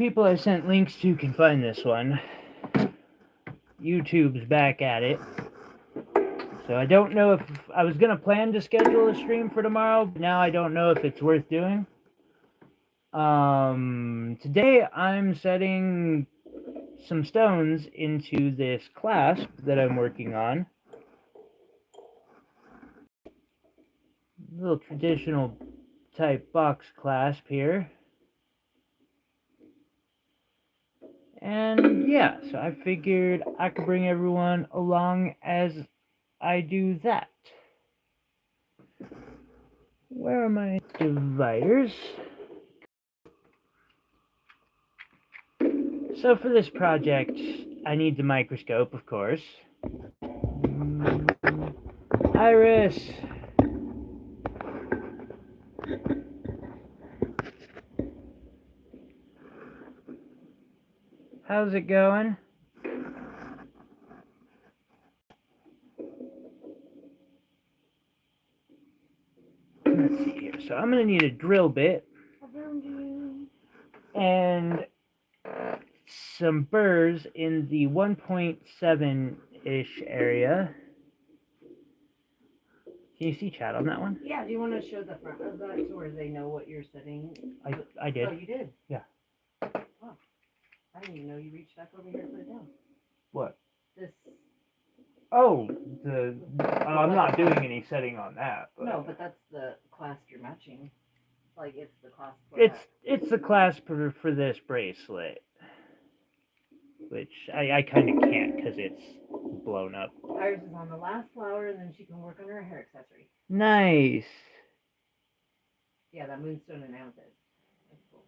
people I sent links to can find this one. YouTube's back at it. So I don't know if I was going to plan to schedule a stream for tomorrow, but now I don't know if it's worth doing. Today I'm setting some stones into this clasp that I'm working on. Little traditional type box clasp here. And yeah, so I figured I could bring everyone along as I do that. Where are my dividers? So for this project, I need the microscope, of course. Iris! How's it going? Let's see here. So I'm going to need a drill bit and some burrs in the 1.7-ish area. Can you see chat on that one? Yeah, do you want to show the front of that to where they know what you're setting? I did. Oh, you did? Yeah. Oh, I didn't even know you reached back over here to put it down. What? This. Oh, I'm not doing any setting on that. But no, but that's the clasp you're matching. Like, it's the clasp for it's the clasp for this bracelet. Which I kind of can't because it's blown up. Iris is on the last flower, and then she can work on her hair accessory. Nice. Yeah, that moonstone and amethyst. That's cool.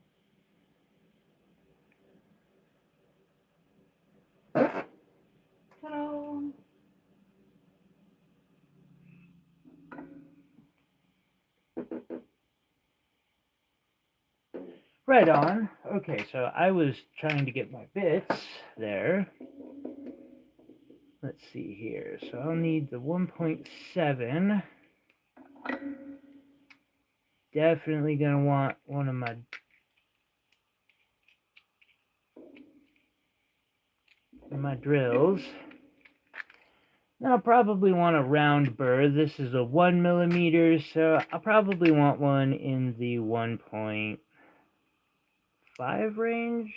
Ta-da! Right on. Okay, so I was trying to get my bits there. Let's see here. So I'll need the 1.7. Definitely going to want one of my drills. Then I'll probably want a round burr. This is a 1mm, so I'll probably want one in the 1.5 range,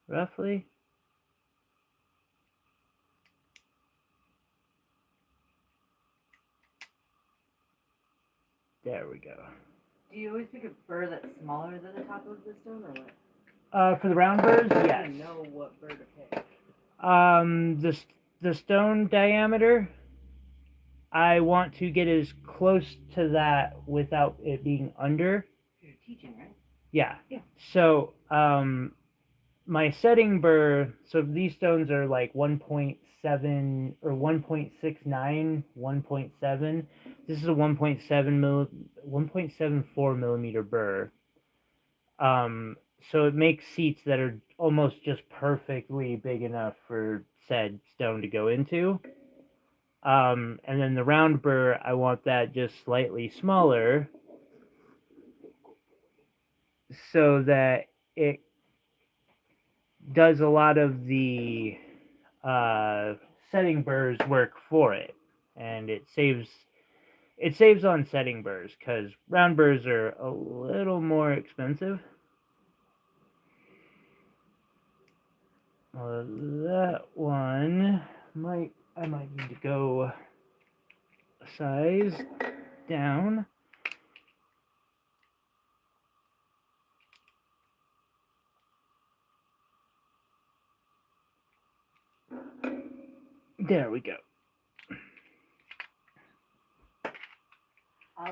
roughly. There we go. Do you always pick a burr that's smaller than the top of the stone, or what? For the round burrs, yes. I don't know what burr to pick. The stone diameter, I want to get as close to that without it being under. You're teaching, right? Yeah. Yeah. So, my setting burr, so these stones are like 1.7 or 1.69, 1.7. This is a 1.74 millimeter burr. So it makes seats that are almost just perfectly big enough for said stone to go into. And then the round burr, I want that just slightly smaller so that it does a lot of the setting burrs work for it, and it saves on setting burrs because round burrs are a little more expensive. That one I might need to go a size down. There we go.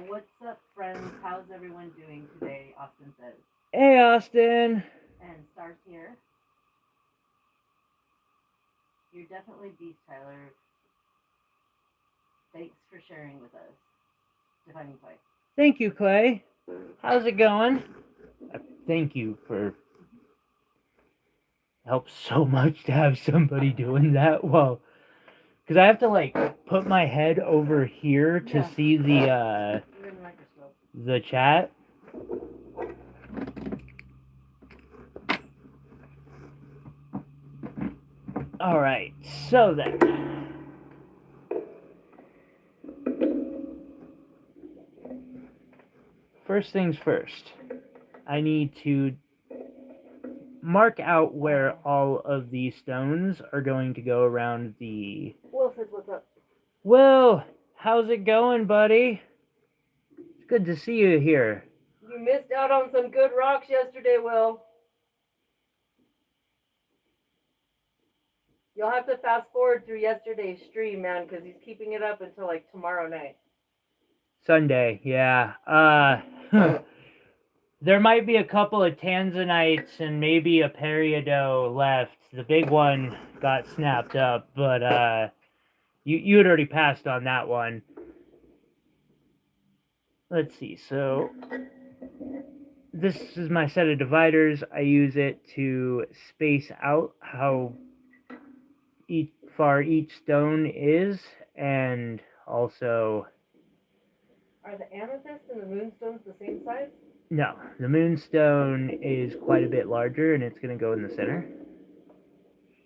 What's up, friends? How's everyone doing today? Austin says. Hey, Austin. And Star's here. You're definitely beast, Tyler. Thanks for sharing with us. Defining Clay. Thank you, Clay. How's it going? Thank you for... Helps so much to have somebody doing that. Well, because I have to like put my head over here to see the chat. All right, so then. First things first, I need to mark out where all of these stones are going to go around the... Will says, what's up? Will, how's it going, buddy? It's good to see you here. You missed out on some good rocks yesterday, Will. You'll have to fast forward through yesterday's stream, man, because he's keeping it up until like tomorrow night. Sunday, yeah. There might be a couple of tanzanites and maybe a peridot left. The big one got snapped up, but you had already passed on that one. Let's see, so this is my set of dividers. I use it to space out how far each stone is, and also... Are the amethyst and the moonstones the same size? No, the moonstone is quite a bit larger, and it's going to go in the center.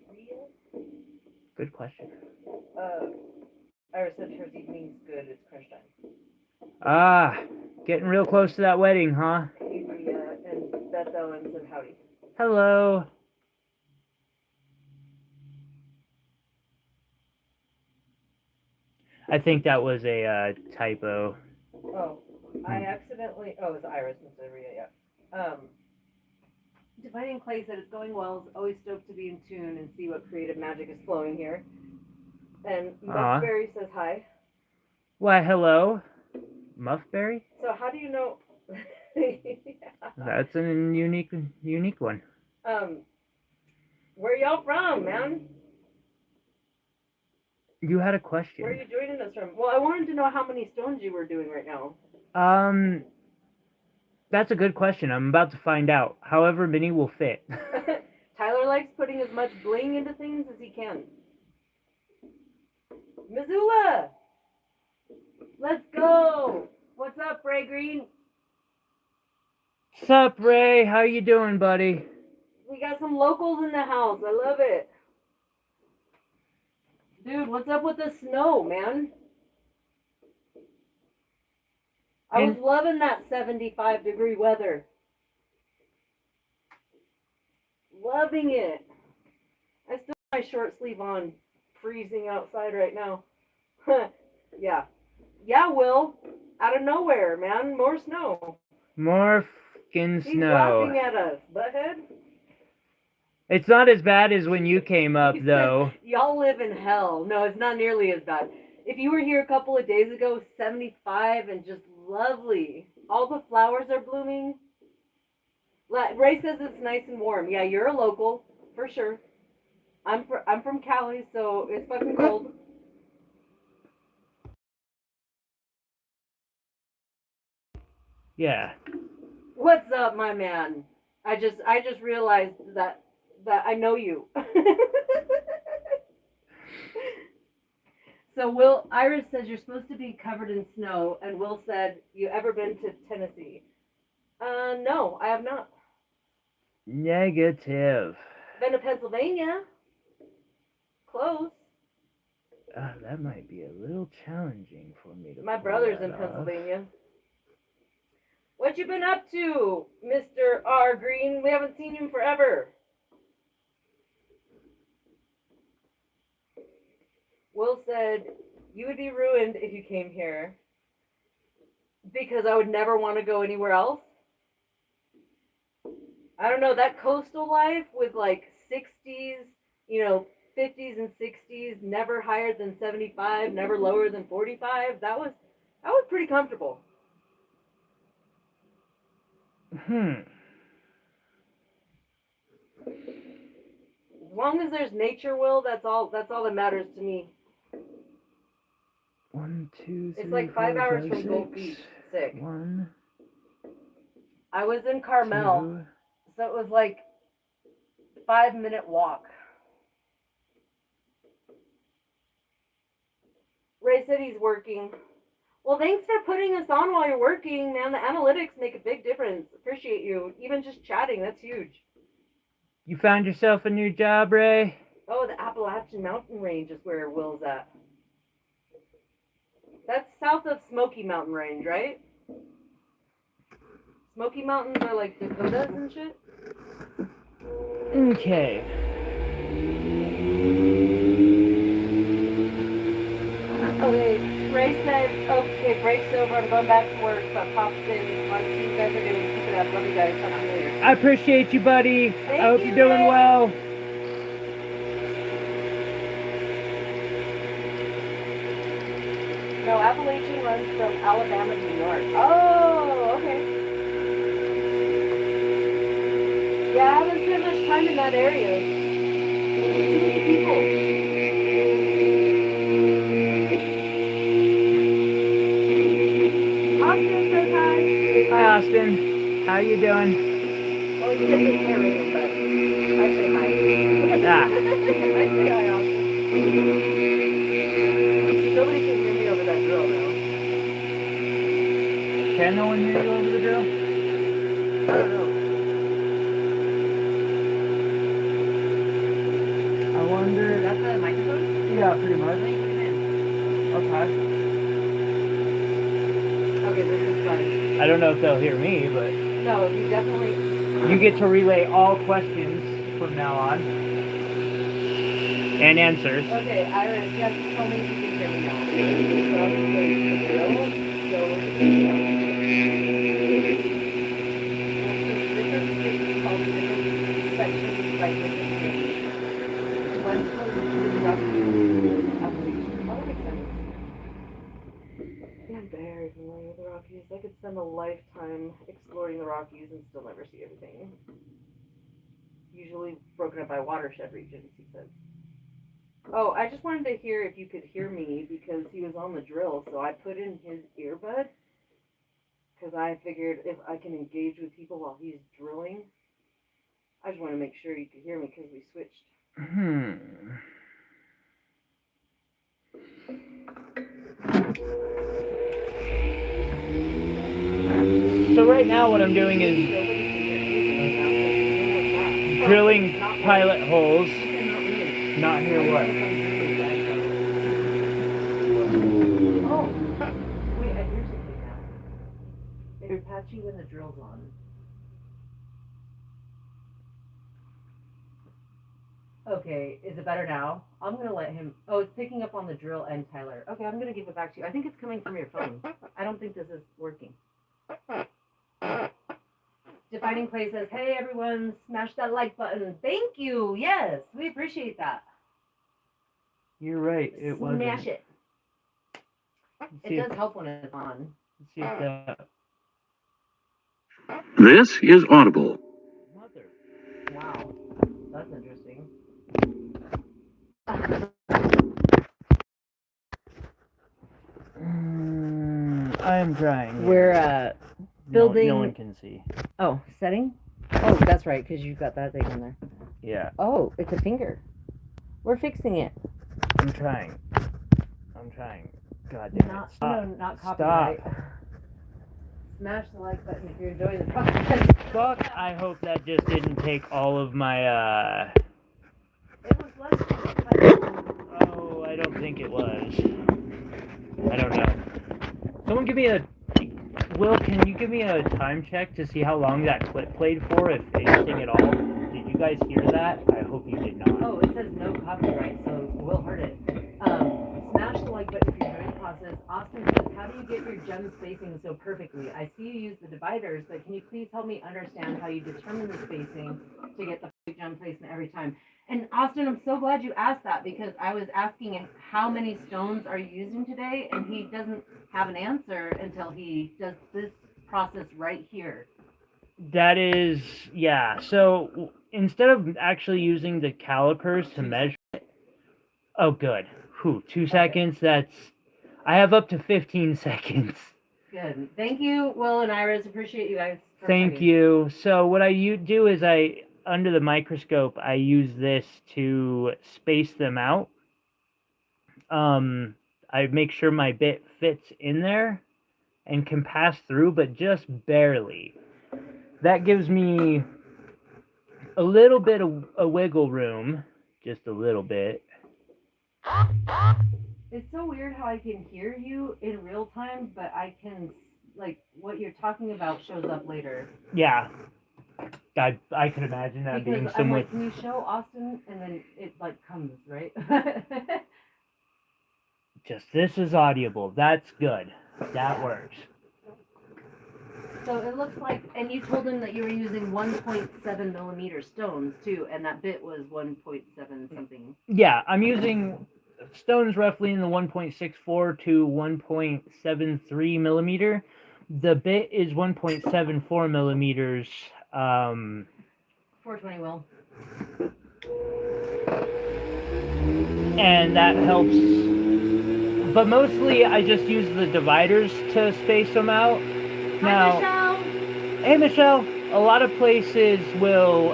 Real? Good question. Iris said her evening's good. It's crunch time. Ah, getting real close to that wedding, huh? Adria and Beth Ellen said howdy. Hello. I think that was a typo. Oh, I accidentally... Oh, it's Iris instead of Rhea, yeah. Dividing Clay said it's going well. Is always stoked to be in tune and see what creative magic is flowing here. And Muffberry says hi. Why, hello. Muffberry? So how do you know... Yeah. That's a unique one. Where y'all from, man? You had a question. Where are you joining us from? Well, I wanted to know how many stones you were doing right now. That's a good question. I'm about to find out. However many will fit. Tyler likes putting as much bling into things as he can. Missoula! Let's go! What's up, Ray Green? What's up, Ray? How you doing, buddy? We got some locals in the house. I love it. Dude, what's up with the snow, man? I was loving that 75-degree weather. Loving it. I still have my short sleeve on. Freezing outside right now. Yeah. Yeah, Will. Out of nowhere, man. More snow. More fucking snow. He's laughing at us, butthead. It's not as bad as when you came up, though. Y'all live in hell. No, it's not nearly as bad. If you were here a couple of days ago, 75 and just lovely. All the flowers are blooming. Ray says it's nice and warm. Yeah, you're a local, for sure. I'm from Cali, so it's fucking cold. Yeah. What's up, my man? I just realized that I know you. So Iris says you're supposed to be covered in snow, and Will said, you ever been to Tennessee? No, I have not. Negative. Been to Pennsylvania. Close. That might be a little challenging for me to My pull brother's that in off. Pennsylvania. What you been up to, Mr. R. Green? We haven't seen you in forever. Will said, you would be ruined if you came here because I would never want to go anywhere else. I don't know, that coastal life with like 60s, 50s and 60s, never higher than 75, never lower than 45, that was pretty comfortable. As long as there's nature, Will, that's all that matters to me. 1, 2, 3, it's like 5 hours from Gold Beach. Sick. 1. I was in Carmel, 2. so it was like 5-minute walk. Ray said he's working. Well, thanks for putting us on while you're working, man. The analytics make a big difference. Appreciate you. Even just chatting, that's huge. You found yourself a new job, Ray? Oh, the Appalachian Mountain Range is where Will's at. That's south of Smoky Mountain Range, right? Smoky Mountains are like Dakotas and shit? Okay. Okay, Ray said, okay, break's over, I'm going back to work, but popped in, want to see you guys are doing, keep it up, love you guys, talk to you later. I appreciate you, buddy. Thank I hope you, you're doing Ray. well. No, Appalachian runs from Alabama to New York. Oh, okay. Yeah, I haven't spent much time in that area. Too many people. Austin says hi. Hi, Austin. How you doing? Well, he said they can't read him, but I say hi. Ah. I say hi, Austin. Nobody can hear me over that drill now. Can no one hear you over the drill? I don't know. I wonder. That's the microphone? Yeah, pretty much. Okay. Okay, this is fun. I don't know if they'll hear me, but No, you definitely. you get to relay all questions from now on. And answers. Okay, Iris, you have to tell me if you can hear me now. So I'm going to play the drill. So different states called different sections like different states. One's close to the Rockies. Oh, that makes sense. Yeah, I'm very familiar with the Rockies. I could spend a lifetime exploring the Rockies and still never see everything. Usually broken up by watershed regions, he says. Oh, I just wanted to hear if you could hear me because he was on the drill, so I put in his earbud because I figured if I can engage with people while he's drilling, I just want to make sure you could hear me because we switched. So right now what I'm doing is drilling pilot holes. Not hear what? Oh, wait, I hear something now. It's patchy when the drill's on. Okay, is it better now? I'm gonna let him. Oh, it's picking up on the drill and Tyler. Okay, I'm gonna give it back to you. I think it's coming from your phone. I don't think this is working. Defining Clay says, "Hey everyone, smash that like button. Thank you. Yes, we appreciate that. You're right. It wasn't. Smash it. It does help when it's on. Let's see if that. This is Audible. Mother. Wow, that's interesting. I am trying. We're building. No one can see. Oh, setting? Oh, that's right, because you've got that thing in there. Yeah. Oh, it's a finger. We're fixing it. I'm trying. God damn it. Stop. No, not copyright. Stop. Smash the like button if you're enjoying the process. Fuck, I hope that just didn't take all of my, It was less than Oh, I don't think it was. I don't know. Someone give me a... Will, can you give me a time check to see how long that clip played for, if anything at all? Did you guys hear that? I hope you did not. Oh, it says no copyright, so Will heard it. Smash the like button if you're enjoying the process. Austin says, how do you get your gem spacing so perfectly? I see you use the dividers, but can you please help me understand how you determine the spacing to get the perfect gem placement every time? And Austin, I'm so glad you asked that because I was asking him how many stones are you using today, and he doesn't have an answer until he does this process right here. That is, yeah. So instead of actually using the calipers to measure it, oh, good. 2 seconds. That's, I have up to 15 seconds. Good. Thank you, Will and Iris. Appreciate you guys. Thank you. So what I do is under the microscope, I use this to space them out. I make sure my bit fits in there and can pass through, but just barely. That gives me a little bit of a wiggle room just a little bit. It's so weird how I can hear you in real time, but I can, like, what you're talking about shows up later. Yeah. I could imagine that being Because I'm somewhat. like, can you show Austin? And then it, like, comes, right? Just this is audible. That's good. That works. So it looks like, and you told him that you were using 1.7 millimeter stones too, and that bit was 1.7 something. Yeah, I'm using stones roughly in the 1.64 to 1.73 millimeter. The bit is 1.74 millimeters. 420 will. And that helps. But mostly I just use the dividers to space them out. Now, Hi, Michelle. hey Michelle, a lot of places will,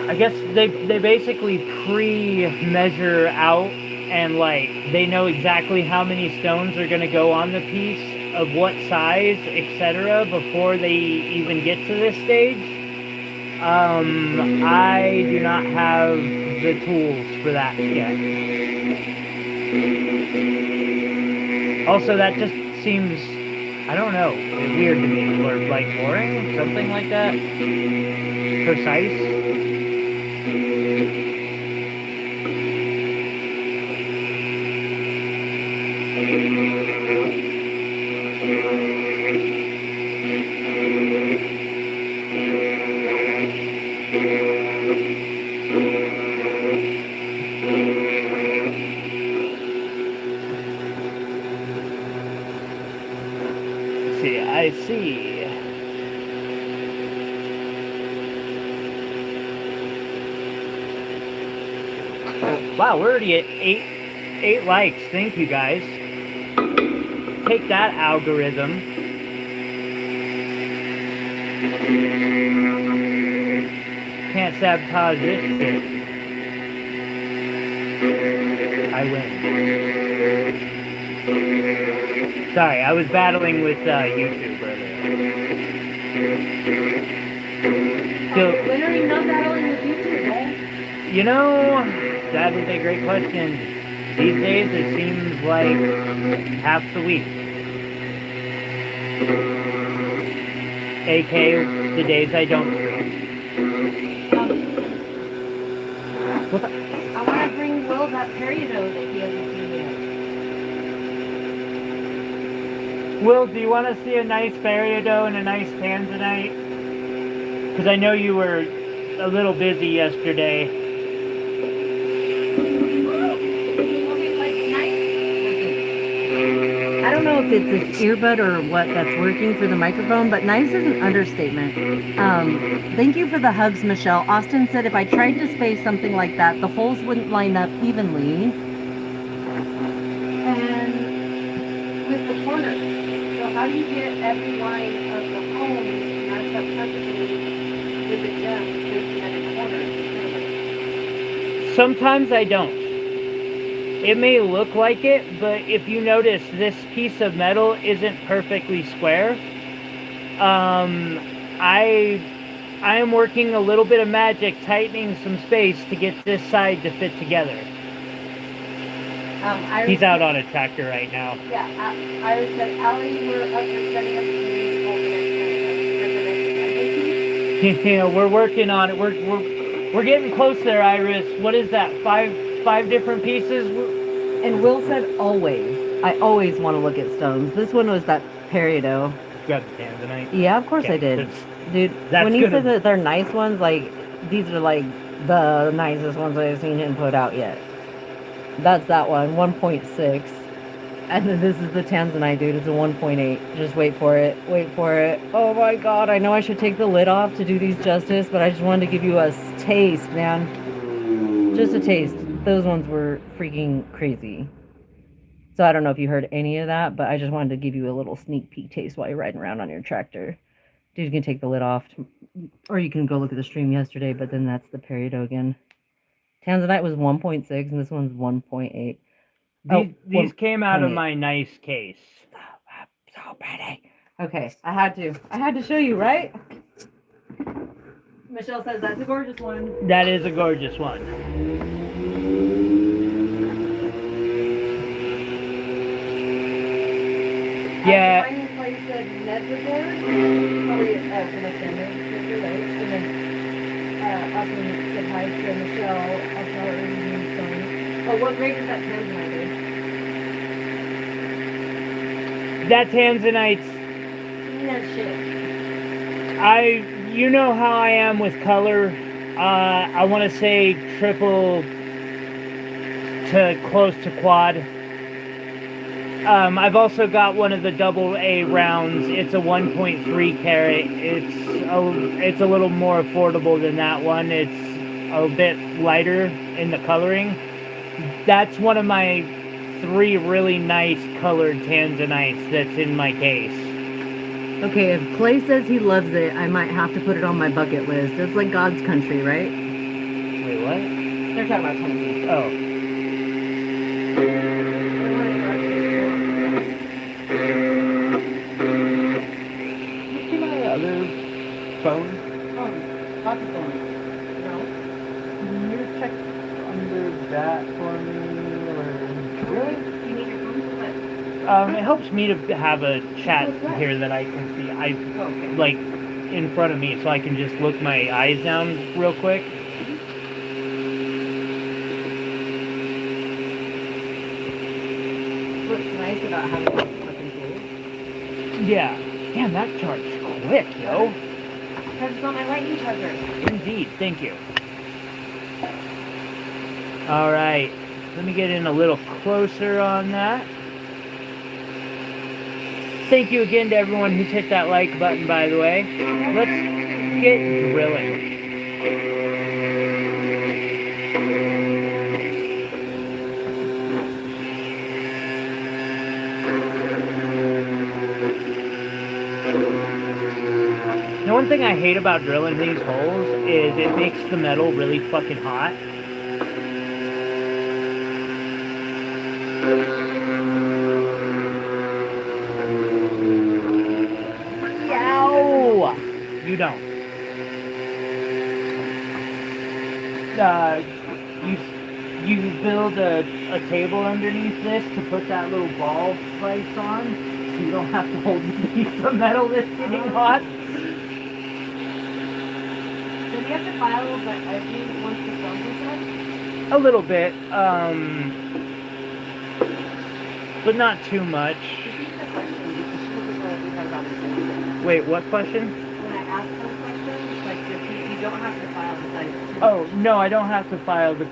I guess they basically pre-measure out and like they know exactly how many stones are going to go on the piece of what size, etc. before they even get to this stage. I do not have the tools for that yet. Also, that just seems, I don't know, weird to me, or like boring, something like that. Precise. I see. Wow, we're already at eight likes. Thank you guys. Take that, algorithm. Can't sabotage this shit. I win. Sorry, I was battling with YouTube earlier. When are you not battling with YouTube, eh? You know, that is a great question. These days, it seems like half the week. AK, the days I don't stream. I want to bring Will that peridot that he hasn't seen yet. Will, do you want to see a nice peridot and a nice tanzanite? Because I know you were a little busy yesterday. I don't know if it's this earbud or what that's working for the microphone, but nice is an understatement. Thank you for the hugs, Michelle. Austin said if I tried to space something like that, the holes wouldn't line up evenly. And with the corners. So how do you get every line of the home matched up perfectly with the gem spacing at the corners? Sometimes I don't. It may look like it, but if you notice, this piece of metal isn't perfectly square. I am working a little bit of magic, tightening some space to get this side to fit together. He's out on a tractor right now. Yeah, Iris said, Allie, we're up for setting up the next Yeah, we're working on it. We're getting close there, Iris. What is that? Five different pieces? And Will said always. I always want to look at stones. This one was that peridot. Grab the tanzanite. Yeah, of course Okay, I did. Dude, when he says that they're nice ones, like, these are like the nicest ones I've seen him put out yet. That's that one, 1.6. And then this is the tanzanite, dude. It's a 1.8. Just wait for it. Wait for it. Oh my god, I know I should take the lid off to do these justice, but I just wanted to give you a taste, man. Just a taste. Those ones were freaking crazy. So I don't know if you heard any of that, but I just wanted to give you a little sneak peek taste while you're riding around on your tractor. Dude, you can take the lid off, or you can go look at the stream yesterday, but then that's the peridot again. Tanzanite was 1.6, and this one's 1.8. These came out of my nice case. So pretty. Okay, I had to show you, right? Michelle says that's a gorgeous one. That is a gorgeous one. Yeah. Mine place said Nevermore. Probably connection. You're right. And then Austin said hi to Michelle. I'll tell her moonstone. Oh, what grade is that tanzanite in? That tanzanite's. No shit. You know how I am with color. I want to say triple to close to quad. I've also got one of the double A rounds. It's a 1.3 carat. It's a little more affordable than that one. It's a bit lighter in the coloring. That's one of my 3 really nice colored tanzanites that's in my case. Okay, if Clay says he loves it, I might have to put it on my bucket list. It's like God's country, right? Wait, what? They're talking about Tennessee. Oh. See my other phone? Oh, lots of phones. No. Can you check under that for me? Or... Really? You need your phone for what? It helps me to have a chat here that I can see. Like in front of me, so I can just look my eyes down real quick. What's nice about having those fucking tools? Yeah. Damn, that charged quick, yo. Because it's on my lightning charger. Indeed, thank you. All right, let me get in a little closer on that. Thank you again to everyone who's hit that like button, by the way. Let's get drilling. The one thing I hate about drilling these holes is it makes the metal really fucking hot. You don't. You build a table underneath this to put that little ball vise on, so you don't have to hold the piece of metal that's getting hot. Does he have to file every once the stones are set? A little bit, but not too much. Wait, what question? When I asked those questions, like you don't have to file the sides. Oh, no, I don't have to file the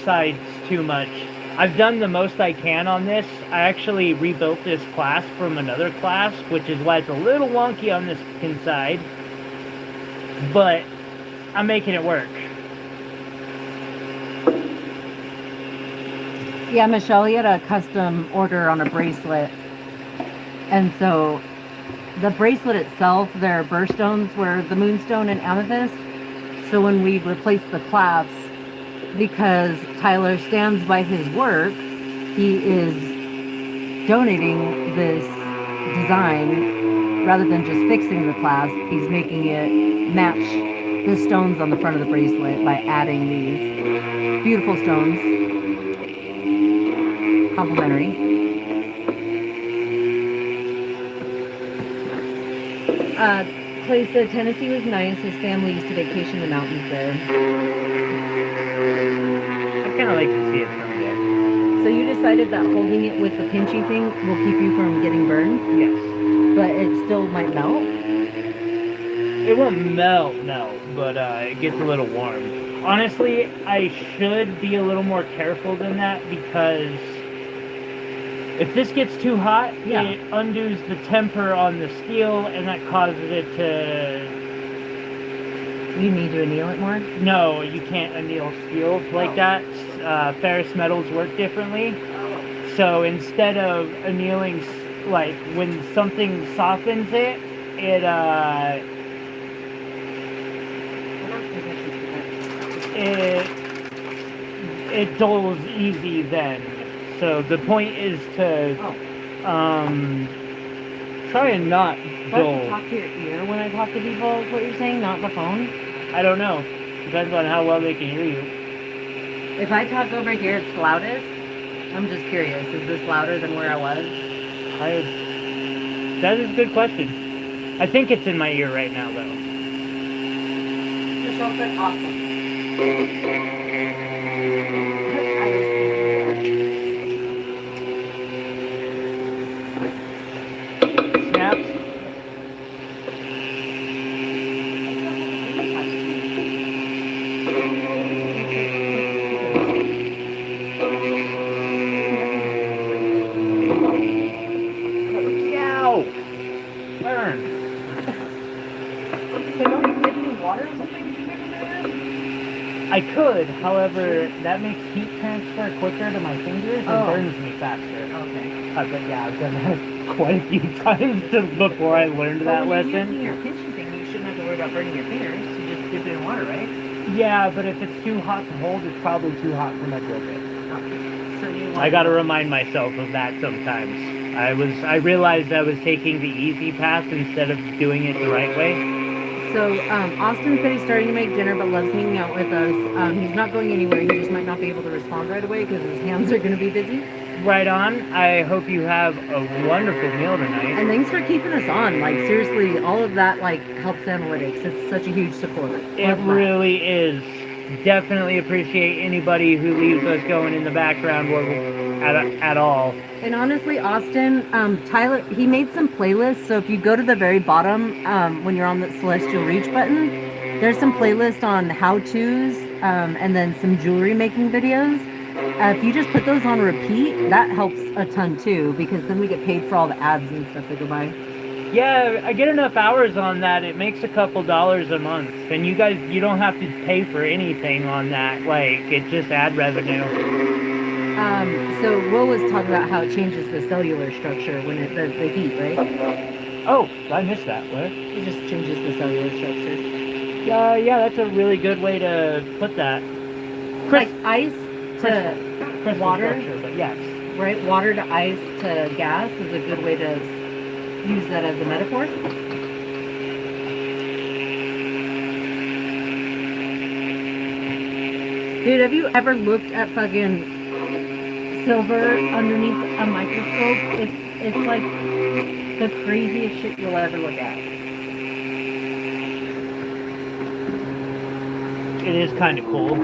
sides too much. I've done the most I can on this. I actually rebuilt this clasp from another clasp, which is why it's a little wonky on this inside. But I'm making it work. Yeah, Michelle, he had a custom order on a bracelet. And so the bracelet itself, their birthstones were the moonstone and amethyst. So when we replaced the clasps, because Tyler stands by his work, he is donating this design rather than just fixing the clasp. He's making it match the stones on the front of the bracelet by adding these beautiful stones. Complimentary. Clay said Tennessee was nice. His family used to vacation in the mountains there. I kind of like to see it someday. So you decided that holding it with the pinchy thing will keep you from getting burned? Yes. But it still might melt? It won't melt, no, but it gets a little warm. Honestly, I should be a little more careful than that because if this gets too hot, it undoes the temper on the steel, and that causes it to... You need to anneal it more? No, you can't anneal steel like that. Ferrous metals work differently. So instead of annealing, like, when something softens it, it dulls easy then. So the point is to try and not Do I have to dull. talk to your ear when I talk to people, is what you're saying, not the phone? I don't know. Depends on how well they can hear you. If I talk over here, it's loudest. I'm just curious. Is this louder than where I was? That is a good question. I think it's in my ear right now, though. Michelle said awesome. Snaps. Yow! Burn. So don't you get any water or something? I could, however, that makes heat transfer quicker to my fingers and burns me faster. Okay. But yeah, I've done that quite a few times before I learned that when you're lesson. using your pinching thing, you shouldn't have to worry about burning your fingers. You just dip it in water, right? Yeah, but if it's too hot to hold, it's probably too hot for my drill bit. Okay. So you I gotta remind myself of that sometimes. I realized I was taking the easy path instead of doing it the right way. So, Austin said he's starting to make dinner but loves hanging out with us. He's not going anywhere. He just might not be able to respond right away because his hands are going to be busy. Right on. I hope you have a wonderful meal tonight. And thanks for keeping us on. Like, seriously, all of that, like, helps analytics. It's such a huge support. It really is. Definitely appreciate anybody who leaves us going in the background at all. And honestly, Austin, Tyler, he made some playlists. So if you go to the very bottom, when you're on the Celestial Reach button, there's some playlists on how-tos, and then some jewelry making videos. If you just put those on repeat, that helps a ton too, because then we get paid for all the ads and stuff that go by. Yeah, I get enough hours on that. It makes a couple dollars a month. And you guys, you don't have to pay for anything on that. Like, it's just ad revenue. So Will was talking about how it changes the cellular structure when it does the heat, right? Oh, I missed that. What? It just changes the cellular structure. Yeah, that's a really good way to put that. Like ice to Crystal water, structure, but yes. right? Water to ice to gas is a good way to use that as a metaphor. Dude, have you ever looked at fucking silver underneath a microscope? It's like the craziest shit you'll ever look at. It is kind of cool.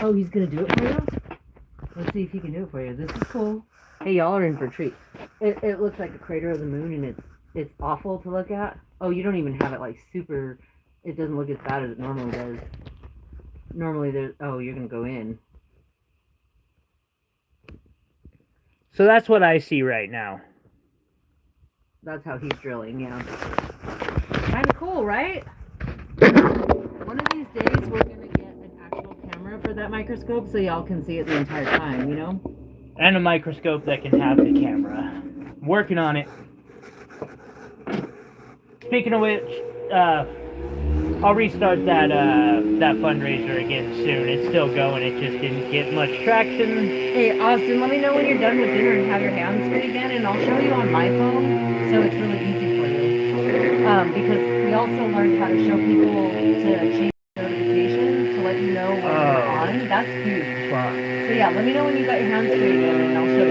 Oh, he's gonna do it for you? Let's see if he can do it for you. This is cool. Hey, y'all are in for a treat. It looks like a crater of the moon, and it's awful to look at. Oh, you don't even have it like super. It doesn't look as bad as it normally does. Normally, there's. Oh, you're gonna go in. So that's what I see right now. That's how he's drilling. Yeah. Kind of cool, right? One of these days, we're gonna get an actual camera for that microscope, so y'all can see it the entire time. You know. And a microscope that can have the camera. Working on it. Speaking of which, I'll restart that fundraiser again soon. It's still going. It just didn't get much traction. Hey, Austin, let me know when you're done with dinner and have your hands free again, and I'll show you on my phone, so it's really easy for you. Because we also learned how to show people to change notifications to let you know when you're on. That's huge. Fuck. So yeah, let me know when you got your hands free again, and I'll show you.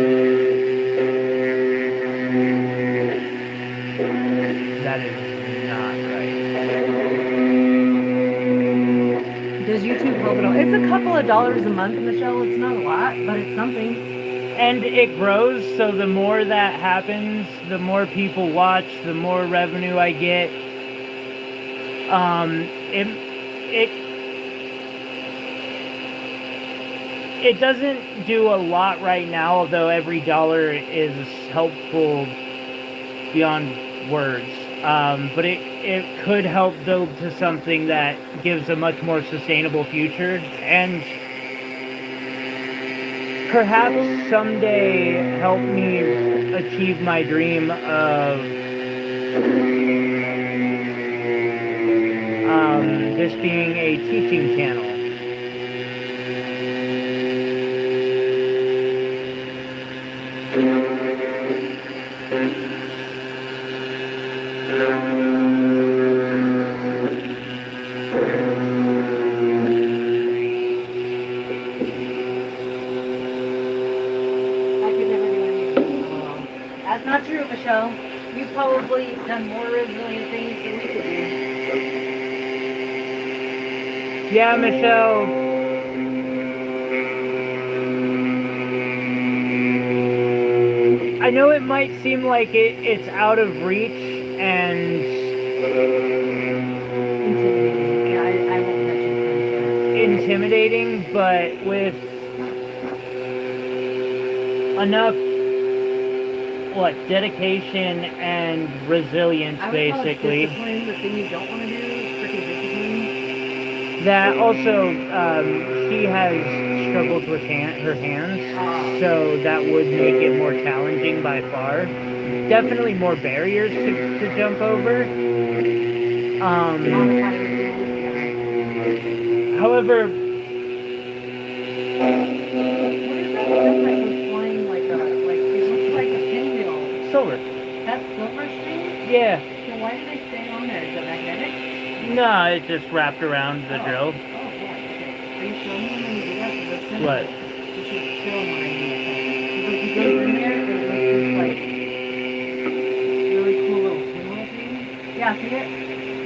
That is not right. Does YouTube help at all? It's a couple of dollars a month, Michelle. It's not a lot, but it's something. And it grows, so the more that happens, the more people watch, the more revenue I get. It doesn't do a lot right now, although every dollar is helpful beyond words. But it could help build to something that gives a much more sustainable future, and perhaps someday help me achieve my dream of this being a teaching channel. I could never do anything alone. That's not true, Michelle. You've probably done more resilient things than we could do. Yeah, Michelle. I know it might seem like it's out of reach and Intimidating. Yeah, I won't touch your friendship. intimidating, but with enough dedication and resilience, I would call it basically. discipline. The thing you don't want to do is freaking discipline. That also, she has struggled with her hands, so that would make it more challenging by far. Definitely more barriers to jump over. However, What is that stuff that was flying like it looks like a pinwheel? silver. That's silver string? Yeah. So why did they stay on there? Is it magnetic? No, it just wrapped around the drill. Oh, yeah. Okay. Are you showing me when you do that? 'Cause that's kind What? of, you should show them when I do that. Because he goes in there and it makes this like really cool little pinwheel thing. Yeah, see it?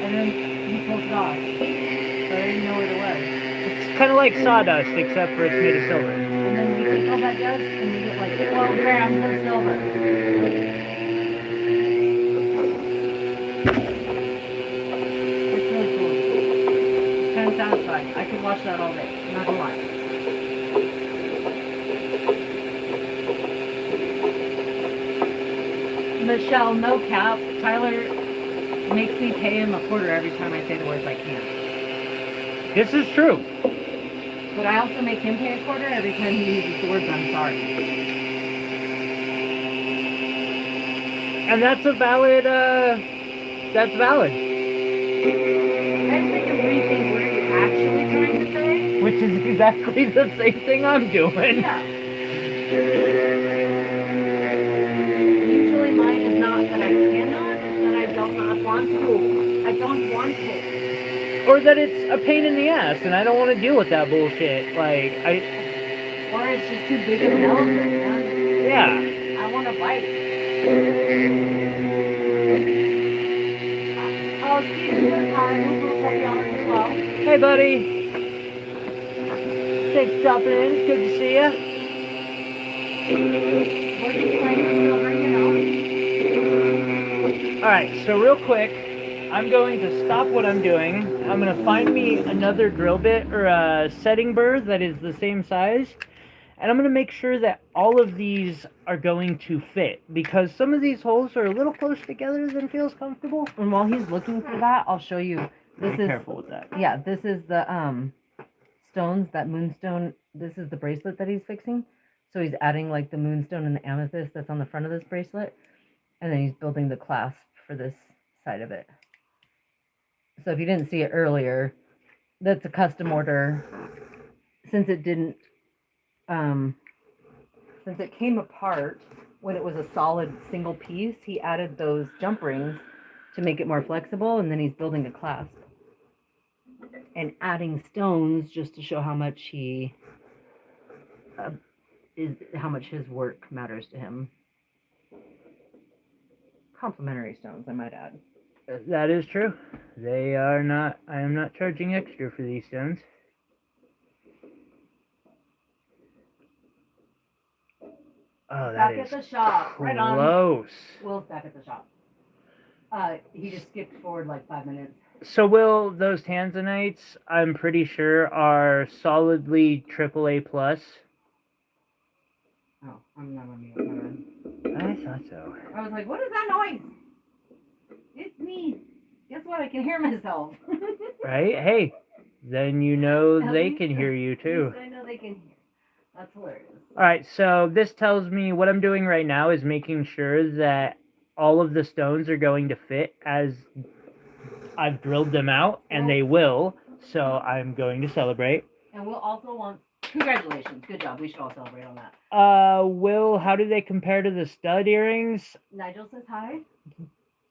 And then he pulls it off. So I didn't know what it was. It's kind of like sawdust, except for it's made of silver. And then we take all that dust and we get like 12 grams of silver. It's really cool. It's kind of satisfying. I could watch that all day. Not gonna lie. Michelle, no cap. Tyler makes me pay him a quarter every time I say the words I can't. This is true. But I also make him pay a quarter every time he uses the words I'm sorry. And that's a valid, that's valid. I think of rethink what are you actually trying to say? Which is exactly the same thing I'm doing. Yeah. Usually mine is not that I cannot, it's that I don't not want to. I don't want to. Or that it's a pain in the ass and I don't want to deal with that bullshit. Like, Or it's just too big of an elephant, man. yeah. I want to bite. Oh, Steven says hi. We'll put you on as well. Hey, buddy. Thanks for stopping in. It's good to see you. We're just playing with silver, you know. Alright, so real quick, I'm going to stop what I'm doing. I'm going to find me another drill bit or a setting burr that is the same size. And I'm going to make sure that all of these are going to fit. Because some of these holes are a little closer together than feels comfortable. And while he's looking for that, I'll show you. This Be is careful with that. Yeah, this is the stones, that moonstone. This is the bracelet that he's fixing. So he's adding like the moonstone and the amethyst that's on the front of this bracelet. And then he's building the clasp for this side of it. So if you didn't see it earlier, that's a custom order. Since it didn't, since it came apart when it was a solid single piece, he added those jump rings to make it more flexible, and then he's building a clasp and adding stones just to show how much he how much his work matters to him. Complimentary stones, I might add. That is true. They are not, I am not charging extra for these stones. Oh, that Back is at the shop. Right on. close. Will's back at the shop. He just skipped forward like 5 minutes. So Will, those tanzanites, I'm pretty sure, are solidly AAA plus. Oh, I'm not on mute. I thought so. I was like, what is that noise? It's me. Guess what? I can hear myself. Right? Hey, then you know At they least can hear you At too. least I know they can hear. That's hilarious. Alright, so this tells me what I'm doing right now is making sure that all of the stones are going to fit as I've drilled them out, and they will. So I'm going to celebrate. And Will also wants congratulations. Good job. We should all celebrate on that. Will, how do they compare to the stud earrings? Nigel says hi.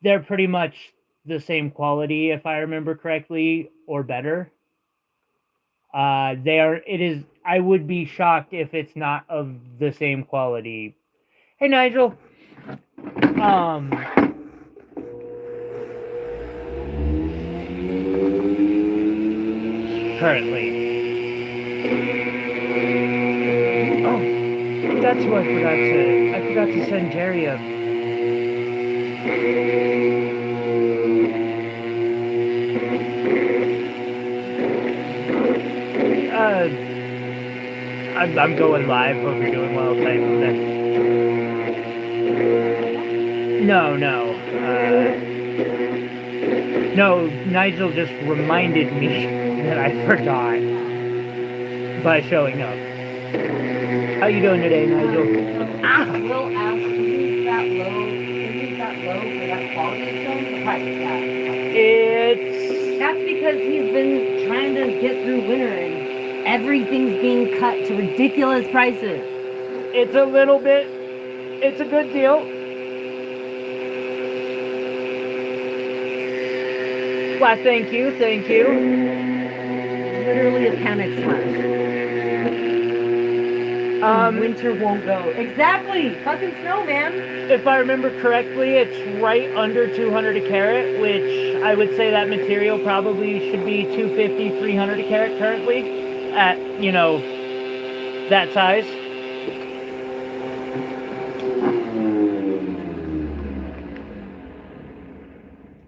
they're pretty much the same quality, if I remember correctly, or better. They are. It is. I would be shocked if it's not of the same quality. Hey, Nigel. Currently. Oh, that's what I forgot to. I forgot to send Jerry a. I'm going live. Hope you're doing well. Thanks. No. No, Nigel just reminded me that I forgot by showing up. How you doing today, Nigel? Will ask, is that low for that quality stone? The price, yeah. That's because he's been trying to get through winter and everything's being cut to ridiculous prices. It's a little bit. It's a good deal. Why, thank you. Literally a panic slash. Winter won't go. Exactly! Fucking snow, man! If I remember correctly, it's right under 200 a carat, which I would say that material probably should be 250, 300 a carat currently at, that size.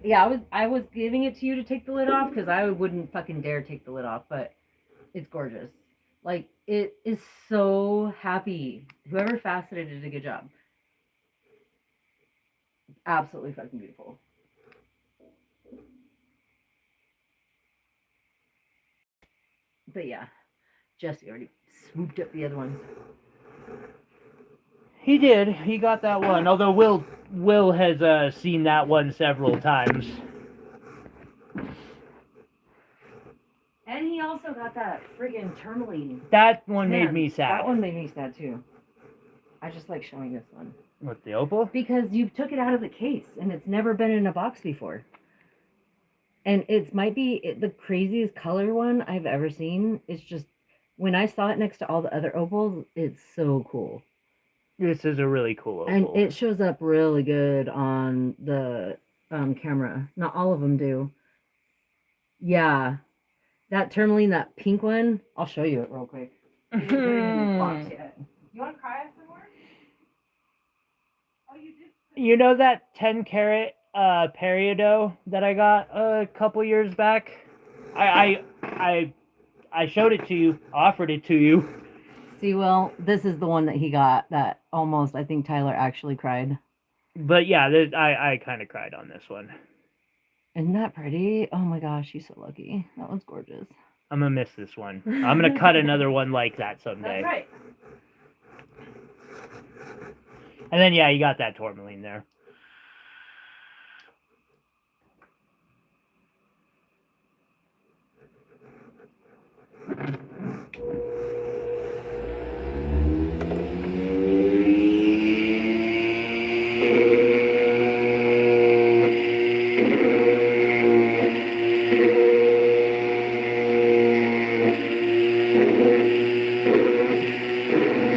Yeah, I was giving it to you to take the lid off because I wouldn't fucking dare take the lid off, but it's gorgeous. Like, it is so happy. Whoever faceted did a good job. Absolutely fucking beautiful. But yeah, Jesse already swooped up the other ones. He did. He got that one. Although Will has seen that one several times. And he also got that friggin' tourmaline. That one made me sad. That one made me sad too. I just like showing this one. What, the opal? Because you took it out of the case and it's never been in a box before. And it might be the craziest color one I've ever seen. It's just, when I saw it next to all the other opals, it's so cool. This is a really cool opal. And it shows up really good on the camera. Not all of them do. Yeah. That tourmaline, that pink one, I'll show you it real quick. You didn't put it in this box yet. You want to cry some more? Oh, you did? You know that 10 carat peridot that I got a couple years back? I showed it to you, offered it to you. See, well, this is the one that he got that almost, I think Tyler actually cried. But yeah, I kind of cried on this one. Isn't that pretty? Oh my gosh, she's so lucky. That one's gorgeous. I'm going to miss this one. I'm going to cut another one like that someday. That's right. And then, yeah, you got that tourmaline there.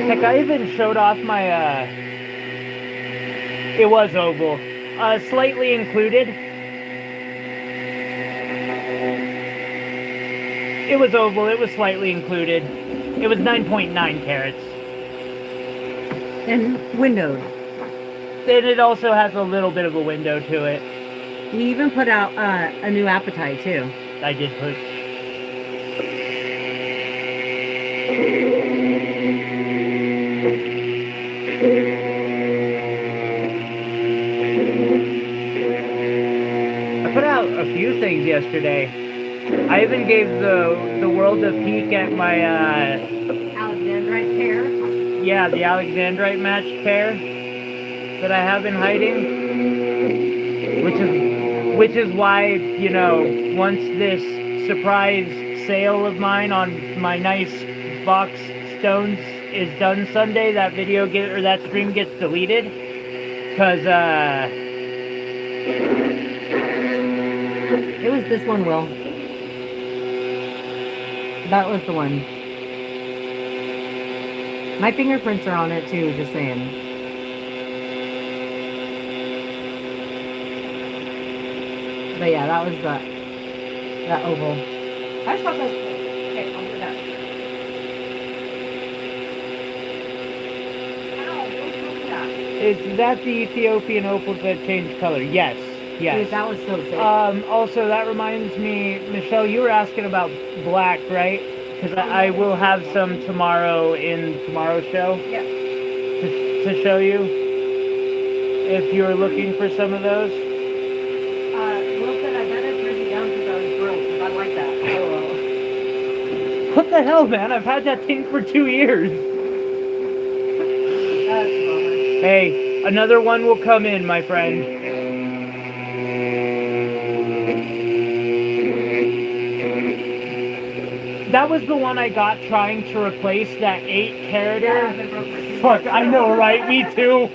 Heck, I even showed off my, it was oval, slightly included. It was oval, it was slightly included. It was 9.9 carats. And windowed. And it also has a little bit of a window to it. He even put out a new appetite too. I did put. I put out a few things yesterday. I even gave the world a peek at my Alexandrite pair. Yeah, the Alexandrite matched pair that I have been hiding. Which is why, once this surprise sale of mine on my nice box stones is done Sunday, that that stream gets deleted. Because It was this one, Will. That was the one. My fingerprints are on it too, just saying. But yeah, that was that oval. I just thought that was cool. Okay, I'll do that. Is that the Ethiopian opal that changed color? Yes. Yes. Dude, that was so sick. Also, that reminds me, Michelle, you were asking about black, right? Because I will have some tomorrow in tomorrow's show. Yes. To show you. If you're looking for some of those. Will said I better print it down because I was broke. I like that. Oh, What the hell, man? I've had that thing for 2 years. that's bummer. Hey, another one will come in, my friend. That was the one I got trying to replace that 8 character. Fuck, I know, right? Me too.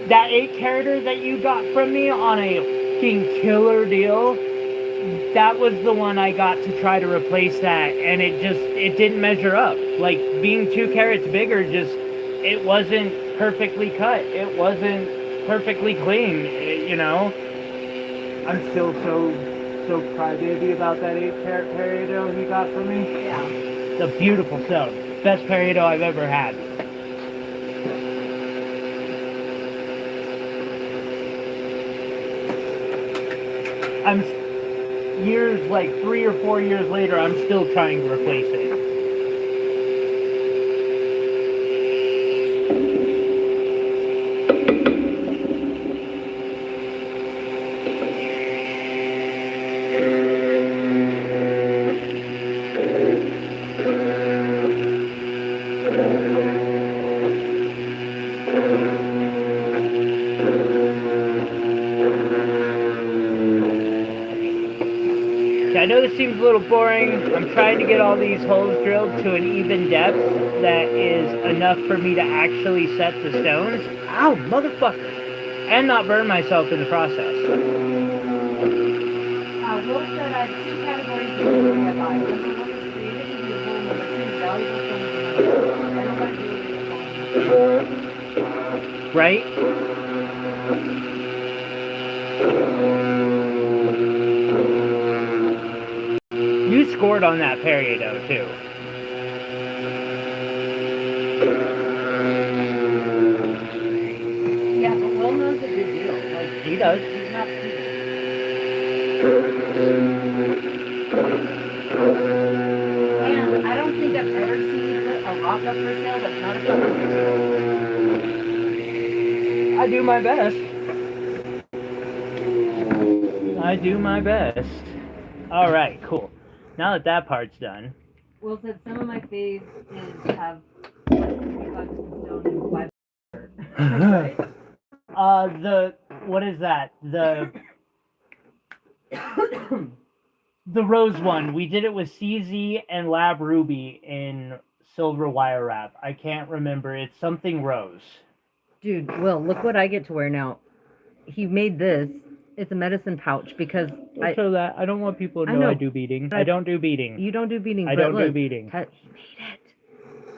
That 8 character that you got from me on a fucking killer deal, that was the one I got to try to replace that, and it didn't measure up. Like, being 2 carats bigger, it wasn't perfectly cut. It wasn't perfectly clean, you know? I'm still so crybaby about that 8 carat peridot he got from me. Yeah. It's a beautiful stone. Best peridot I've ever had. Years, like 3 or 4 years later, I'm still trying to replace it. I know this seems a little boring. I'm trying to get all these holes drilled to an even depth that is enough for me to actually set the stones. Ow, motherfucker! And not burn myself in the process. Will said I have 2 categories of jewelry I buy. Number 1 is creative and beautiful. Number 2 is valuable stones and money. I don't buy jewelry. Right? You scored on that peridot too. Yeah, but Will knows a good deal. Like, He does. he's not stupid. And I don't think I've ever seen a rock up for sale that's not a fucking. I do my best. I do my best. Alright, cool. Now that part's done. Will said some of my faves is have like $3 in stone and $5. Right? What is that? The rose one. We did it with CZ and Lab Ruby in silver wire wrap. I can't remember. It's something rose. Dude, Will, look what I get to wear now. He made this. It's a medicine pouch because Don't show that. I don't want people to I know I know. do beading. I don't do beading. you don't do beading. I but don't do look, beading. He made it.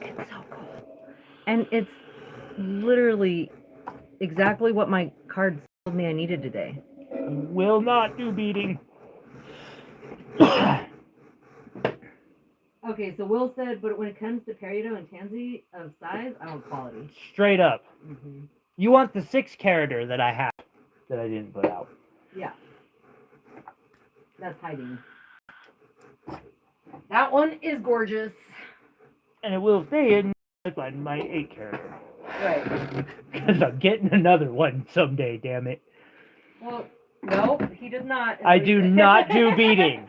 It's so cool. And it's literally exactly what my cards told me I needed today. Will not do beading. Okay, so Will said, but when it comes to peridot and tansy of size, I want quality. Straight up. Mm-hmm. You want the 6 character that I have that I didn't put out. Yeah. That's hiding. That one is gorgeous. And it will stay in my 8 character. Right. Because I'm getting another one someday, damn it. Well, no, he does not. I do not do beading.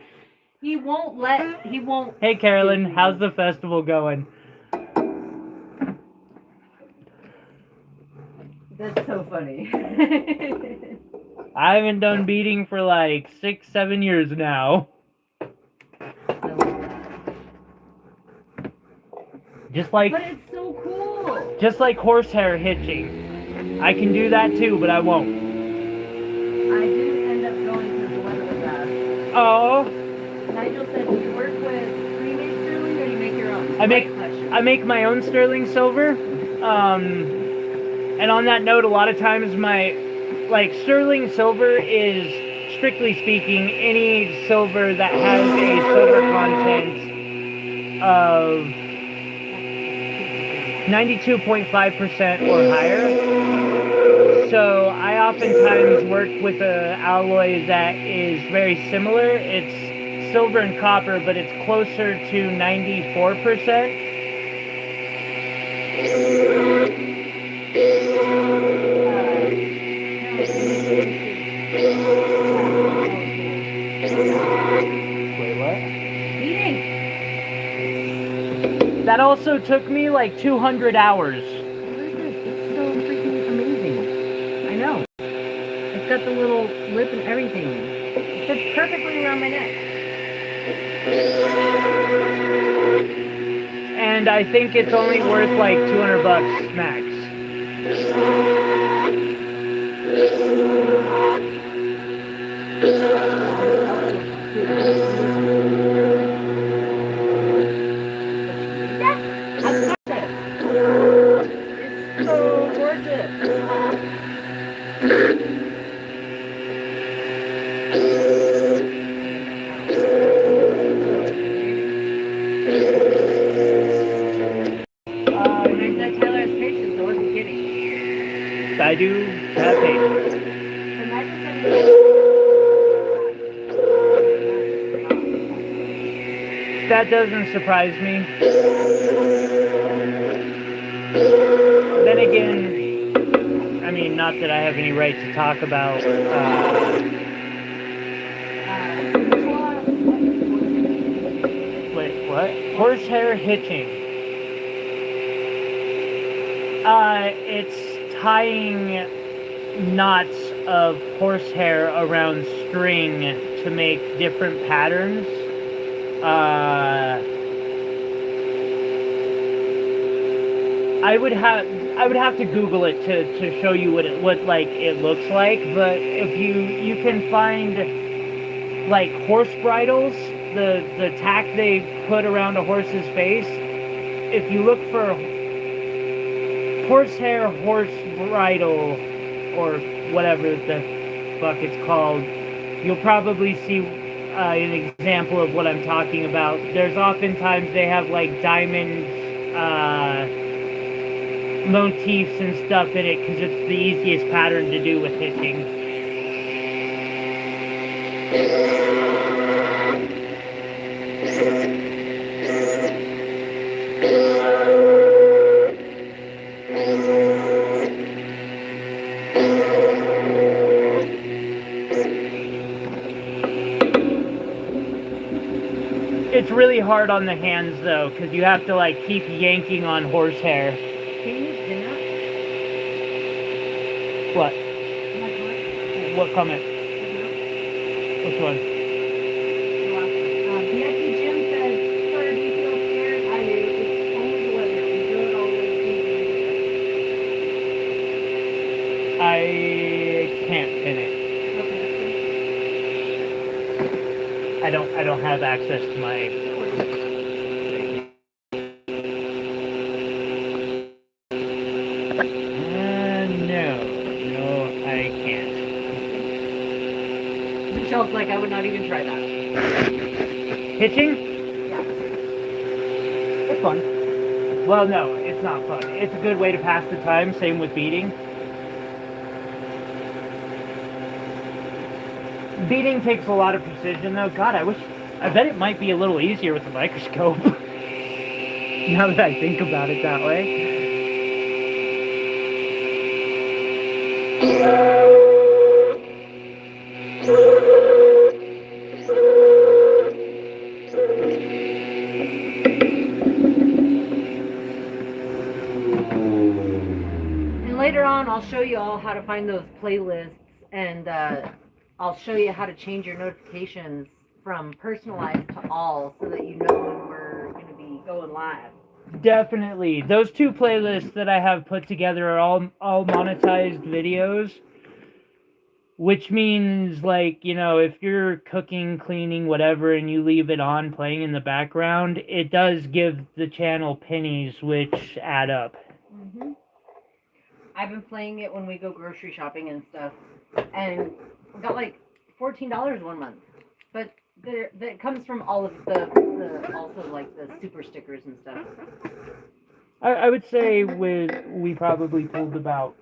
He won't. Hey Carolyn, how's the festival going? That's so funny. I haven't done beading for like 6-7 years now. Just like But it's so cool. horsehair hitching. I can do that too, but I won't. Oh, Nigel said, do you work with pre-made sterling or do you make your own? I make Great question. I make my own sterling silver. And on that note, a lot of times sterling silver is, strictly speaking, any silver that has a silver content of 92.5% or higher. So I oftentimes work with an alloy that is very similar. It's silver and copper, but it's closer to 94%. Wait, what? Beading. That also took me like 200 hours. It's so freaking amazing. I know. It's got the little lip and everything. It fits perfectly around my neck. And I think it's only worth like 200 bucks max. It's so gorgeous. When I said Taylor has patience, I wasn't kidding. I do have patience. And Nigel said That doesn't surprise me. Then again, I mean, not that I have any right to talk about. Wait, what? Horsehair hitching. It's tying knots of horsehair around string to make different patterns. I would have to Google it to show you what it looks like. But if you can find like horse bridles, the tack they put around a horse's face. If you look for horsehair horse bridle or whatever the fuck it's called, you'll probably see an example of what I'm talking about. There's oftentimes they have like diamond motifs and stuff in it because it's the easiest pattern to do with hitching. It's really hard on the hands though, because you have to like keep yanking on horsehair. can you pin that? What? My comment? What comment? Which one? VIP Jim says, sir, do you feel scared? I do. It's only the weather. We do it all the way. I can't pin it. I don't have access to my. No, I can't. Michelle's like, I would not even try that. Hitching? Yeah. It's fun. Well, no, it's not fun. It's a good way to pass the time. Same with beading. Beading takes a lot of precision, though. God, I bet it might be a little easier with the microscope. Now that I think about it that way. And later on, I'll show you all how to find those playlists, and I'll show you how to change your notifications from personalized to all, so that you know when we're going to be going live. Definitely. Those two playlists that I have put together are all monetized videos. Which means, like, you know, if you're cooking, cleaning, whatever, and you leave it on playing in the background, it does give the channel pennies, which add up. Mm-hmm. I've been playing it when we go grocery shopping and stuff, and we got like $14 one month. But that comes from all of the also like the super stickers and stuff. I would say we probably pulled about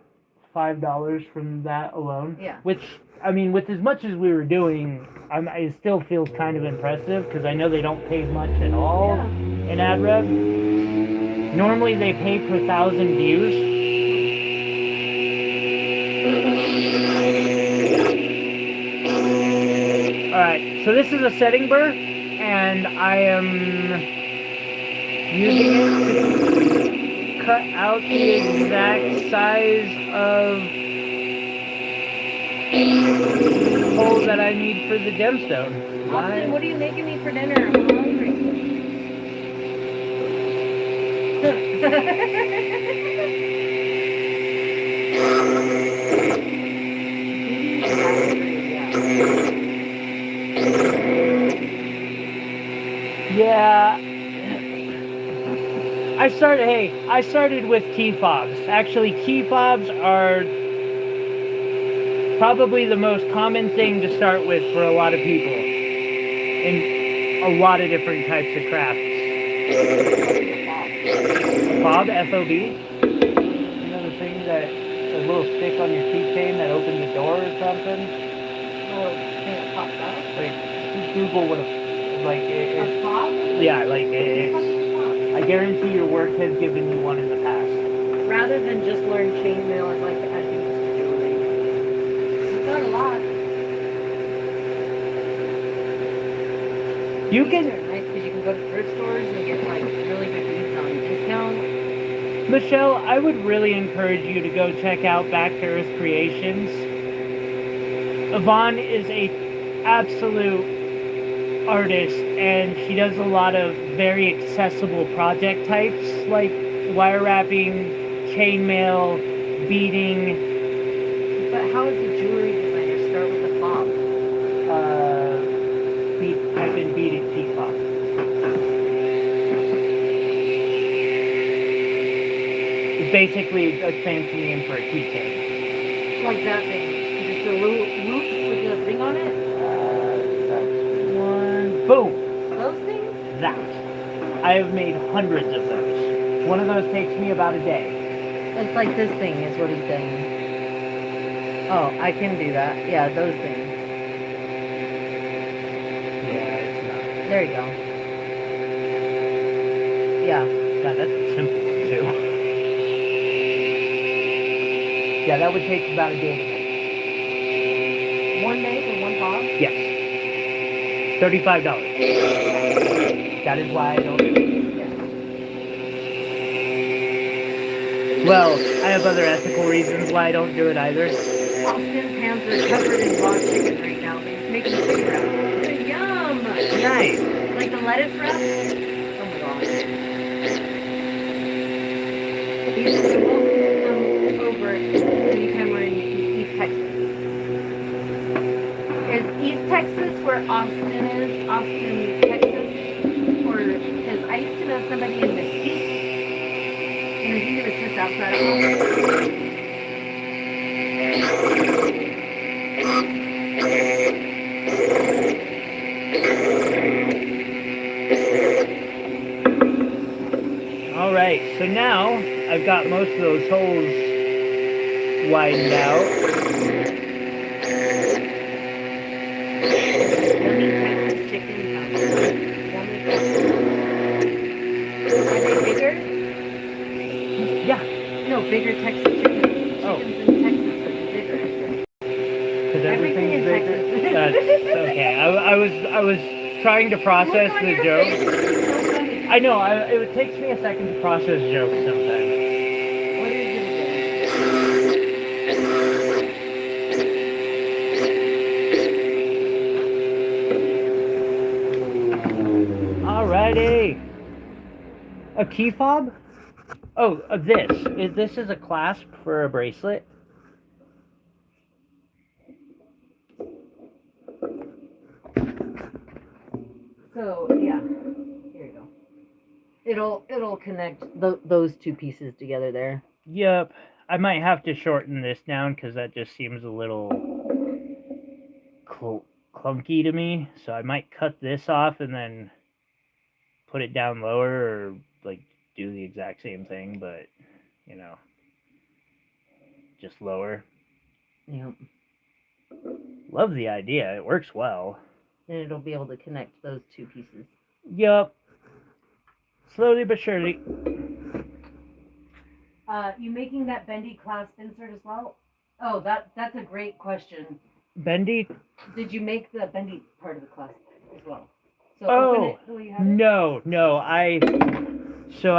$5 from that alone. Yeah. Which, I mean, with as much as we were doing, it still feels kind of impressive because I know they don't pay much at all in ad rev. Normally they pay per 1,000 views. Alright, so this is a setting burr, and I am using it to cut out the exact size of hole that I need for the gemstone. Austin, what are you making me for dinner? I'm hungry. Yeah. I started with key fobs. Actually, key fobs are probably the most common thing to start with for a lot of people in a lot of different types of crafts. Fob, F-O-B. You know the thing that, a little stick on your keychain that opens the door or something? Like, Google what like it, A fob? yeah, like I guarantee your work has given you one in the past. Rather than just learn chainmail, I'd like to add things to jewelry. We've got a lot. You These can, are nice because you can go to thrift stores and get like really good beads on discount. Michelle, I would really encourage you to go check out Back to Earth Creations. Yvonne is a absolute artist, and she does a lot of very accessible project types like wire wrapping, chainmail, beading. But how does a jewelry designer start with a fob? Type in beaded key fob. It's basically a fancy name for a keychain. Like that thing. Just a little loop with a thing on it? That's one. Boom! Those things? That. I have made hundreds of those. One of those takes me about a day. It's like this thing is what he's saying. Oh, I can do that. Yeah, those things. Yeah, it's not. There you go. Yeah. God, that's a simple one, too. Yeah, that would take about a day to make. One day for one fob? Yes. $35. That is why I don't do it. Well, I have other ethical reasons why I don't do it either. Austin's hands are covered in raw chicken right now, but he's making chicken wrap. Yum! Nice. Like the lettuce wrap? Oh my gosh. He's come over anytime we're in East Texas. Is East Texas where Austin is? Austin, Texas? Or because I used to know somebody in Mesquite, and I think it was just outside of Austin. Alright, so now I've got most of those holes widened out. Yummy Texas chicken tacos. Yummy Texas. Are they bigger? Yeah, No, bigger Texas chicken. Oh. Chickens in Texas are bigger. because Everything everything's in bigger. Texas. That's okay. I was trying to process Look on the your joke. face. It's so funny. I know, it takes me a second to process jokes sometimes. What is it again? Alrighty. A key fob? Oh, this. This is a clasp for a bracelet. So yeah, here you go. It'll connect those two pieces together there. Yep. I might have to shorten this down because that just seems a little clunky to me. So I might cut this off and then put it down lower, or like do the exact same thing, but you know, just lower. Yep. Love the idea. It works well. And it'll be able to connect those two pieces. Yup. Slowly but surely. You making that bendy clasp insert as well? Oh, that's a great question. Bendy? Did you make the bendy part of the clasp as well? So Oh, open it the way you have it? no. I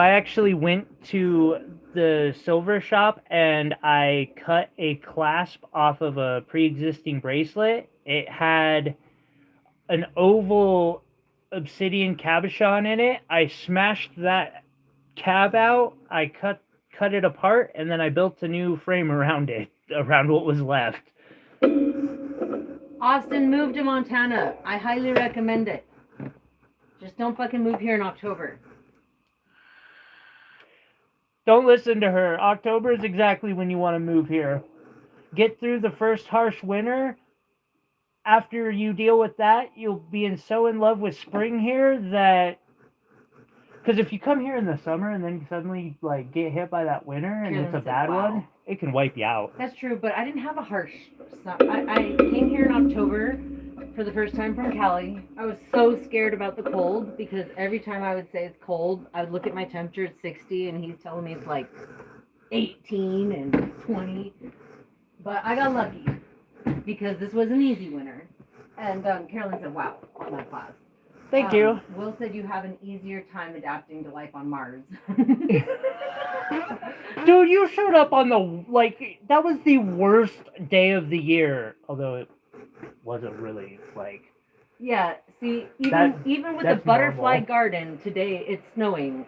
actually went to the silver shop and I cut a clasp off of a pre-existing bracelet. It had an oval obsidian cabochon in it. I smashed that cab out. I cut it apart, and then I built a new frame around it, around what was left. Austin, move to Montana. I highly recommend it. Just don't fucking move here in October. Don't listen to her. October is exactly when you want to move here. Get through the first harsh winter. After you deal with that, you'll be so in love with spring here that... Because if you come here in the summer and then suddenly like get hit by that winter and it's a bad one, it can wipe you out. That's true, but I didn't have a harsh summer. I came here in October for the first time from Cali. I was so scared about the cold because every time I would say it's cold, I would look at my temperature at 60 and he's telling me it's like 18 and 20. But I got lucky because this was an easy winter. And Carolyn said, wow, on that class. Thank you. Will said you have an easier time adapting to life on Mars. Dude, you showed up on the, like, that was the worst day of the year. Although it wasn't really, like... Yeah, see, even with the butterfly normal. garden, today it's snowing.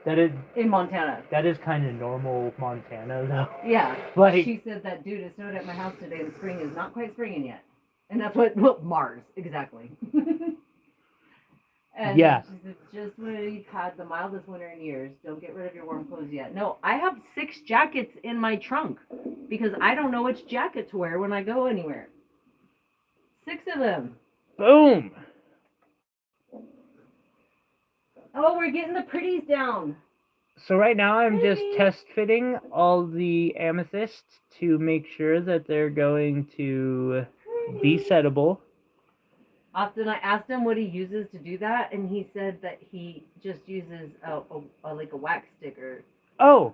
That is... In Montana. That is kind of normal Montana, though. Yeah. Like... She said that, dude, it snowed at my house today and spring is not quite springing yet. And that's what Mars, exactly. And yeah. She said, just when you've had the mildest winter in years, don't get rid of your warm clothes yet. No, I have 6 jackets in my trunk because I don't know which jacket to wear when I go anywhere. 6 of them. Boom. Oh, we're getting the pretties down. So right now I'm just test fitting all the amethysts to make sure that they're going to be settable. Often I asked him what he uses to do that, and he said that he just uses a wax sticker. Oh.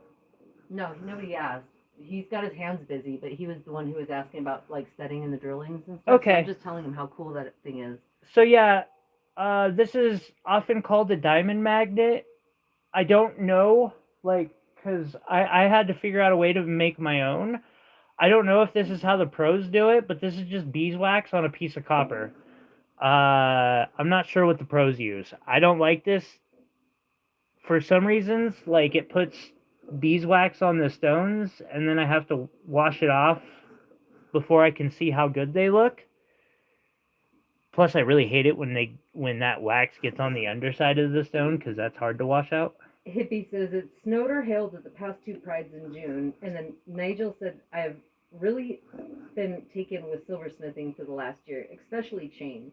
No, nobody asked. He's got his hands busy, but he was the one who was asking about like setting in the drillings and stuff. Okay. So I'm just telling him how cool that thing is. So yeah, this is often called a diamond magnet. I don't know, like, because I had to figure out a way to make my own. I don't know if this is how the pros do it, but this is just beeswax on a piece of copper. I'm not sure what the pros use. I don't like this for some reasons. Like, it puts beeswax on the stones, and then I have to wash it off before I can see how good they look. Plus, I really hate it when that wax gets on the underside of the stone, because that's hard to wash out. Hippie says it snowed or hailed at the past 2 prides in June, and then Nigel said, I've really been taken with silversmithing for the last year, especially chain.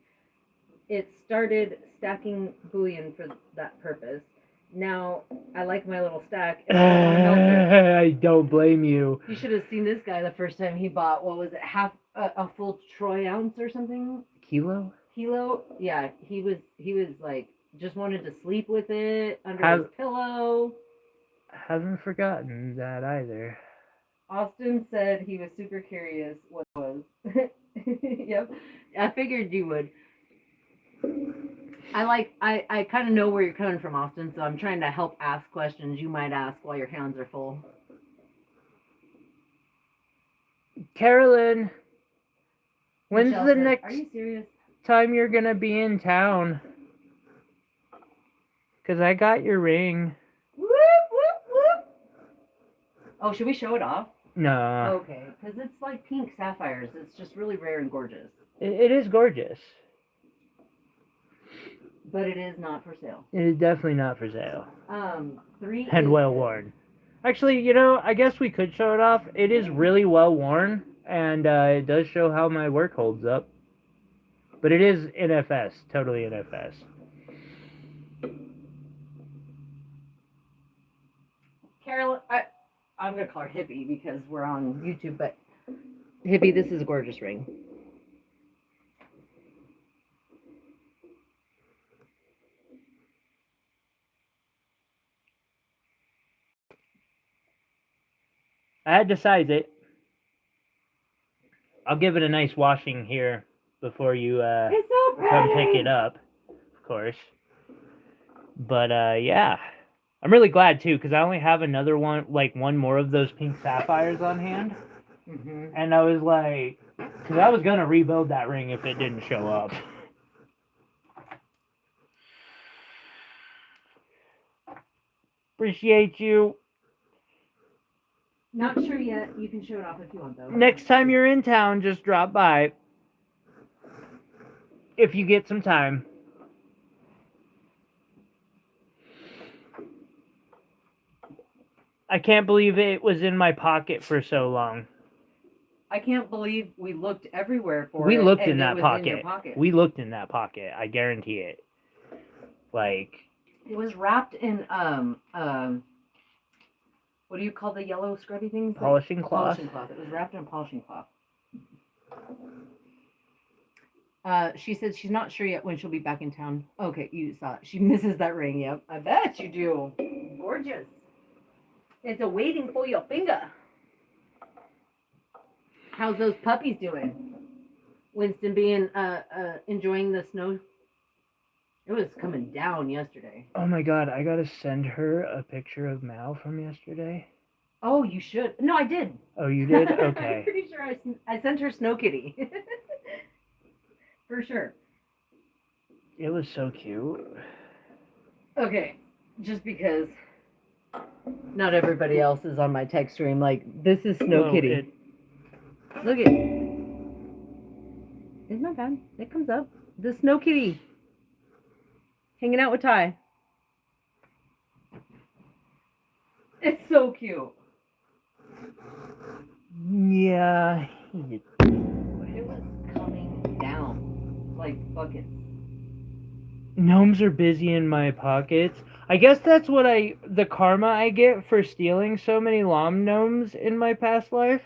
It started stacking bullion for that purpose. Now I like my little stack. And I don't blame you. You should have seen this guy the first time he bought. What was it? Half a full troy ounce or something? Kilo? Yeah, he was like just wanted to sleep with it under his pillow. Haven't forgotten that either. Austin said he was super curious what it was. Yep, I figured you would. I kind of know where you're coming from, Austin, so I'm trying to help ask questions you might ask while your hands are full. Carolyn, when's Michelle the said, next Are you serious? time you're gonna be in town? Because I got your ring. Whoop, whoop, whoop. Oh, should we show it off? No. Okay, because it's like pink sapphires. It's just really rare and gorgeous. It is gorgeous. But it is not for sale. It is definitely not for sale. 3 And is well worn. Actually, I guess we could show it off. It is really well worn, and it does show how my work holds up. But it is NFS, totally NFS. Carol, I'm gonna call her Hippie because we're on YouTube, but Hippie, this is a gorgeous ring. I had to size it. I'll give it a nice washing here before you It's so pretty. come pick it up, of course. But yeah, I'm really glad too because I only have another one, like one more of those pink sapphires on hand, and I was like, because I was gonna rebuild that ring if it didn't show up. Appreciate you. Not sure yet. You can show it off if you want, though. Next time you're in town, just drop by. If you get some time. I can't believe it was in my pocket for so long. I can't believe we looked everywhere for We it. looked and in it that was pocket. In your pocket. We looked in that pocket. I guarantee it. Like, it was wrapped in what do you call the yellow scrubby things? polishing cloth. Polishing cloth. It was wrapped in a polishing cloth. She said she's not sure yet when she'll be back in town. Okay, you saw it. She misses that ring. Yep, I bet you do. Gorgeous. It's a waiting for your finger. How's those puppies doing? Winston being enjoying the snow. It was coming down yesterday. Oh my god, I gotta send her a picture of Mal from yesterday. Oh, you should. No, I did. Oh, you did? Okay. I'm pretty sure I sent her Snow Kitty. For sure. It was so cute. Okay, just because not everybody else is on my text stream. Like, this is Snow Kitty. Look at it. It's not bad. It comes up. The Snow Kitty. Hanging out with Ty. It's so cute. Yeah. It was coming down like buckets. Gnomes are busy in my pockets. I guess that's what the karma I get for stealing so many Lom gnomes in my past life.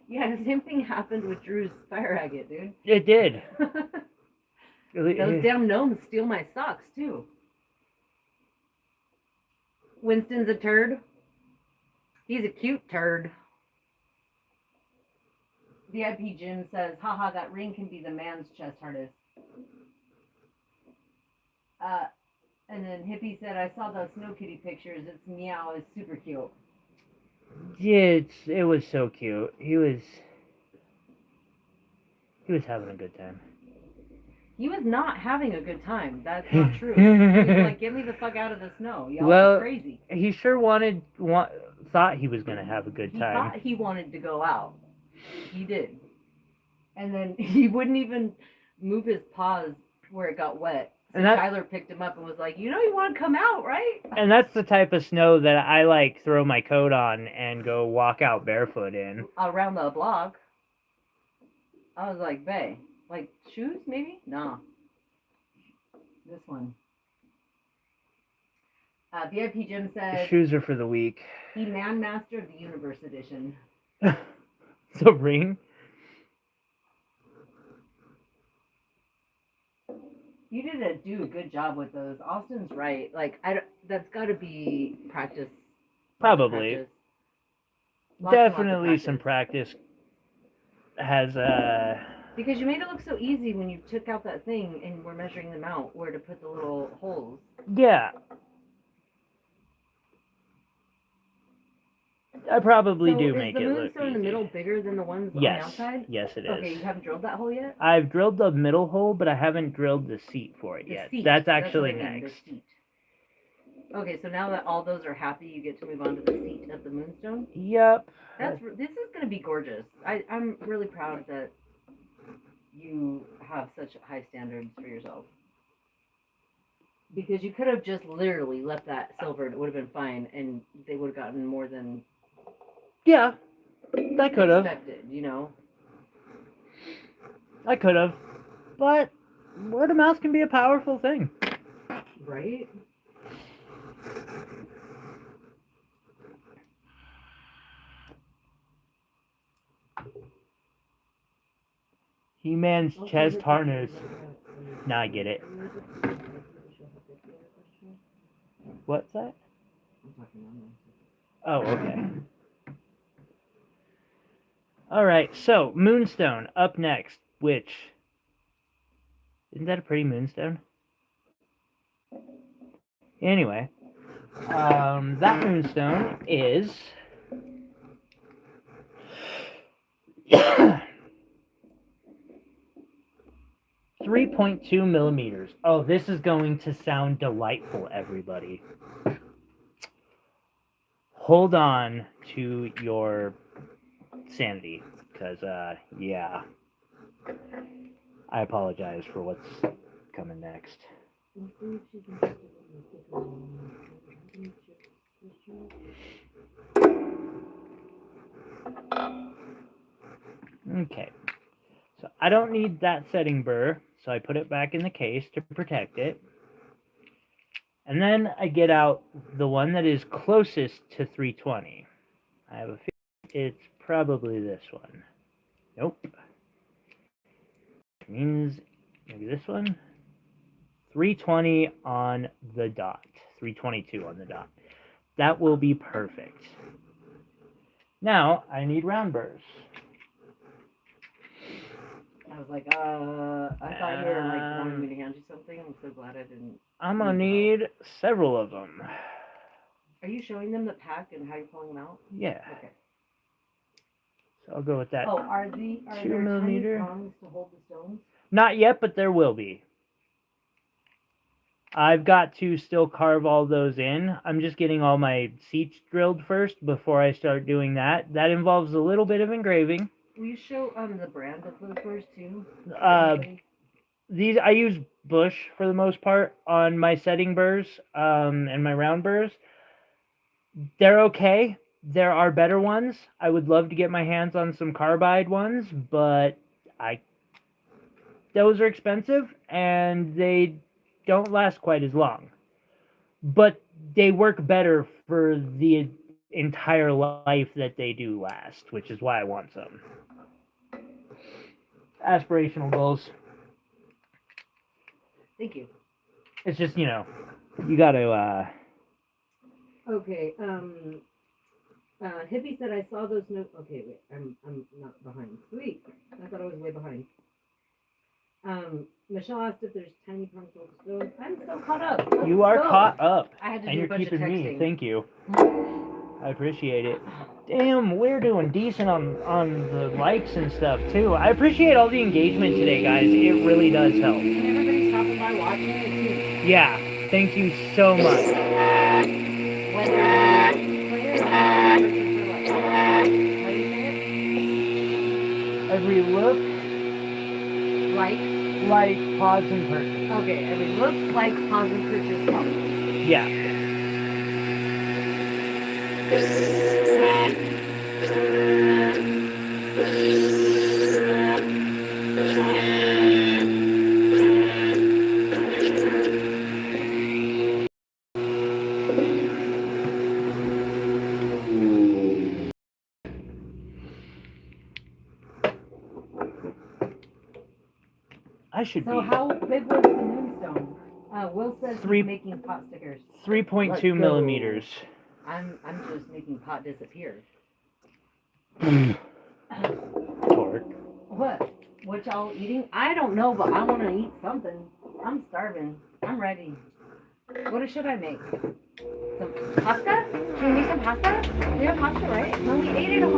Yeah, the same thing happened with Drew's fire agate, dude. It did. Those damn gnomes steal my socks, too. Winston's a turd. He's a cute turd. VIP Jim says, haha, that ring can be the man's chest harness. And then Hippie said, I saw those Snow Kitty pictures. Its meow is super cute. Yeah, it was so cute. He was having a good time. He was not having a good time. That's not true. He was like, get me the fuck out of the snow. Y'all are crazy. He sure thought he was going to have a good time. He thought he wanted to go out. He did. And then he wouldn't even move his paws where it got wet. So Tyler picked him up and was like, you know you want to come out, right? And that's the type of snow that I like throw my coat on and go walk out barefoot in. Around the block. I was like, bae, like shoes maybe? Nah. This one. VIP Jim said... Shoes are for the weak. He Man Master of the Universe Edition. The ring? You did do a good job with those. Austin's right. Like, that's got to be practice. Probably. Definitely some practice has because you made it look so easy when you took out that thing and were measuring them out where to put the little holes. Yeah. I probably do make it look easy. Is the moonstone in the middle bigger than the ones on the outside? Yes, it is. Okay, you haven't drilled that hole yet? I've drilled the middle hole, but I haven't drilled the seat for it yet. That's actually next. Okay, so now that all those are happy, you get to move on to the seat of the moonstone? Yep. This is going to be gorgeous. I'm really proud that you have such high standards for yourself. Because you could have just literally left that silver and it would have been fine, and they would have gotten more than Yeah, I could have. expected, you know? I could have. But word of mouth can be a powerful thing. Right? He-Man's chest harness. Now I get it. What's that? Oh, okay. Alright, so moonstone up next, which... Isn't that a pretty moonstone? Anyway, that moonstone is 3.2 millimeters. Oh, this is going to sound delightful, everybody. Hold on to your sanity, because, yeah. I apologize for what's coming next. Okay, so I don't need that setting burr, so I put it back in the case to protect it. And then I get out the one that is closest to 320. I have a feeling it's probably this one. Nope. Which means maybe this one. 320 on the dot. 322 on the dot. That will be perfect. Now I need round burrs. I was like, I thought you were like wanting me to hand you something. I'm so glad I didn't. I'm gonna need several of them. Are you showing them the pack and how you're pulling them out? Yeah. Okay. So I'll go with that. Oh, are there 2 millimeter? tiny prongs to hold the stones? Not yet, but there will be. I've got to still carve all those in. I'm just getting all my seats drilled first before I start doing that. That involves a little bit of engraving. Will you show the brand of those burrs too? These I use Bush for the most part on my setting burrs and my round burrs. They're okay. There are better ones. I would love to get my hands on some carbide ones, but those are expensive and they don't last quite as long. But they work better for the entire life that they do last, which is why I want some. Aspirational goals. Thank you. It's just, you gotta, Okay, Hippie said I saw those notes. Okay, wait, I'm not behind. Sweet. I thought I was way behind. Michelle asked if there's tiny prongs to stones. I'm so caught up. You are caught up. I had to And do you're a bunch keeping of me. texting. Thank you. I appreciate it. Damn, we're doing decent on the likes and stuff too. I appreciate all the engagement today, guys. It really does help. And everybody's stopping by watching it too. Yeah, thank you so much. Whether you play it or not, for like, how do you say it? Every look, Like, pause, and purchase. okay, every look, like, pause, and purchase helps. Yeah. I should So be how big was the moonstone? Will says Three- he's making pot stickers. 3.2 Let's go. millimeters. I'm just making pot disappear. Torque. What? What y'all eating? I don't know, but I want to eat something. I'm starving. I'm ready. What should I make? Some pasta? Should we make some pasta? We have pasta, right? No, we ate it all.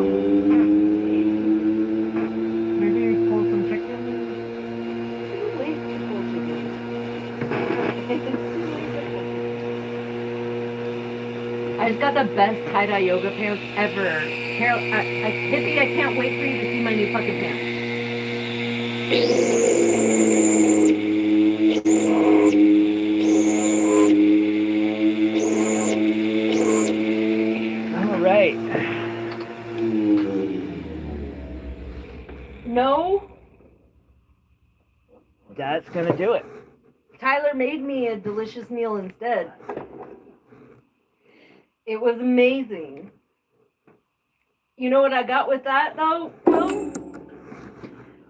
Maybe pull some chicken? Too late to pull chicken. I just got the best tie-dye yoga pants ever. Carol, Hippie, I can't wait for you to see my new fucking pants. All right. No, That's gonna do it. Tyler made me a delicious meal instead. It was amazing. You know what I got with that though, Will?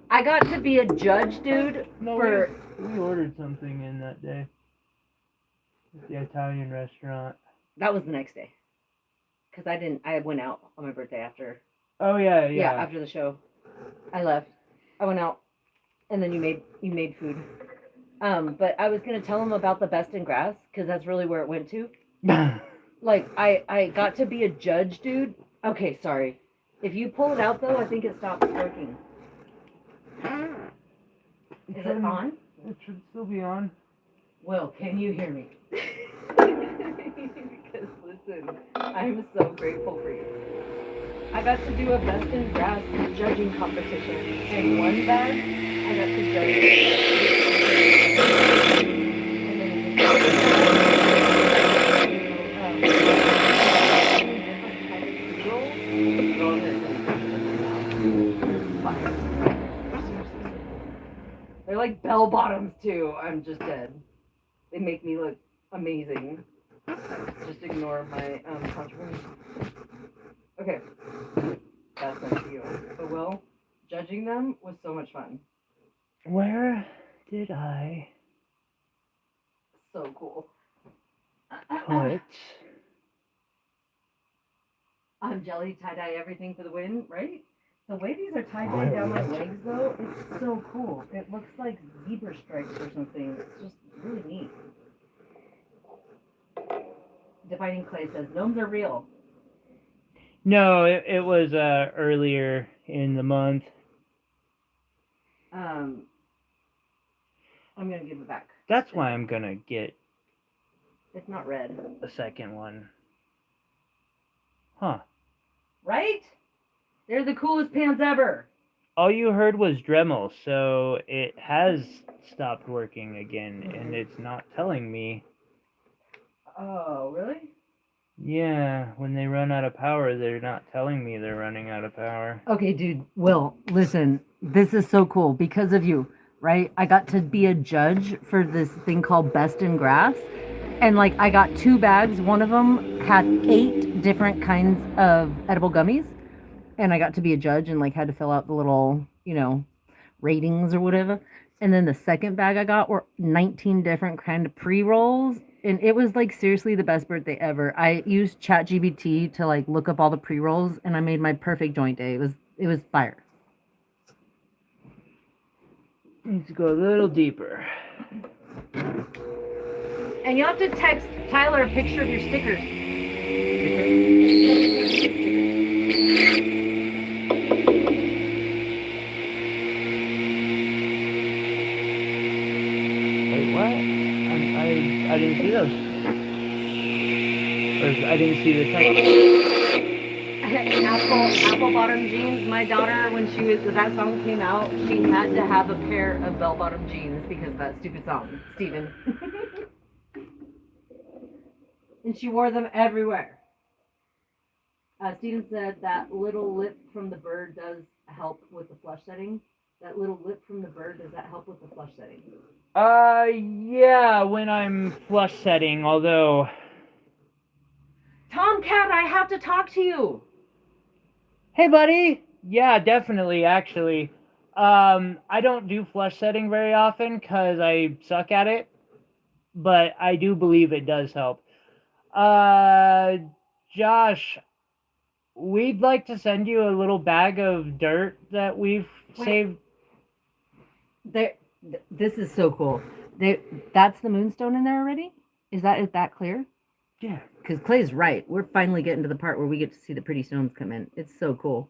I got to be a judge, dude, for we ordered something in that day at the Italian restaurant. that was the next day. Cause I went out on my birthday after. Oh yeah. Yeah, after the show, I left. I went out, and then you made food. But I was gonna tell him about the best in grass, cause that's really where it went to. Like I got to be a judge, dude. Okay, sorry. If you pull it out though, I think it stops working. Is it on? It should still be on. Will, can you hear me? Because listen, I'm so grateful for you. I got to do a best in grass judging competition. And one bag, I got to judge. They're like bell bottoms too. I'm just dead. They make me look amazing. Just ignore my controversy. Okay, that's up to you. But Will, judging them was so much fun. Where did I So cool. put? I'm jelly tie-dye everything for the win, right? The way these are tie-dyed down my legs though, it's so cool. It looks like zebra stripes or something. It's just really neat. Defining Clay says gnomes are real. No, it was earlier in the month. I'm gonna give it back. That's why I'm gonna get It's not red. a second one. Huh. Right? They're the coolest pants ever. All you heard was Dremel, so it has stopped working again, and it's not telling me. Oh, really? Yeah, when they run out of power, they're not telling me they're running out of power. Okay, dude. Will, listen. This is so cool because of you, right? I got to be a judge for this thing called Best in Grass. And like I got 2 bags. One of them had 8 different kinds of edible gummies. And I got to be a judge and like had to fill out the little, ratings or whatever. And then the second bag I got were 19 different kind of pre-rolls. And it was like seriously the best birthday ever. I used ChatGPT to like look up all the pre-rolls and I made my perfect joint day. It was fire. Needs to go a little deeper. And you have to text Tyler a picture of your stickers. Wait, what? I didn't see those. Or I didn't see the text. Apple bottom jeans. My daughter, when that song came out, she had to have a pair of bell bottom jeans because of that stupid song, Steven. And she wore them everywhere. Steven said that little lip from the bird does help with the flush setting. That little lip from the bird, does that help with the flush setting? Yeah, when I'm flush setting, although... Tomcat, I have to talk to you. Hey, buddy! Yeah, definitely, actually. I don't do flush setting very often because I suck at it, but I do believe it does help. Josh, we'd like to send you a little bag of dirt that we've saved. This is so cool. That's the moonstone in there already? Is that clear? Yeah. Because Clay's right. We're finally getting to the part where we get to see the pretty stones come in. It's so cool.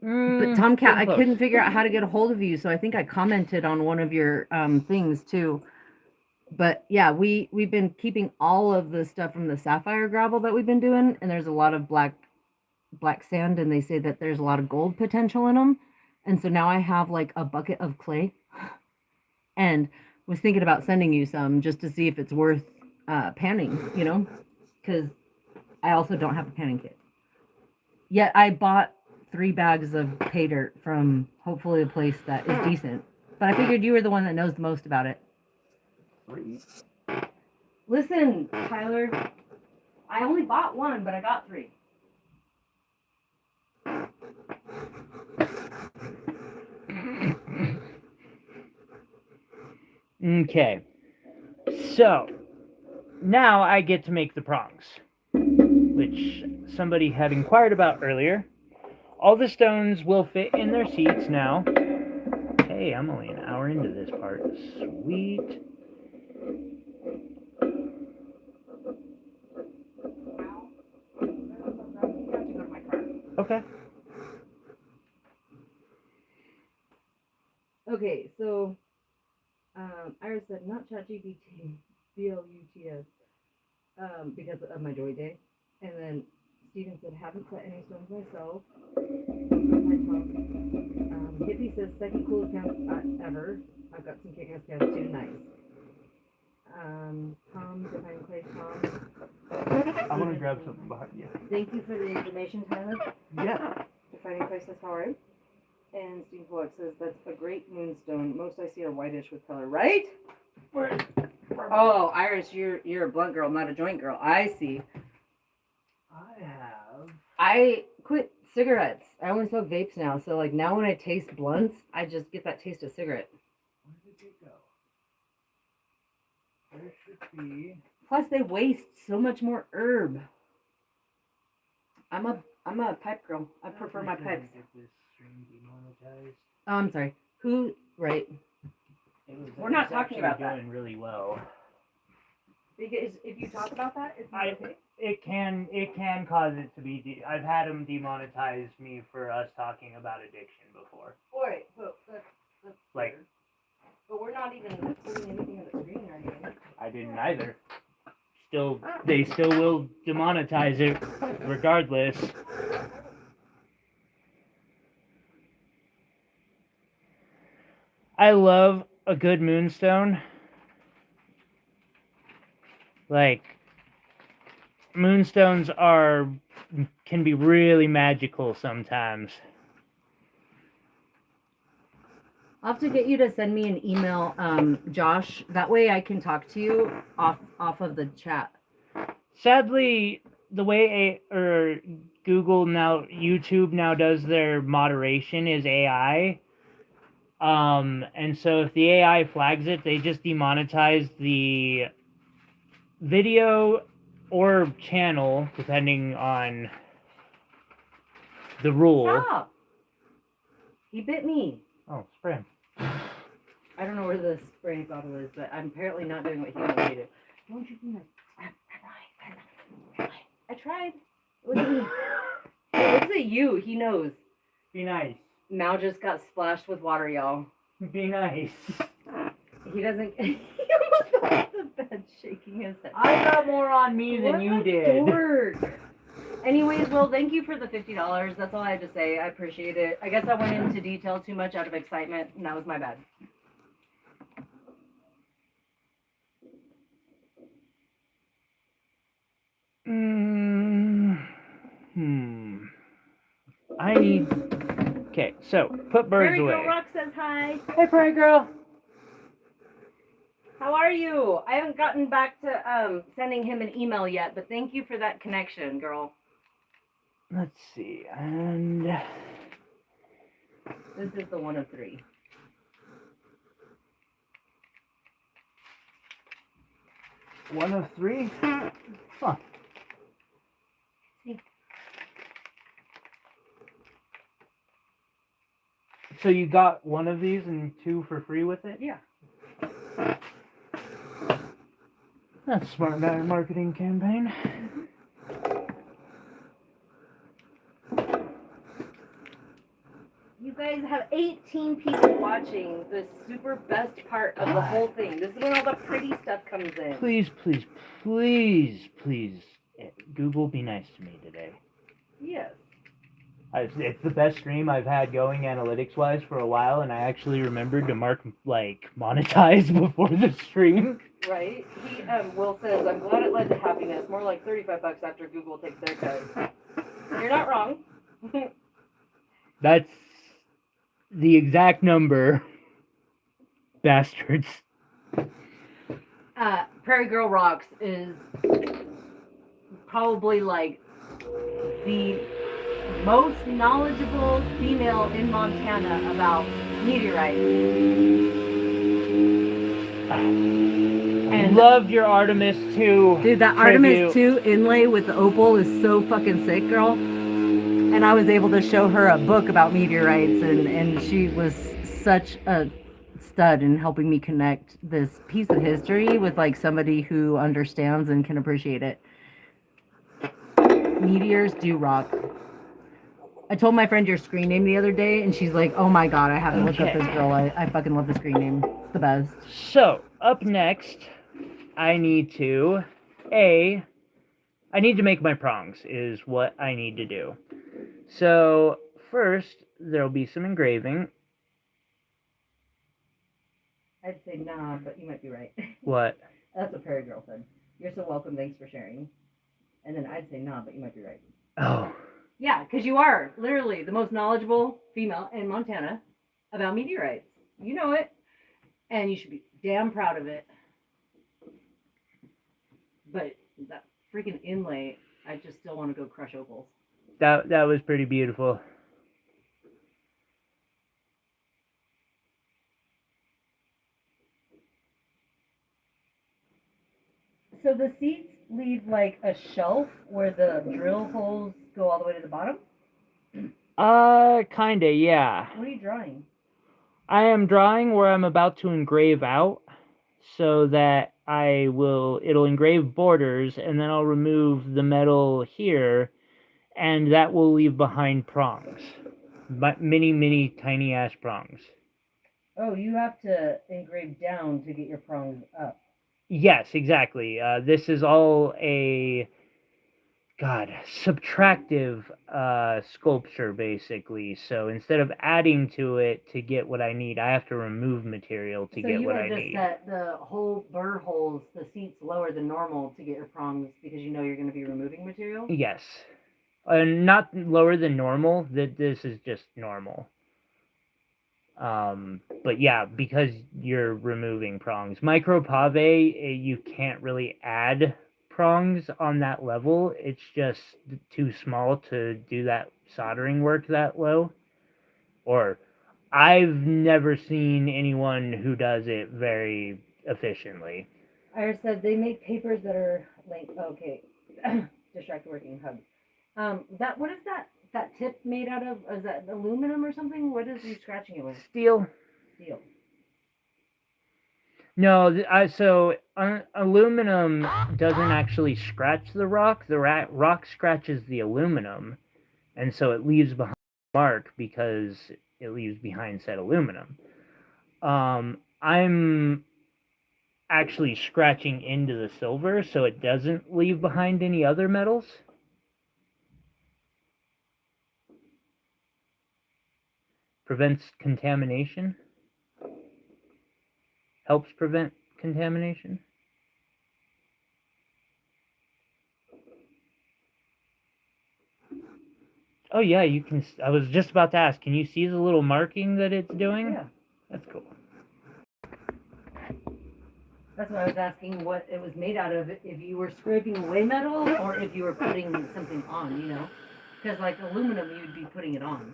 But Tomcat, I couldn't figure out how to get a hold of you, so I think I commented on one of your things too. But yeah, we've been keeping all of the stuff from the sapphire gravel that we've been doing, and there's a lot of black sand, and they say that there's a lot of gold potential in them. And so now I have like a bucket of clay, and was thinking about sending you some just to see if it's worth panning, you know, because I also don't have a panning kit. Yet I bought 3 bags of pay dirt from hopefully a place that is decent. But I figured you were the one that knows the most about it. 3. Listen, Tyler, I only bought 1, but I got 3. Okay. So, now I get to make the prongs, which somebody had inquired about earlier. All the stones will fit in their seats now. Hey, I'm only an hour into this part. Sweet. Okay. Okay, so Iris said not ChatGPT, BLUTS, because of my joy day. And then Steven said haven't set any stones myself. Hippie says second coolest cans ever. I've got some kick-ass cans too. Nice. Tom, Defining Clay, Tom. I'm gonna grab something behind you. Thank you for the information, Tyler. Yeah. Defining Clay says, how are you? And Steve Pollock says, that's a great moonstone. Most I see are whitish with color, right? Oh, Iris, you're a blunt girl, not a joint girl. I see. I quit cigarettes. I only smoke vapes now. So like now when I taste blunts, I just get that taste of cigarette. Where did it go? There should be. Plus they waste so much more herb. I'm a pipe girl. I prefer my pipes. Get this string demonetized. Oh, I'm sorry. Who? Right. We're not talking about that. Doing really well. Because if you talk about that, it's not okay. It can cause it to be. I've had them demonetize me for us talking about addiction before. Alright, but that's Like, fair. But we're not even putting anything on the screen or anything. I didn't either. They still will demonetize it regardless. I love a good moonstone. Like, moonstones can be really magical sometimes. I'll have to get you to send me an email, Josh. That way I can talk to you off of the chat. Sadly, the way YouTube now does their moderation is AI. And so if the AI flags it, they just demonetize the video or channel, depending on the rule. Stop! He bit me. Oh, spray him. I don't know where the spray bottle is, but I'm apparently not doing what he wants me to do. Don't you do that? I tried. Look at me. It looks at you. He knows. Be nice. Mal just got splashed with water, y'all. Be nice. He doesn't. He almost fell off the bed, shaking his head. I got more on me than you did. Dork. Anyways, well, thank you for the $50. That's all I had to say. I appreciate it. I guess I went into detail too much out of excitement, and that was my bad. I need. Okay, so put birds Prairie away. Girl Rock says hi. Hey, Prairie Girl. How are you? I haven't gotten back to sending him an email yet, but thank you for that connection, girl. Let's see, and This is the 1 of 3. one of 3. Huh. So you got one of these and 2 for free with it? Yeah. That's a smart marketing campaign. You guys have 18 people watching the super best part of the whole thing. This is when all the pretty stuff comes in. Please, please, please, please, Google, be nice to me today. Yes. It's the best stream I've had going analytics-wise for a while, and I actually remembered to mark, like, monetize before the stream. Right? He, Will says, I'm glad it led to happiness. More like $35 after Google takes their cut. You're not wrong. That's the exact number. Bastards. Prairie Girl Rocks is probably like the most knowledgeable female in Montana about meteorites. And loved your Artemis 2. Dude, that tribute. Artemis 2 inlay with the opal is so fucking sick, girl. And I was able to show her a book about meteorites, and she was such a stud in helping me connect this piece of history with like somebody who understands and can appreciate it. Meteors do rock. I told my friend your screen name the other day, and she's like, "Oh my god, I have to look up this girl. I fucking love the screen name. It's the best." So, up next, I need to make my prongs, is what I need to do. So, first, there'll be some engraving. I'd say nah, but you might be right. What? That's what Prairie Girl said. You're so welcome. Thanks for sharing. And then I'd say nah, but you might be right. Oh. Yeah, because you are literally the most knowledgeable female in Montana about meteorites. You know it, and you should be damn proud of it. But that freaking inlay, I just still want to go crush opals. That was pretty beautiful. So the seats leave like a shelf where the drill holes go all the way to the bottom? Kinda, yeah. What are you drawing? I am drawing where I'm about to engrave out, so that it'll engrave borders, and then I'll remove the metal here, and that will leave behind prongs. Mini, tiny ass prongs. Oh, you have to engrave down to get your prongs up. Yes, exactly. This is all a subtractive sculpture, basically. So instead of adding to it to get what I need, I have to remove material to get what I need. So you had to set the whole burr holes, the seats lower than normal to get your prongs because you know you're going to be removing material? Yes. Not lower than normal. This is just normal. But yeah, because you're removing prongs. Micro Pave, you can't really add prongs on that level. It's just too small to do that soldering work that low. Or I've never seen anyone who does it very efficiently. I said they make papers that are like, okay, distracted working hubs. What is that tip made out of? Is that aluminum or something? What is he scratching it with? Steel. Steel. No, aluminum doesn't actually scratch the rock. The rock scratches the aluminum, and so it leaves behind a mark because it leaves behind said aluminum. I'm actually scratching into the silver, so it doesn't leave behind any other metals. Prevents contamination. Helps prevent contamination. Oh yeah, you can. I was just about to ask, can you see the little marking that it's doing? Yeah. That's cool. That's what I was asking, what it was made out of, if you were scraping away metal or if you were putting something on, you know? Because like aluminum, you'd be putting it on.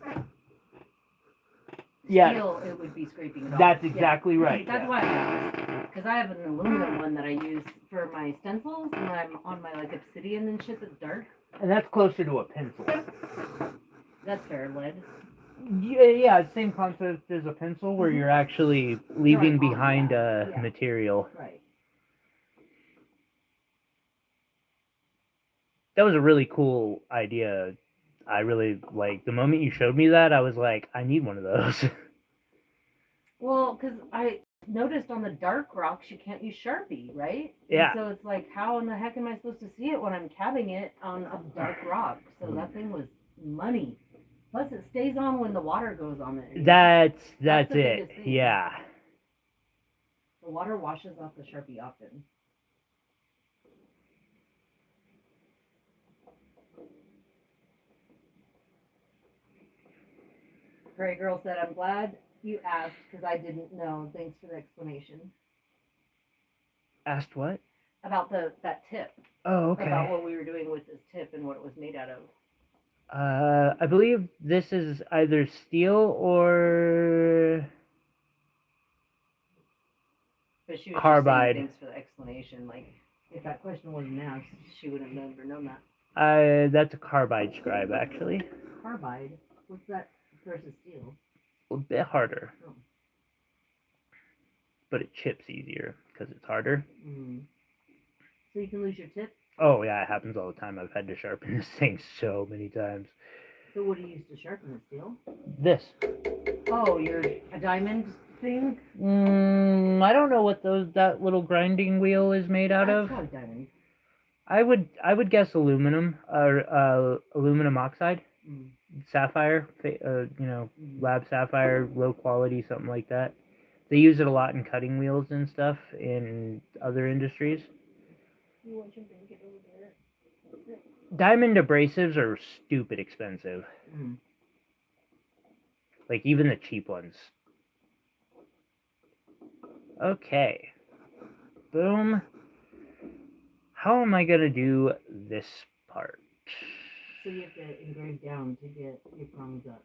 Yeah. Steel, it would be scraping it off. That's exactly right. That's why I asked. Because I have an aluminum one that I use for my stencils when I'm on my like obsidian and shit that's dark. And that's closer to a pencil. That's fair, lead. Yeah, same concept as a pencil, where you're actually leaving behind material. Right. That was a really cool idea. I really the moment you showed me that, I was like, I need one of those. Well, because I noticed on the dark rocks you can't use Sharpie, right? Yeah. And so it's like, how in the heck am I supposed to see it when I'm cabbing it on a dark rock? So that thing was money. Plus, it stays on when the water goes on it. That's That's the it. biggest thing. Yeah. The water washes off the Sharpie often. Gray Girl said, I'm glad you asked because I didn't know. Thanks for the explanation. Asked what? About that tip. Oh, okay. About what we were doing with this tip and what it was made out of. I believe this is either steel or But she was carbide. just saying thanks for the explanation. Like, if that question wasn't asked, she would have never known that. That's a carbide scribe, actually. Carbide? What's that versus steel? A bit harder. Oh. But it chips easier because it's harder. Mm. So you can lose your tip? Oh, yeah, it happens all the time. I've had to sharpen this thing so many times. So what do you use to sharpen the steel? This. Oh, a diamond thing? I don't know what that little grinding wheel is made out That's of. probably diamond. I would guess aluminum or aluminum oxide, sapphire, lab sapphire, low quality, something like that. They use it a lot in cutting wheels and stuff in other industries. You want your blanket over there? Diamond abrasives are stupid expensive. Like even the cheap ones. Okay. Boom. How am I gonna do this part? So you have to engrave down to get your prongs up.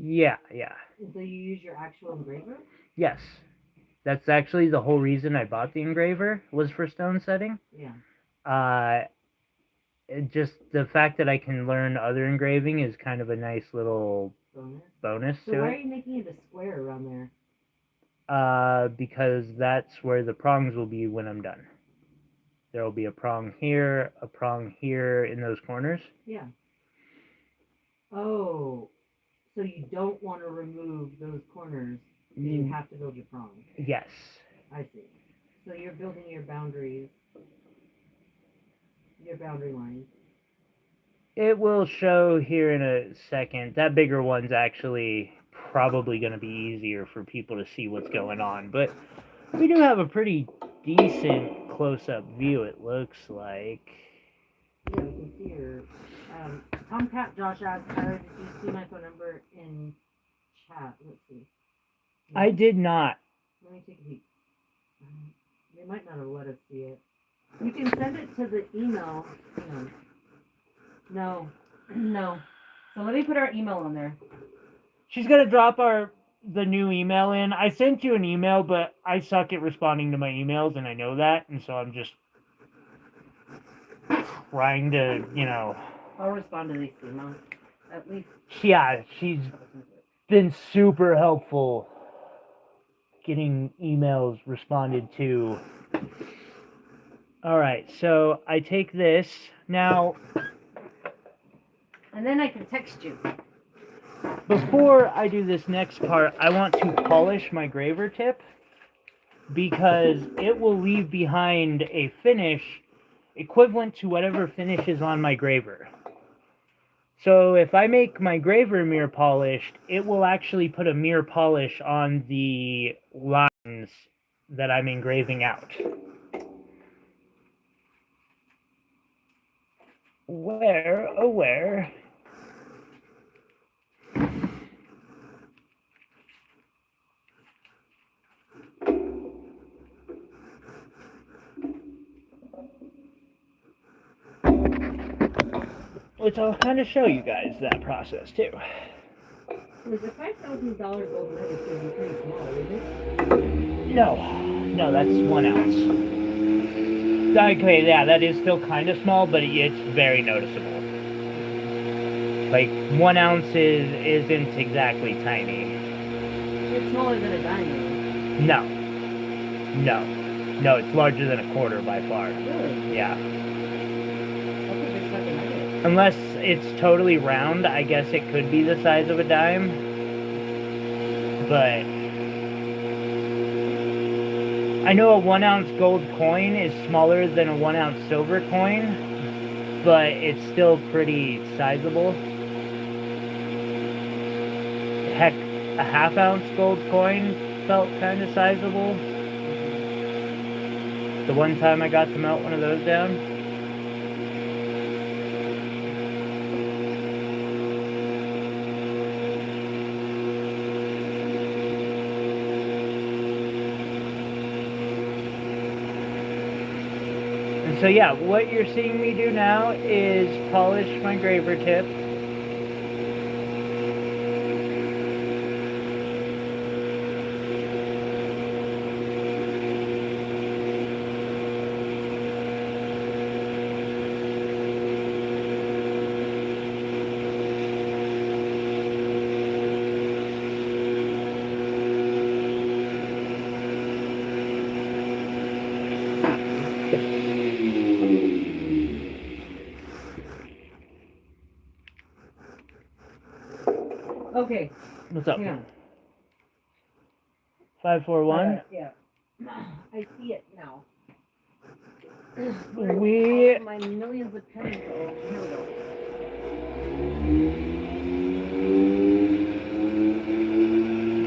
Yeah. And so you use your actual engraver? Yes. That's actually the whole reason I bought the engraver, was for stone setting. Yeah. Just the fact that I can learn other engraving is kind of a nice little bonus So to why it. are you making it a square around there? Because that's where the prongs will be when I'm done. There will be a prong here in those corners. Yeah. Oh, so you don't want to remove those corners, so you have to build your prongs. Yes. I see. So you're building your boundaries, your boundary lines. It will show here in a second. That bigger one's actually probably going to be easier for people to see what's going on, but we do have a pretty decent close-up view, it looks like. Yeah, we can see your Tomcat Josh asked, Tyler, did you see my phone number in chat? Let's see. I did not. Let me take a peek. They might not have let us see it. You can send it to the email. No. So let me put our email on there. She's going to drop the new email in. I sent you an email, but I suck at responding to my emails, and I know that, and so I'm just trying to, I'll respond to these emails. At least. Yeah, she's been super helpful getting emails responded to. All right, so I take this now. And then I can text you. Before I do this next part, I want to polish my graver tip because it will leave behind a finish equivalent to whatever finish is on my graver. So if I make my graver mirror polished, it will actually put a mirror polish on the lines that I'm engraving out. Where? Which I'll kind of show you guys that process too. Was the $5,000 gold nugget going to be pretty small, isn't it? No, that's 1 ounce. Okay, yeah, that is still kind of small, but it's very noticeable. Like 1 ounce isn't exactly tiny. It's smaller than a diamond. No, it's larger than a quarter by far. Really? Yeah. That's a big fucking nugget. Unless it's totally round, I guess it could be the size of a dime. But I know a 1 ounce gold coin is smaller than a 1 ounce silver coin, but it's still pretty sizable. Heck, a half-ounce gold coin felt kind of sizable. The one time I got to melt one of those down. And so yeah, what you're seeing me do now is polish my graver tip. Okay. What's up? Yeah. 541. Yeah. I see it now. We My millions of pens. Oh, here we go.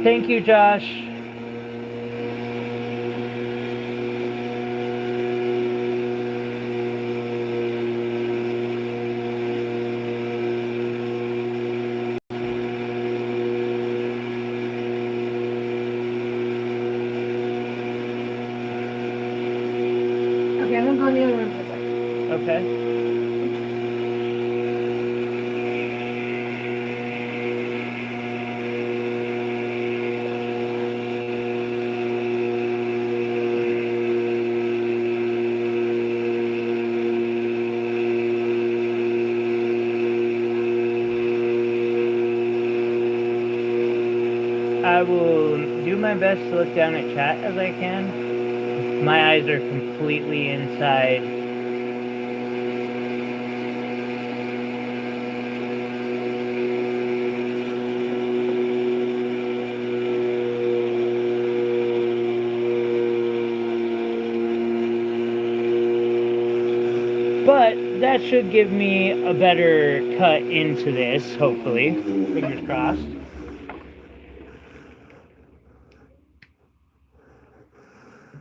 Thank you, Josh. Okay, I'm gonna go in the other room for a second. Okay. I will do my best to look down at chat as I can. My eyes are completely inside. But that should give me a better cut into this, hopefully. Fingers crossed.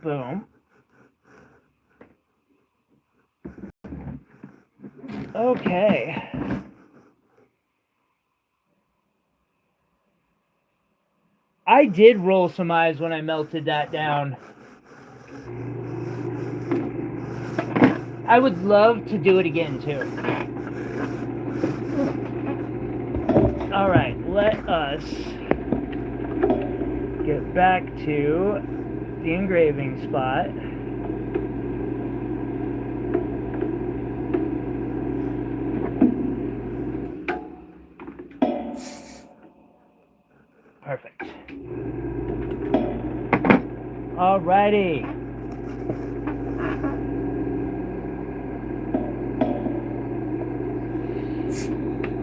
Boom. Okay. I did roll some eyes when I melted that down. I would love to do it again, too. Alright, let us get back to the engraving spot. Perfect. Alrighty.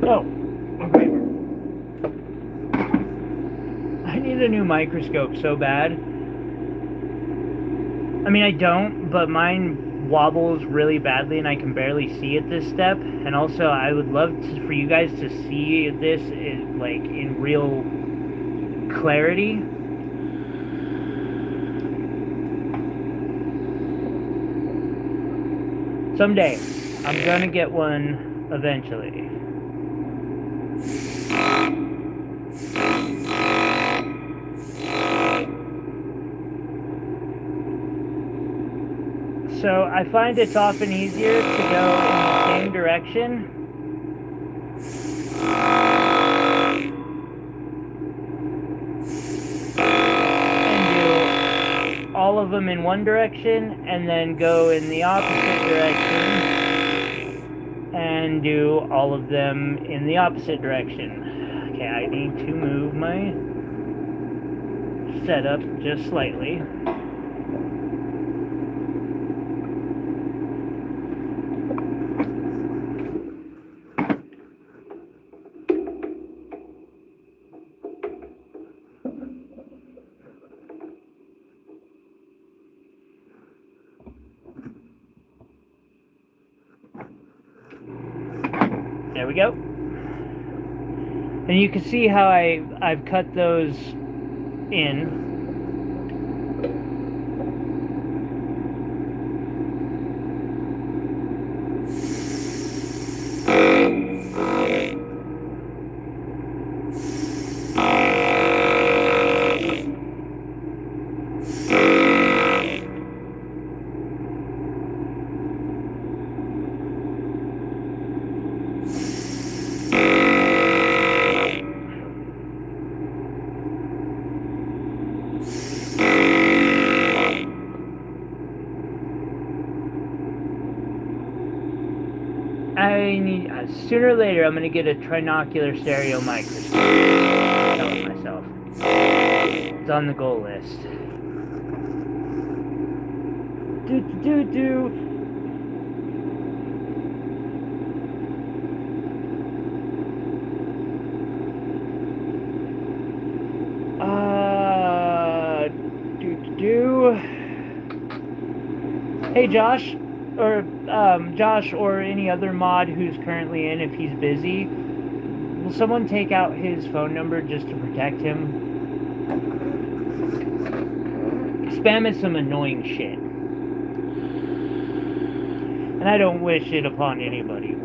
Oh, engraver. I need a new microscope so bad. I mean, I don't, but mine wobbles really badly and I can barely see at this step. And also, I would love for you guys to see this like in real clarity. Someday, I'm gonna get one eventually. So I find it's often easier to go in the same direction. And do all of them in one direction, and then go in the opposite direction, and do all of them in the opposite direction. Okay, I need to move my setup just slightly. There we go. And you can see how I've cut those in. I need sooner or later I'm gonna get a trinocular stereo microscope. I'm telling myself. It's on the goal list. Do. Do. Hey Josh, or Josh, or any other mod who's currently in, if he's busy, will someone take out his phone number just to protect him? Spam is some annoying shit, and I don't wish it upon anybody.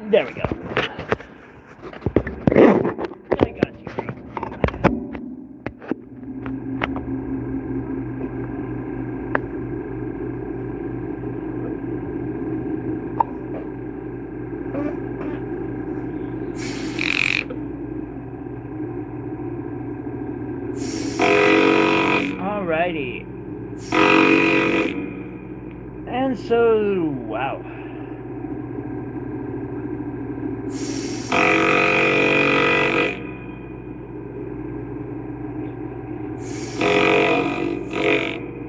There we go. I got you. Alrighty. And so, wow.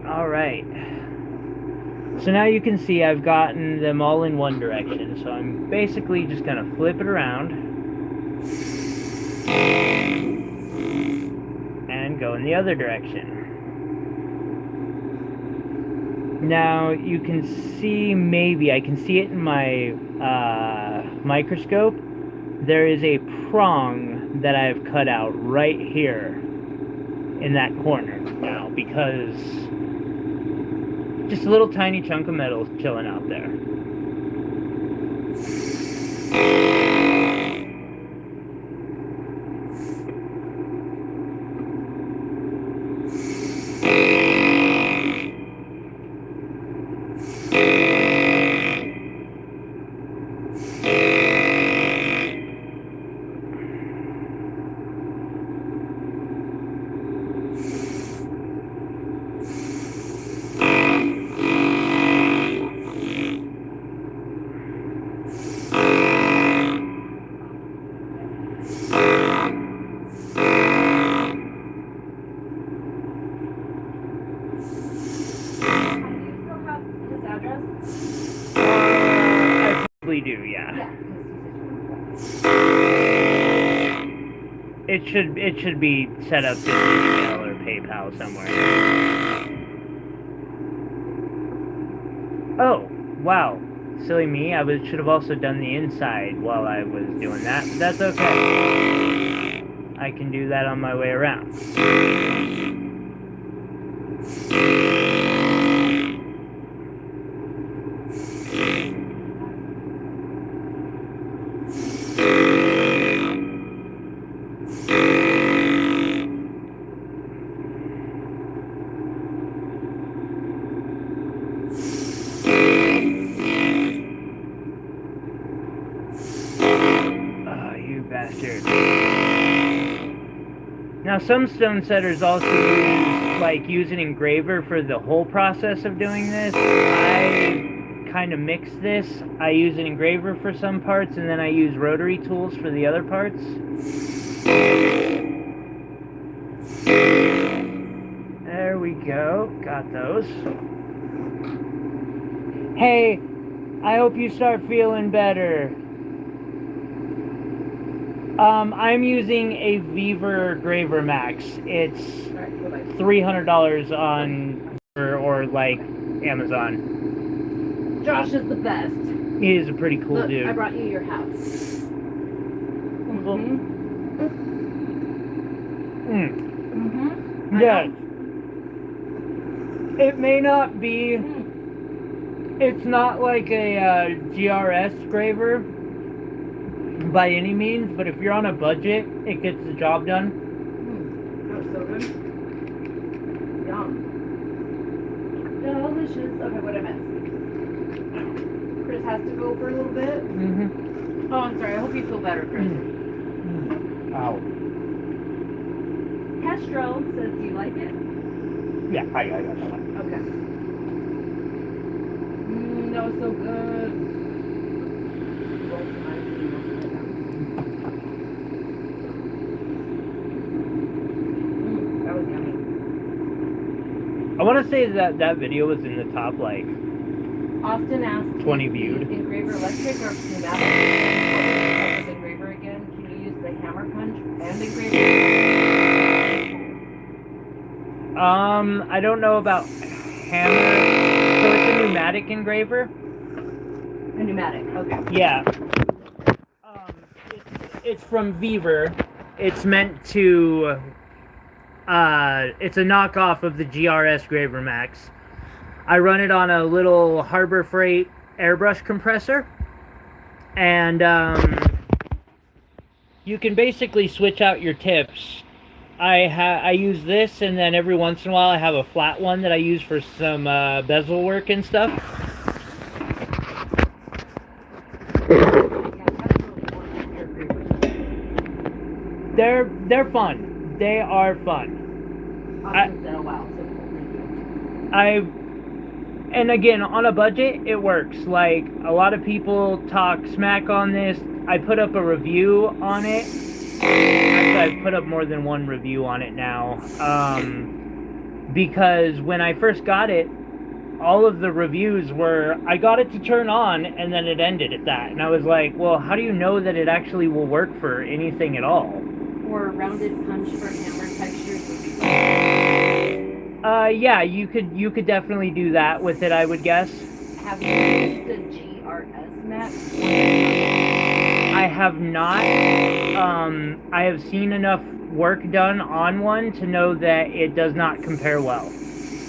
Alright. So now you can see I've gotten them all in one direction. So I'm basically just going to flip it around and go in the other direction. Now you can see, maybe I can see it in my microscope. There is a prong that I've cut out right here in that corner now, because just a little tiny chunk of metal chilling out there. Do, yeah. It should be set up in email or PayPal somewhere. Oh, wow. Silly me. Should have also done the inside while I was doing that. But that's okay. I can do that on my way around. Oh, you bastard. Now, some stone setters also use an engraver for the whole process of doing this. I kind of mix this. I use an engraver for some parts, and then I use rotary tools for the other parts. There we go. Got those. Hey, I hope you start feeling better. I'm using a Weaver Graver Max. It's $300 on or like Amazon. Josh is the best. He is a pretty cool Look, dude. I brought you your house. Yeah. It may not be. It's not like a GRS graver by any means, but if you're on a budget, it gets the job done. That was so good. Yum. Delicious. Okay, what I missed? Chris has to go for a little bit. Mm-hmm. Oh, I'm sorry. I hope you feel better, Chris. Ow. Castro says, do you like it? Yeah, I got that one. Okay. That was so good. That was yummy. I want to say that that video was in the top, like, Austin asked 20 viewed. Engraver electric or pneumatic? With engraver again, can you use the hammer punch and engraver? I don't know about hammer. So it's a pneumatic engraver? A pneumatic, okay. Yeah. It's from Weaver. It's meant to... it's a knockoff of the GRS Graver Max. I run it on a little Harbor Freight airbrush compressor. And, you can basically switch out your tips. I use this, and then every once in a while I have a flat one that I use for some bezel work and stuff. They're fun. They are fun. Austin said, oh wow, so cool. And again, on a budget, it works. Like, a lot of people talk smack on this. I put up a review on it. Actually, I've put up more than one review on it now. Because when I first got it, all of the reviews were, I got it to turn on, and then it ended at that. And I was like, well, how do you know that it actually will work for anything at all? Or rounded punch for hammer textures would be fun. Yeah, you could definitely do that with it, I would guess. Have you used the GRS map? I have not. I have seen enough work done on one to know that it does not compare well.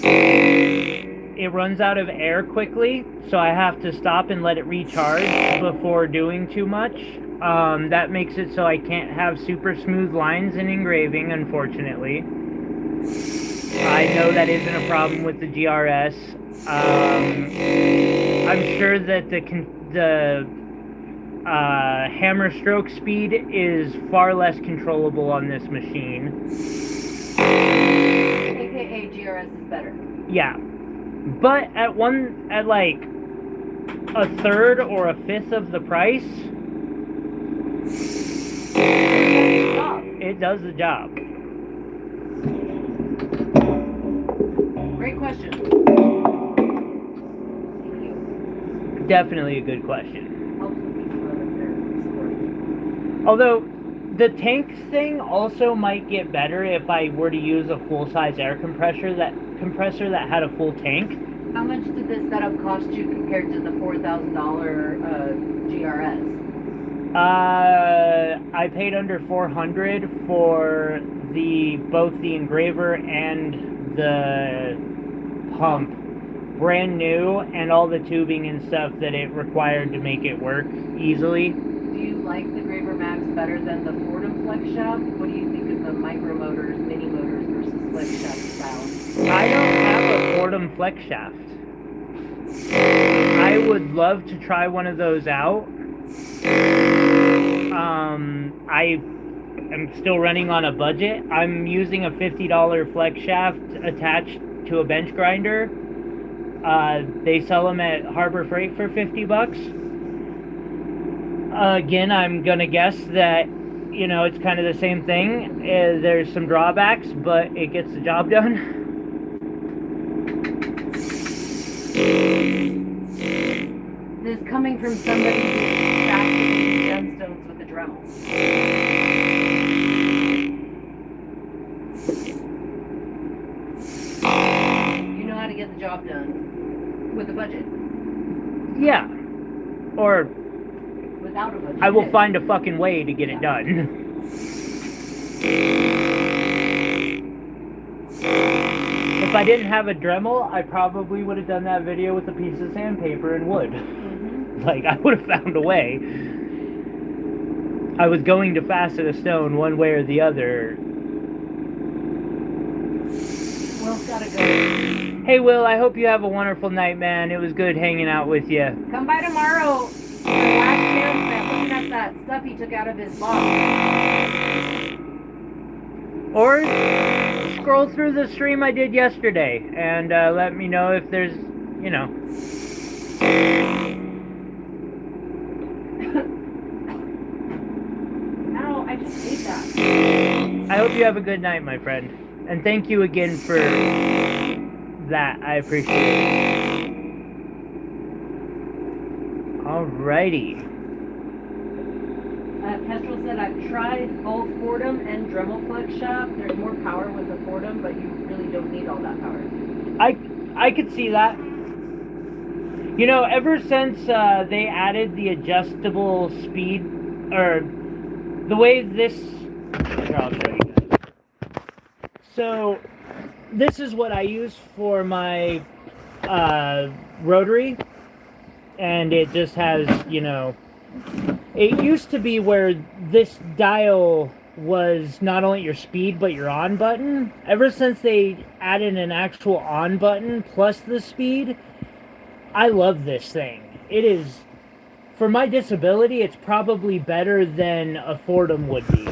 It runs out of air quickly, so I have to stop and let it recharge before doing too much. That makes it so I can't have super smooth lines in engraving, unfortunately. I know that isn't a problem with the GRS. I'm sure that the hammer stroke speed is far less controllable on this machine. AKA GRS is better. Yeah. But at like a third or a fifth of the price, it does the job. Great question. Thank you. Definitely a good question. Helps with people that are supporting. Although, the tank thing also might get better if I were to use a full-size air compressor that had a full tank. How much did this setup cost you compared to the $4,000 GRS? I paid under $400 for both the engraver and the pump, brand new, and all the tubing and stuff that it required to make it work easily. Do you like the Graver Max better than the Fordham flex shaft? What do you think of the micro motors, mini motors versus flex shaft style? I don't have a Fordham flex shaft. I would love to try one of those out. I am still running on a budget. I'm using a $50 flex shaft attached to a bench grinder. They sell them at Harbor Freight for $50. Again, I'm gonna guess that, you know, it's kind of the same thing. There's some drawbacks, but it gets the job done. This is coming from somebody who's fascinating gemstones with a Dremel. You know how to get the job done with a budget. Yeah. Or Without a budget. I will find a fucking way to get it done. If I didn't have a Dremel, I probably would have done that video with a piece of sandpaper and wood. Mm-hmm. Like, I would have found a way. I was going to facet a stone one way or the other. Will's gotta go. Hey, Will, I hope you have a wonderful night, man. It was good hanging out with you. Come by tomorrow. The last chance that looking at that stuff he took out of his box. Or scroll through the stream I did yesterday and let me know if there's, you know. No, I just hate that. I hope you have a good night, my friend. And thank you again for that. I appreciate it. Alrighty. Kestrel said, I've tried both Fordham and Dremel flex shaft. There's more power with the Fordham, but you really don't need all that power. I could see that. You know, ever since they added the adjustable speed, or the way this... Here, I'll show you guys. So, this is what I use for my rotary, and it just has, you know... It used to be where this dial was not only your speed, but your on button. Ever since they added an actual on button plus the speed, I love this thing. It is, for my disability, it's probably better than a Fordham would be.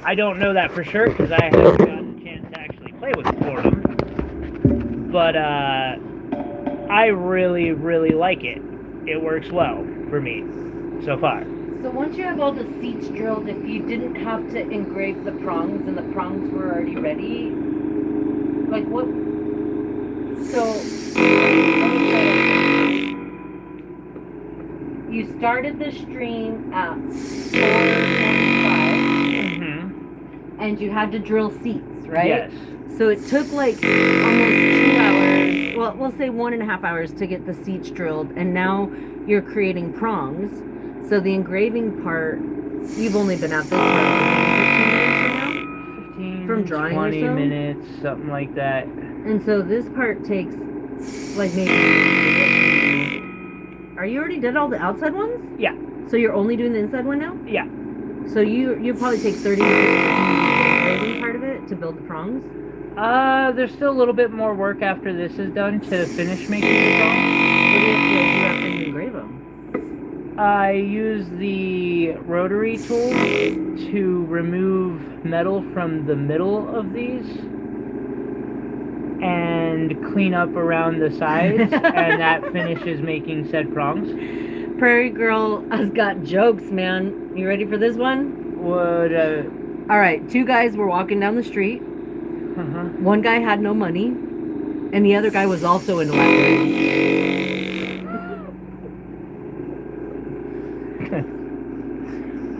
I don't know that for sure because I haven't gotten a chance to actually play with Fordham. But I really, really like it. It works well for me so far. So once you have all the seats drilled, if you didn't have to engrave the prongs and the prongs were already ready, like what? So you started the stream at 4:45, and you had to drill seats, right? Yes. So it took like almost 2 hours, well, we'll say 1.5 hours to get the seats drilled, and now you're creating prongs. So the engraving part, you've only been at this for 15 minutes right now? 15, From drawing 20 or so? minutes, something like that. And so this part takes like maybe... Are you already did all the outside ones? Yeah. So you're only doing the inside one now? Yeah. So you probably take 30 minutes to do the engraving part of it to build the prongs? There's still a little bit more work after this is done to finish making the prongs. What do you have to do after you engrave them? I use the rotary tool to remove metal from the middle of these and clean up around the sides, and that finishes making said prongs. Prairie Girl has got jokes, man. You ready for this one? What, All right, 2 guys were walking down the street. One guy had no money, and the other guy was also into lettering.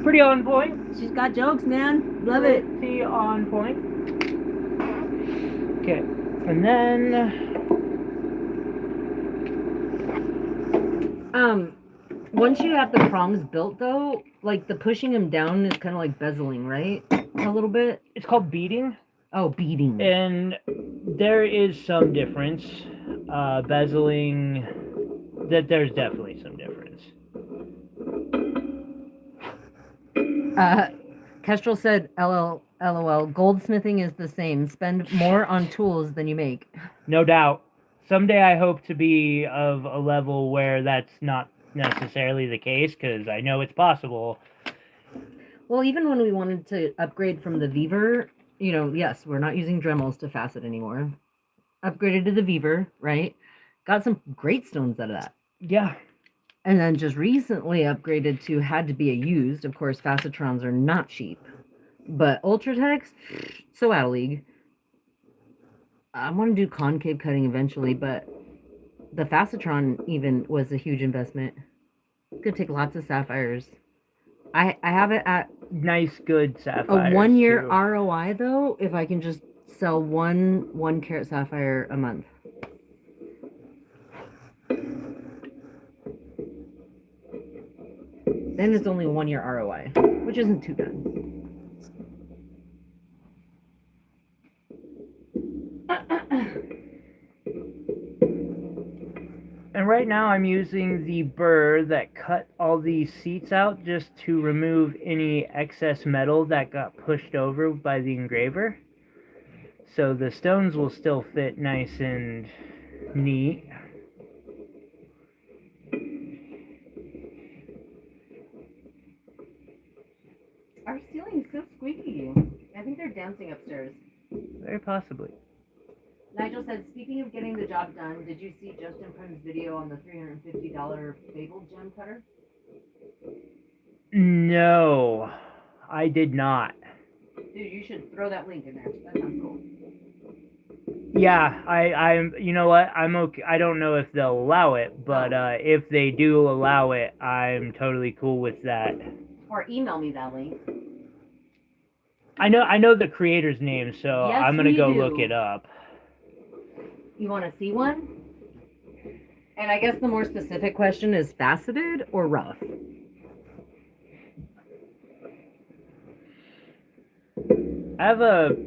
Pretty on point. She's got jokes, man. Love it. Pretty on point. Okay, and then Once you have the prongs built, though, like the pushing them down is kind of like bezeling, right? A little bit. It's called beading, Oh, beading. and there is some difference. Bezeling, there's definitely some difference. Kestrel said, "LOL, LOL. Goldsmithing is the same. Spend more on tools than you make." No doubt. Someday I hope to be of a level where that's not necessarily the case, because I know it's possible. Well, even when we wanted to upgrade from the Weaver, yes, we're not using Dremels to facet anymore. Upgraded to the Weaver, right? Got some great stones out of that. Yeah. And then just recently upgraded to had to be a used. Of course, facetrons are not cheap. But Ultratex, so out of league. I want to do concave cutting eventually, but the facetron even was a huge investment. It's going to take lots of sapphires. I have it at Nice, good a sapphires. 1 year too. ROI though, if I can just sell one carat sapphire a month. Then it's only 1 year ROI, which isn't too bad. And right now I'm using the burr that cut all these seats out just to remove any excess metal that got pushed over by the engraver. So the stones will still fit nice and neat. Our ceiling is so squeaky. I think they're dancing upstairs. Very possibly. Nigel said, speaking of getting the job done, did you see Justin Prin's video on the $350 Fable gem cutter? No, I did not. Dude, you should throw that link in there. That sounds cool. Yeah, I'm. You know what? I'm okay. I don't know if they'll allow it, but if they do allow it, I'm totally cool with that. Or email me that link. I know the creator's name, so Yes, I'm gonna we go do. look it up. You want to see one? And I guess the more specific question is faceted or rough? I have at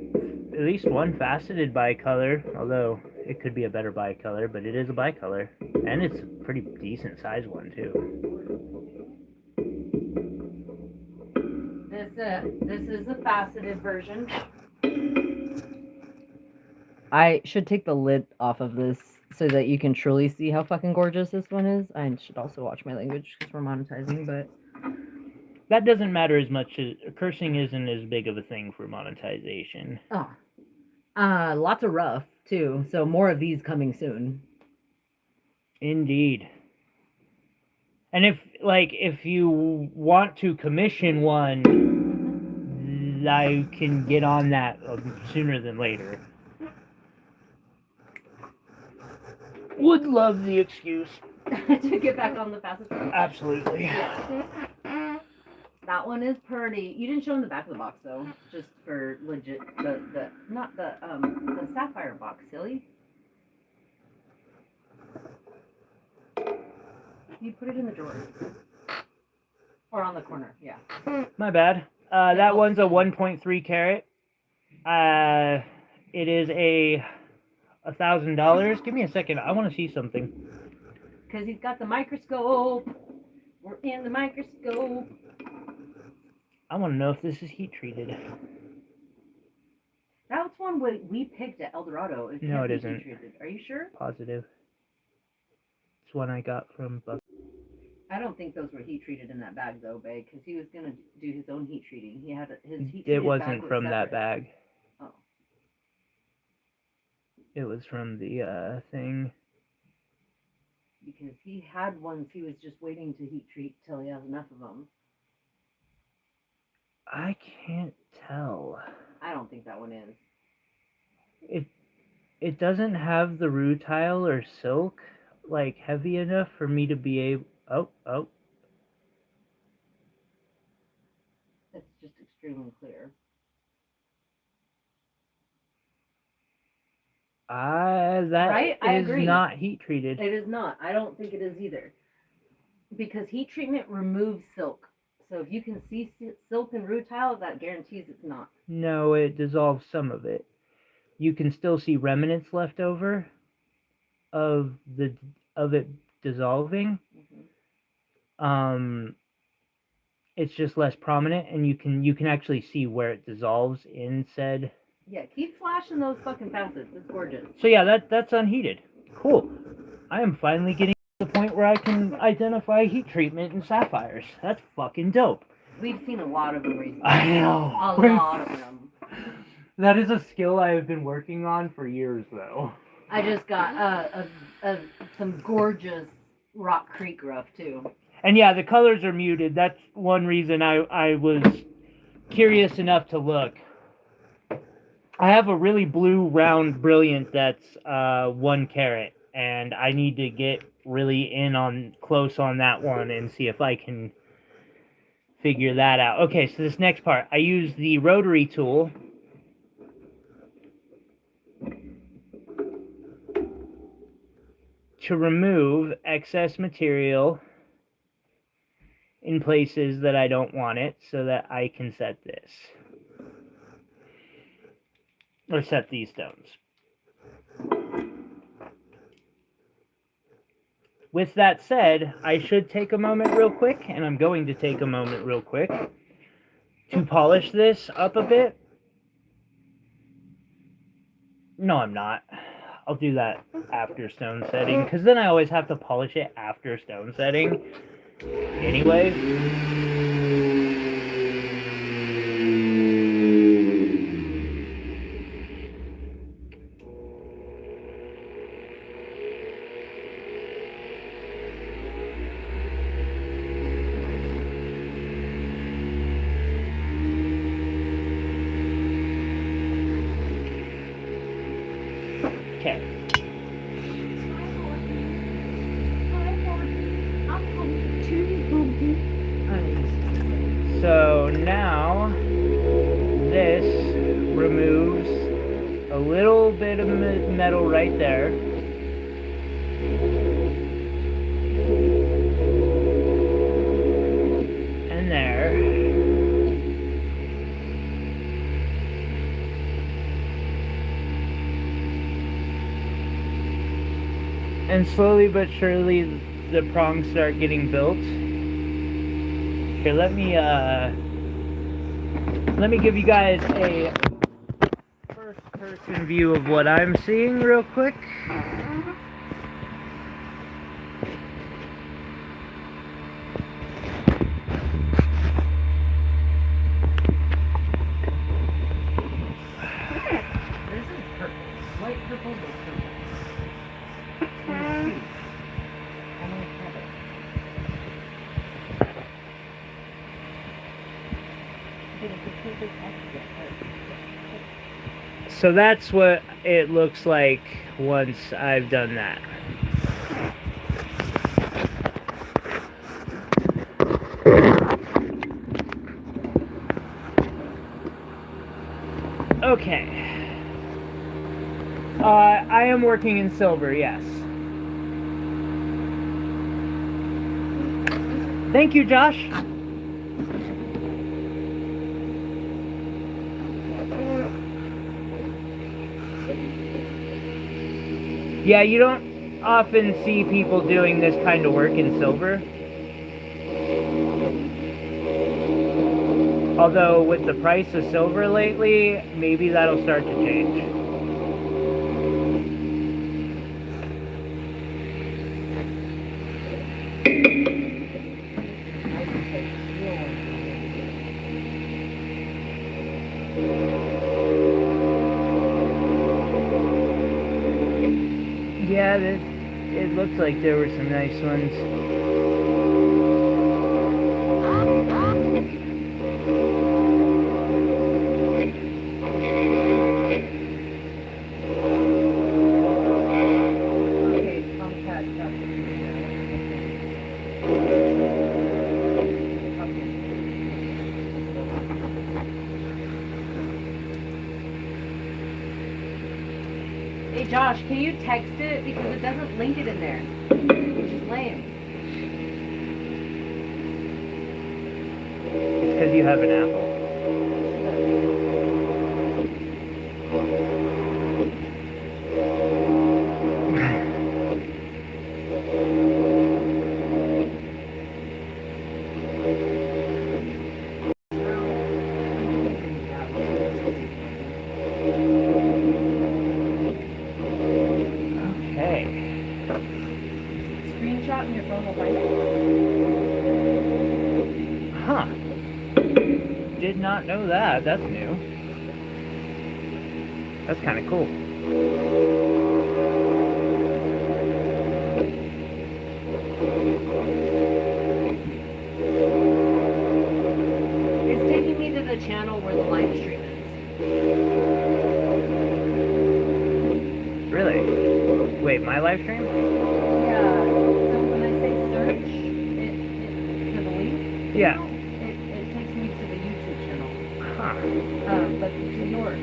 least one faceted bicolor, although it could be a better bicolor, but it is a bicolor, and it's a pretty decent size one too. This is the faceted version. I should take the lid off of this so that you can truly see how fucking gorgeous this one is. I should also watch my language because we're monetizing, but that doesn't matter as much as cursing isn't as big of a thing for monetization. Lots of rough too, so more of these coming soon. Indeed. And if you want to commission one, I can get on that sooner than later. Would love the excuse to get back on the facet. Absolutely. Yeah. That one is pretty. You didn't show them the back of the box though, just for legit the not the sapphire box, silly. You put it in the drawer. Or on the corner, yeah. My bad. That one's a 1.3 carat. It is $1,000. Give me a second. I want to see something. Because he's got the microscope. We're in the microscope. I want to know if this is heat treated. That's one we picked at El Dorado. No, it isn't. Heat-treated. Are you sure? Positive. It's one I got from Buck. I don't think those were heat treated in that bag though, babe, because he was gonna do his own heat treating. He had his heat treated. It wasn't bag from was that separate. bag. Oh. It was from the thing. Because he had ones he was just waiting to heat treat till he has enough of them. I can't tell. I don't think that one is. It doesn't have the rutile or silk like heavy enough for me to be able. Oh. It's just extremely clear. That Right? I is agree. not heat treated. It is not. I don't think it is either. because heat treatment removes silk. So if you can see silk and rutile, that guarantees it's not. No, it dissolves some of it. You can still see remnants left over of it dissolving. Mm-hmm. It's just less prominent, and you can actually see where it dissolves in said. Yeah, keep flashing those fucking facets. It's gorgeous. So yeah, that's unheated. Cool. I am finally getting to the point where I can identify heat treatment in sapphires. That's fucking dope. We've seen a lot of them recently. I know. A lot of them. That is a skill I have been working on for years, though. I just got some gorgeous Rock Creek rough too. And yeah, the colors are muted. That's one reason I was curious enough to look. I have a really blue round brilliant that's 1 carat, and I need to get really close on that one and see if I can figure that out. Okay, so this next part, I use the rotary tool to remove excess material in places that I don't want it so that I can set this. Or set these stones. With that said, I should take a moment real quick, and I'm going to take a moment real quick to polish this up a bit. No, I'm not. I'll do that after stone setting, because then I always have to polish it after stone setting. Anyway. So now this removes a little bit of metal right there. And there. And slowly but surely the prongs start getting built. Here, let me give you guys a first-person view of what I'm seeing real quick. This is purple. White purple with purple. So that's what it looks like once I've done that. Okay. I am working in silver, yes. Thank you, Josh. Yeah, you don't often see people doing this kind of work in silver. Although with the price of silver lately, maybe that'll start to change. Yeah, it looks like there were some nice ones. Hey Josh, can you text it because it doesn't link it in there, which is lame. because you have an apple. Okay. Screenshot and your phone will find it. Huh. Did not know that. That's new. That's kind of cool. It's taking me to the channel where the live stream is. Really? Wait, my live stream? Yeah. So when I say search, it to the link. Yeah. It takes me to the YouTube channel. Huh. But to yours.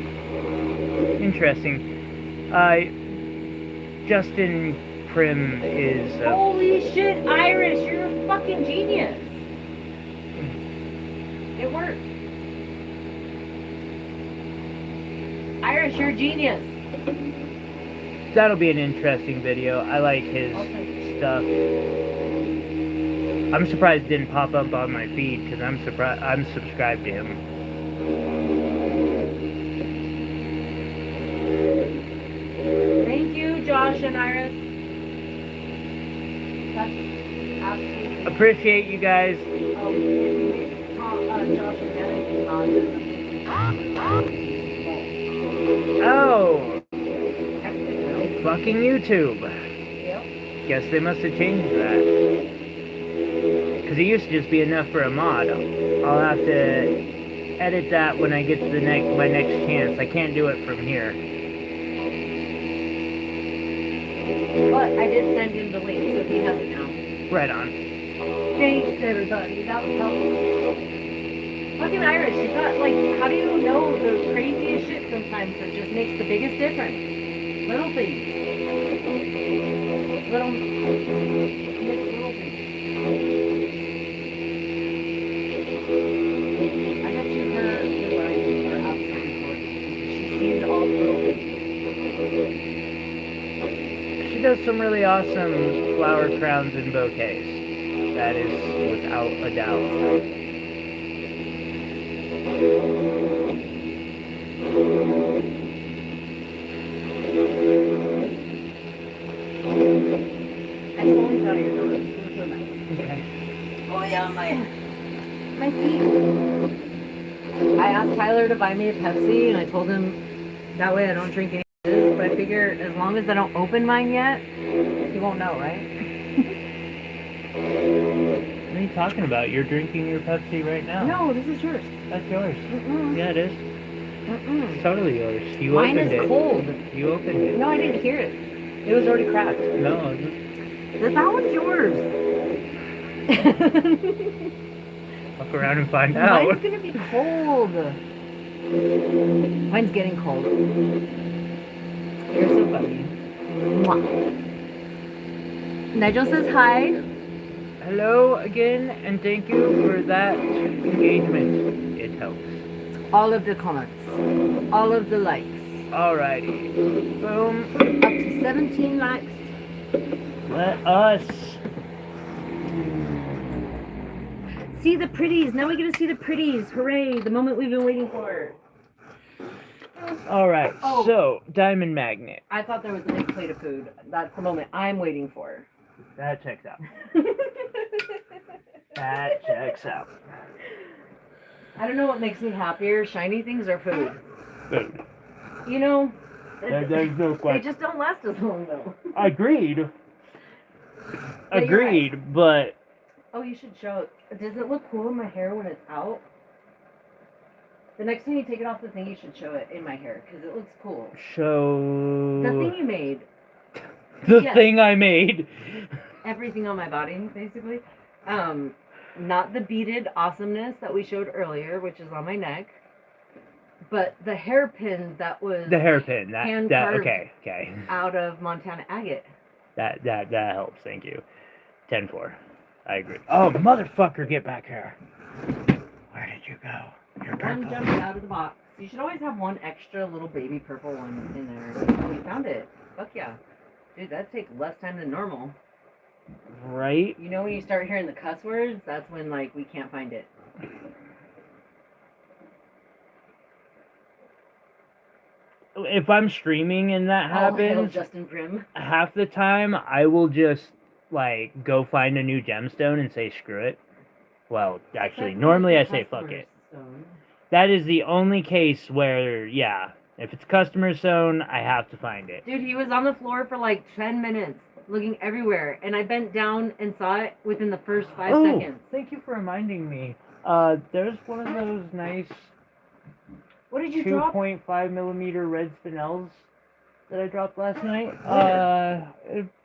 Interesting. Justin Prim is. Holy shit, Iris, you're a fucking genius. It worked. Iris, you're a genius. That'll be an interesting video. I like his stuff. I'm surprised it didn't pop up on my feed because I'm subscribed to him. Thank you, Josh and Iris. That's absolutely. Appreciate you guys. Josh and Dennis is Oh, fucking YouTube. Yep. Guess they must have changed that. Because it used to just be enough for a mod. I'll have to edit that when I get to my next chance. I can't do it from here. But I did send him the link, so he has it now. Right on. Thanks, everybody. That was helpful. Fucking Irish, you got, like, how do you know the craziest shit sometimes that just makes the biggest difference? Little things. Little things. I bet you her designs are absolutely gorgeous. She sees all the little things. She does some really awesome flower crowns and bouquets. That is without a doubt. Excellent out of your nose. Okay. Oh yeah, my feet. I asked Tyler to buy me a Pepsi, and I told him that way I don't drink any of this. But I figure as long as I don't open mine yet, he won't know, right? What are you talking about? You're drinking your Pepsi right now. No, this is yours. That's yours. Mm-mm. Yeah, it is. Mm-mm. It's totally yours. You Mine opened is it. cold. You opened it. No, I didn't hear it. It was already cracked. No, it That one's yours. fuck around and find out. Mine's gonna be cold. Mine's getting cold. You're so funny. Mwah. Nigel says hi. Hello again, and thank you for that engagement. It helps. All of the comments. All of the likes. Alrighty. Boom. Up to 17 likes. Let us. See the pretties. Now we get to see the pretties. Hooray. The moment we've been waiting for. Alright, Oh. so, diamond magnet. I thought there was a big plate of food. That's the moment I'm waiting for. That checks out. That checks out. I don't know what makes me happier, shiny things or food. Food. You know, There's no they question. just don't last as long though. Agreed. Yeah, you're Agreed, but Oh, you should show it. Does it look cool in my hair when it's out? The next time you take it off the thing, you should show it in my hair because it looks cool. show The thing you made, the yes. thing I made. everything on my body, basically. Not the beaded awesomeness that we showed earlier, which is on my neck, but the hairpin that was The hairpin. Hand That carved. okay. out of Montana agate. That helps. Thank you. 10-4. I agree. Oh, motherfucker, get back here. I Where did you go? You're One purple. jumped out of the box. You should always have one extra little baby purple one in there. Oh, you found it. Fuck yeah. Dude, that'd take less time than normal. Right? You know when you start hearing the cuss words, that's when, like, we can't find it. If I'm streaming and that All hail happens, Justin Grimm. half the time I will just, like, go find a new gemstone and say screw it. Well, actually, Except when normally I it's a say fuck customer's it. stone. That is the only case where, yeah, if it's customer zone, I have to find it. Dude, he was on the floor for like 10 minutes, looking everywhere, and I bent down and saw it within the first 5 Oh, seconds. thank you for reminding me. There's one of those nice What did you drop? 2.5 millimeter red spinels that I dropped last night.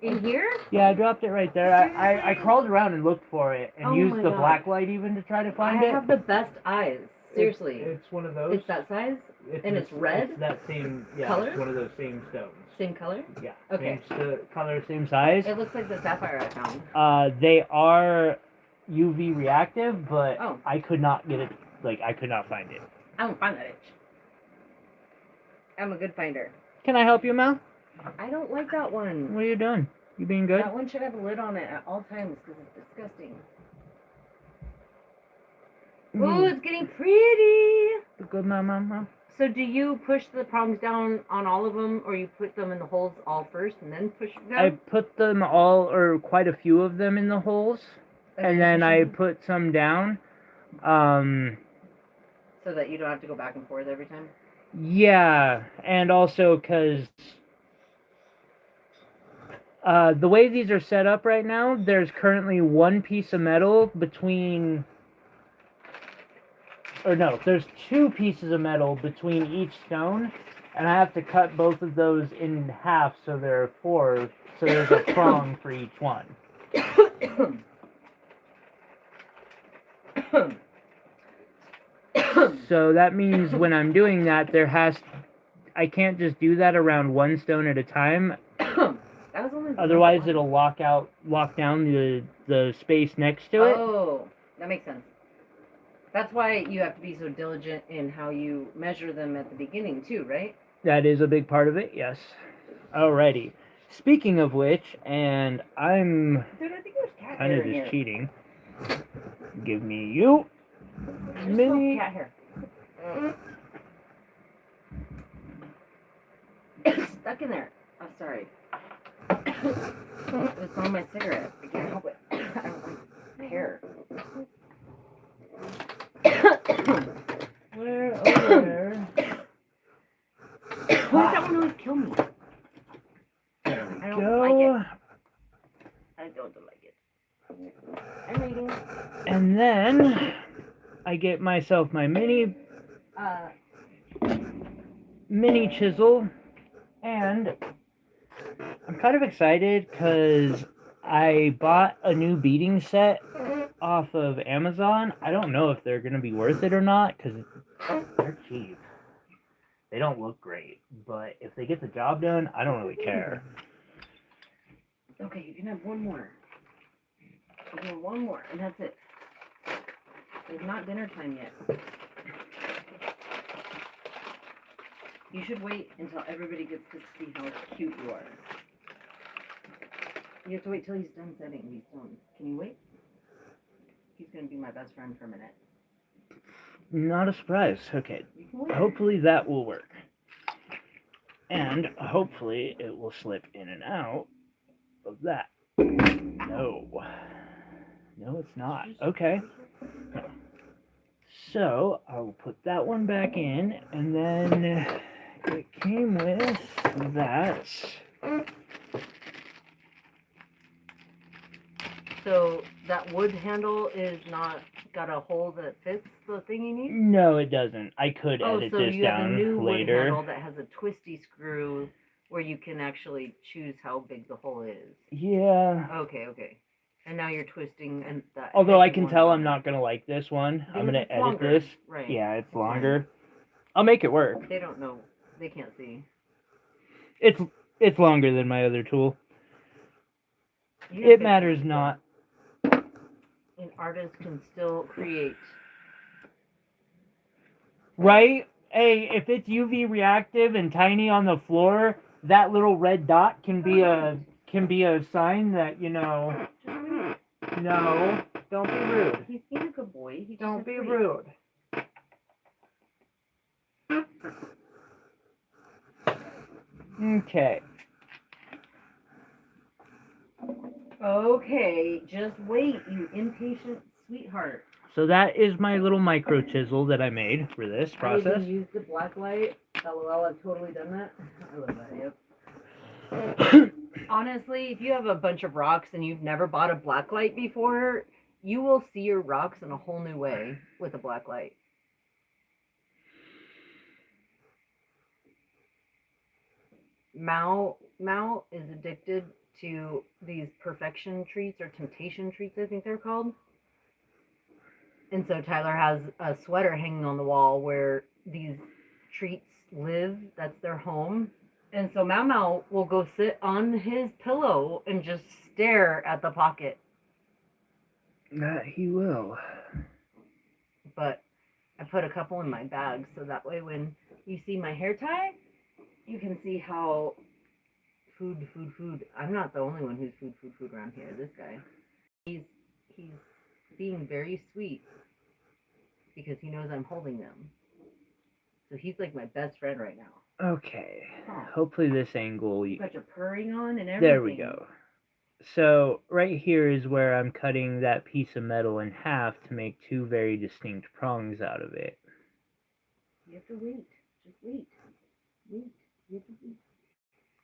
In here? Yeah, I dropped it right there. I Seriously? crawled around and looked for it and Oh used my the God. black light even to try to I find it. have the best eyes. Seriously. It's one of those. It's that size? And it's red? It's that same, yeah, Color? it's one of those same stones. Same color? Yeah. Okay. Same color, same size. It looks like the sapphire I found. They are UV reactive, but Oh. I could not get it. Like, I could not find it. I don't find that itch. I'm a good finder. Can I help you, Mel? I don't like that one. What are you doing? You being good? That one should have a lid on it at all times because it's disgusting. Ooh, it's getting pretty. Good, Mom. So do you push the prongs down on all of them, or you put them in the holes all first and then push them down? I put them all, or quite a few of them, in the holes, and then I push them put some down. so that you don't have to go back and forth every time? Yeah, and also because the way these are set up right now, there's currently one piece of metal between, or no, there's two pieces of metal between each stone, and I have to cut both of those in half, so there are four, so there's a prong for each one. So that means when I'm doing that, I can't just do that around one stone at a time. That was only Otherwise, it'll lock down the space next to it. Oh, that makes sense. That's why you have to be so diligent in how you measure them at the beginning too, right? That is a big part of it, yes. Alrighty. Speaking of which, and I'm Dude, I think there's cat kind hair of in just here. cheating. Give me you. There's Mini. still cat hair. It's stuck in there. Oh, sorry. It's on my cigarette. I can't help it. I don't like hair. Where? Oh, there. Why does that one always kill me? There we I don't go. like it. I don't like it. I'm reading. And then I get myself my mini chisel, and I'm kind of excited because I bought a new beading set off of Amazon. I don't know if they're going to be worth it or not because they're cheap. They don't look great, but if they get the job done, I don't really care. Okay, you can have one more. You can have one more, and that's it. It's not dinner time yet. You should wait until everybody gets to see how cute you are. You have to wait till he's done setting these stones. Can you wait? He's going to be my best friend for a minute. Not a surprise. Okay, You can wait. hopefully that will work. And hopefully it will slip in and out of that. No. No, it's not. Okay. So I will put that one back in, and then it came with that. So that wood handle is not got a hole that fits the thing you need? No, it doesn't. I could Oh, edit so this you have a down new wood later. handle that has a twisty screw where you can actually choose how big the hole is. Yeah. Okay. And now you're twisting and that. Although I heavy can one tell on I'm it. not gonna like this one. I'm Because gonna it's edit longer. this. Right. Yeah, it's fine. longer. I'll make it work. They don't know. They can't see. It's longer than my other tool. You have It big matters hands, not. though. An artist can still create Right? Hey, if it's UV reactive and tiny on the floor, that little red dot can be a sign that, you know, no, don't be rude. He's being a good boy. He Don't just be said wait. rude. Okay. Okay, just wait, you impatient sweetheart. So that is my little micro chisel that I made for this I process. even used the black light. LOL, I've totally done that. I love that, yep. Honestly, if you have a bunch of rocks and you've never bought a black light before, you will see your rocks in a whole new way with a black light. Mao is addicted to these perfection treats or temptation treats, I think they're called. And so Tyler has a sweater hanging on the wall where these treats live. That's their home. And so Mao will go sit on his pillow and just stare at the pocket. That he will. But I put a couple in my bag so that way when you see my hair tie, you can see how food. I'm not the only one who's food around here. This guy. He's being very sweet because he knows I'm holding them. So he's like my best friend right now. Okay. Huh. Hopefully this angle. You got your purring on and everything. There we go. So right here is where I'm cutting that piece of metal in half to make two very distinct prongs out of it. You have to wait. Just wait. Wait. You have to wait.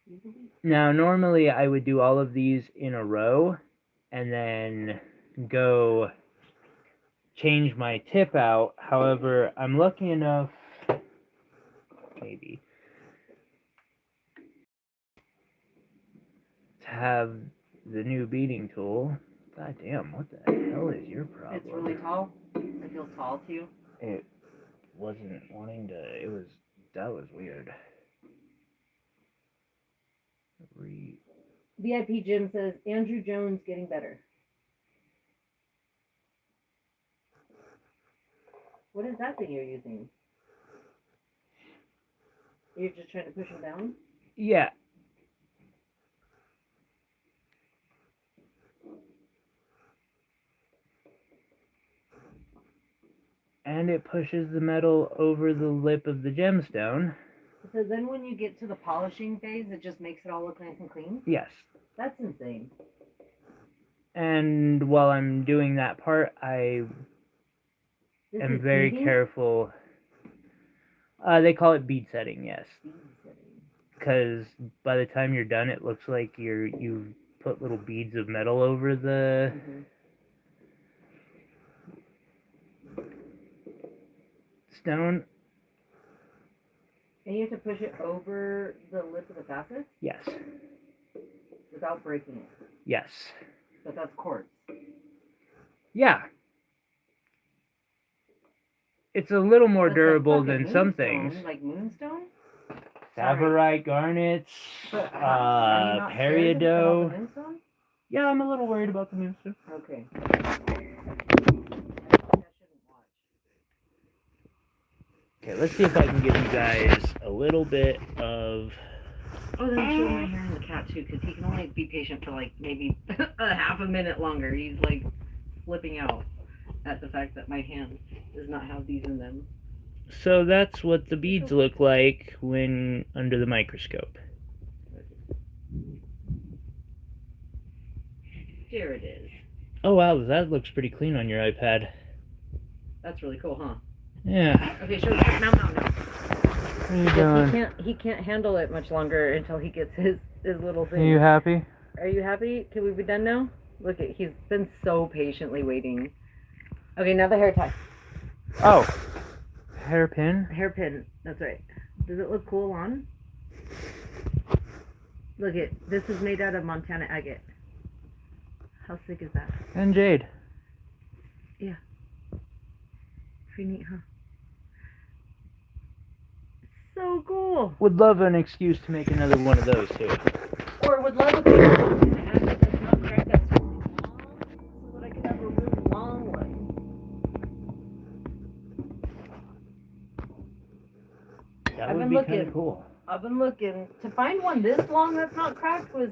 You have to wait. Now normally I would do all of these in a row and then go change my tip out. However, I'm lucky enough, maybe, to have the new beading tool. God damn, what the hell is your problem? It's really tall. It feels tall to you. It wasn't wanting to, that was weird. VIP Jim says, Andrew Jones getting better. What is that thing you're using? You're just trying to push him down? Yeah. And it pushes the metal over the lip of the gemstone. So then when you get to the polishing phase, it just makes it all look nice and clean? Yes. That's insane. And while I'm doing that part, I am very careful. They call it bead setting, yes. Because by the time you're done, it looks like you've put little beads of metal over the... stone. And you have to push it over the lip of the facets? Yes. Without breaking it? Yes. But that's quartz. Yeah. It's a little more But durable that's than like some moonstone, things. Like moonstone? Savorite garnets, But are you not scared about peridot. the moonstone? Yeah, I'm a little worried about the moonstone. Okay. Okay, let's see if I can give you guys a little bit of... Oh, then show my hair in the cat too, because he can only be patient for like maybe a half a minute longer. He's like flipping out at the fact that my hand does not have these in them. So that's what the beads look like when under the microscope. There it is. Oh wow, that looks pretty clean on your iPad. That's really cool, huh? Yeah. Okay, show now. What are you doing? He can't handle it much longer until he gets his little thing. Are you happy? Are you happy? Can we be done now? Look at, he's been so patiently waiting. Okay, now the hair tie. Oh. Hairpin? Hairpin, that's right. Does it look cool on? Look it, this is made out of Montana agate. How sick is that? And jade. Yeah. Pretty neat, huh? So cool. Would love an excuse to make another one of those too. Or would love a big Montana agate that's not cracked, that's really long, so that I could have a really long one. be kind of looking. cool. I've been looking to find one this long that's not cracked was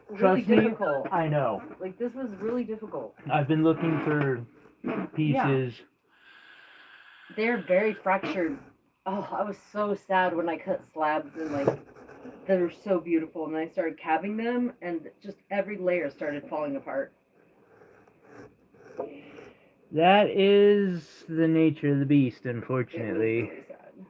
really Trust me, difficult. I know. Like this was really difficult. I've been looking for pieces. They're very fractured. Oh, I was so sad when I cut slabs and like they were so beautiful, and then I started cabbing them, and just every layer started falling apart. That is the nature of the beast, It was unfortunately. really sad.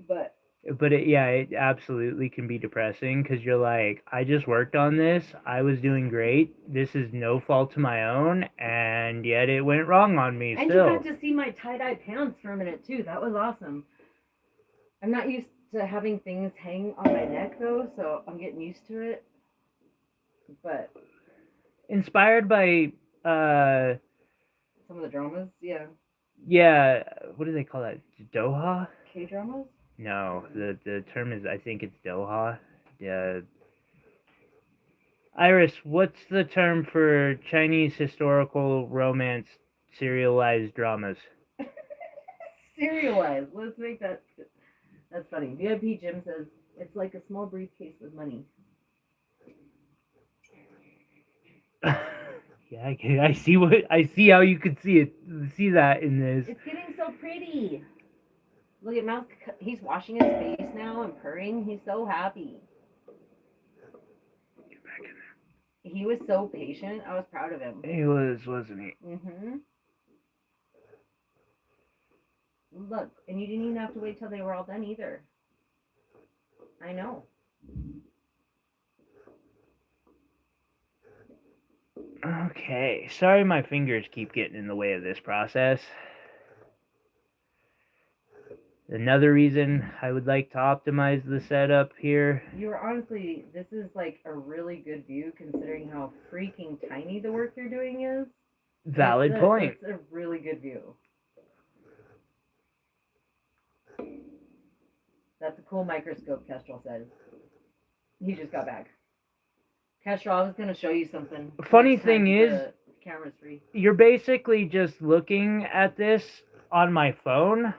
But But it absolutely can be depressing because you're like, I just worked on this. I was doing great. This is no fault of my own, and yet it went wrong on me. and still. you got to see my tie-dye pants for a minute too. That was awesome. I'm not used to having things hang on my neck though, so I'm getting used to it. But Inspired by some of the dramas, yeah, what do they call that? Doha? K-dramas. No, the term is, I think it's Doha. Yeah. Iris, what's the term for Chinese historical romance serialized dramas? Serialized. Let's make that. That's funny. VIP Jim says it's like a small briefcase with money. Yeah, I see how you could see that in this. It's getting so pretty. Look at Mouse. He's washing his face now and purring. He's so happy. Get back in there. He was so patient. I was proud of him. He was, wasn't he? Look, and you didn't even have to wait till they were all done either. I know. Okay, sorry my fingers keep getting in the way of this process. Another reason I would like to optimize the setup here. You're honestly, this is like a really good view considering how freaking tiny the work you're doing is. Valid point. It's a really good view. That's a cool microscope, Kestrel says. He just got back. Kestrel, I was going to show you something. Funny Next time thing is, the camera's free. You're basically just looking at this on my phone,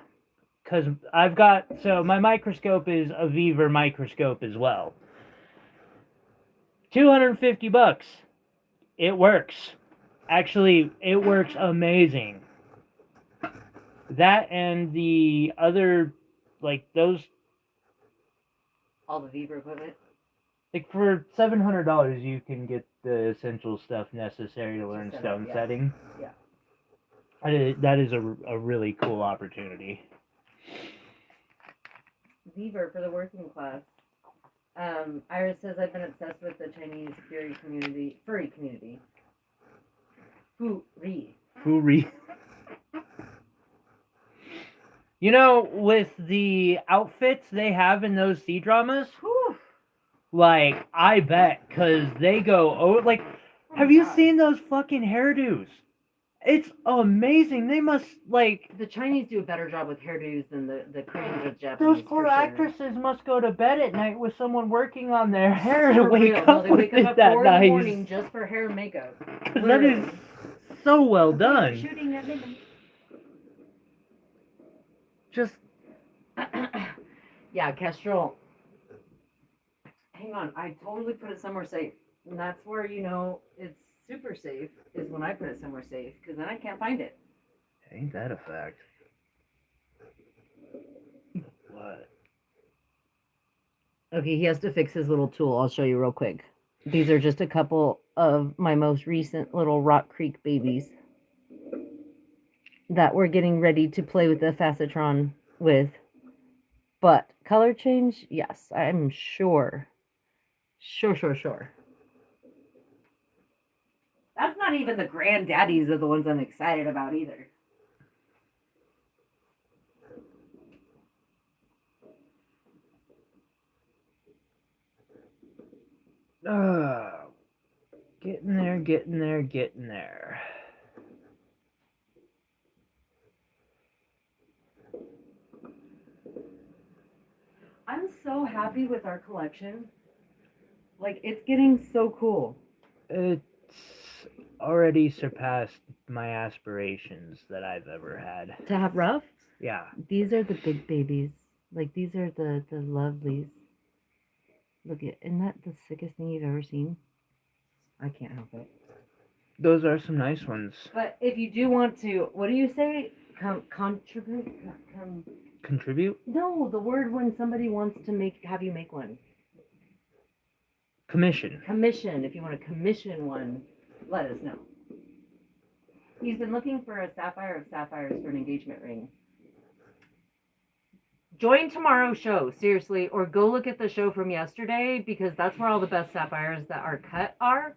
because I've got, so my microscope is a Viver microscope as well. $250. It works. Actually, it works amazing. That and the other, like those, All the Viver equipment. like for $700, you can get the essential stuff necessary to learn set stone up, yeah. setting. Yeah. That is a really cool opportunity. Viver for the working class. Iris says I've been obsessed with the Chinese furry community. Furry. You know, with the outfits they have in those C-dramas, like, I bet, because they go, like, have you seen those fucking hairdos? It's amazing. They must, like... The Chinese do a better job with hairdos than the Koreans or Japanese. Those poor actresses must go to bed at night with someone working on their hair to For wake real. up No, they with wake up it at that 4 in the night. morning just for hair and makeup. That is so well done. Shooting at midnight. Just... Yeah, Kestrel. Hang on, I totally put it somewhere safe. And that's where you know it's super safe, is when I put it somewhere safe, because then I can't find it. Ain't that a fact? What? Okay, he has to fix his little tool. I'll show you real quick. These are just a couple of my most recent little Rock Creek babies that we're getting ready to play with the Facetron with. But color change, yes, I'm sure. Sure. That's not even the granddaddies of the ones I'm excited about either. Getting there. I'm so happy with our collection. Like, it's getting so cool. It's already surpassed my aspirations that I've ever had. To have rough? Yeah. These are the big babies. Like these are the lovelies. Look at, isn't that the sickest thing you've ever seen? I can't help it. Those are some nice ones. But if you do want to, what do you say? Contribute? Contribute? No, the word when somebody wants to have you make one. Commission. Commission. If you want to commission one, let us know. He's been looking for a sapphire of sapphires for an engagement ring. Join tomorrow's show, seriously, or go look at the show from yesterday because that's where all the best sapphires that are cut are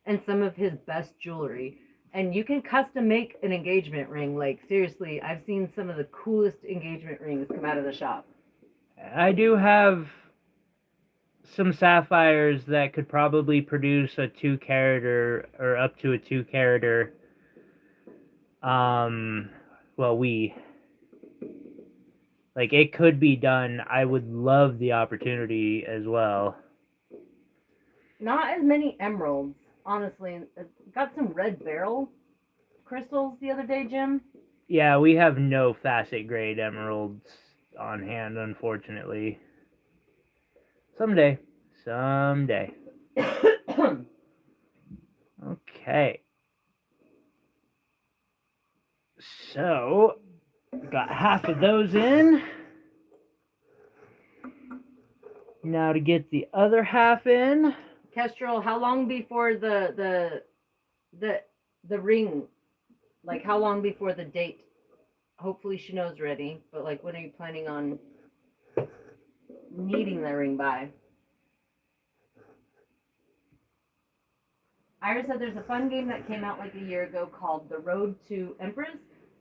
and some of his best jewelry. And you can custom make an engagement ring. Like, seriously, I've seen some of the coolest engagement rings come out of the shop. I do have some sapphires that could probably produce a 2-carat or up to a 2-carat. Like, it could be done. I would love the opportunity as well. Not as many emeralds, honestly. Got some red beryl crystals the other day, Jim. Yeah, we have no facet grade emeralds on hand, unfortunately. Someday. Okay. So, got half of those in. Now to get the other half in. Kestrel, how long before the ring? Like how long before the date? Hopefully she knows already, but like when are you planning on needing the ring by? Ira said there's a fun game that came out like a year ago called The Road to Empress.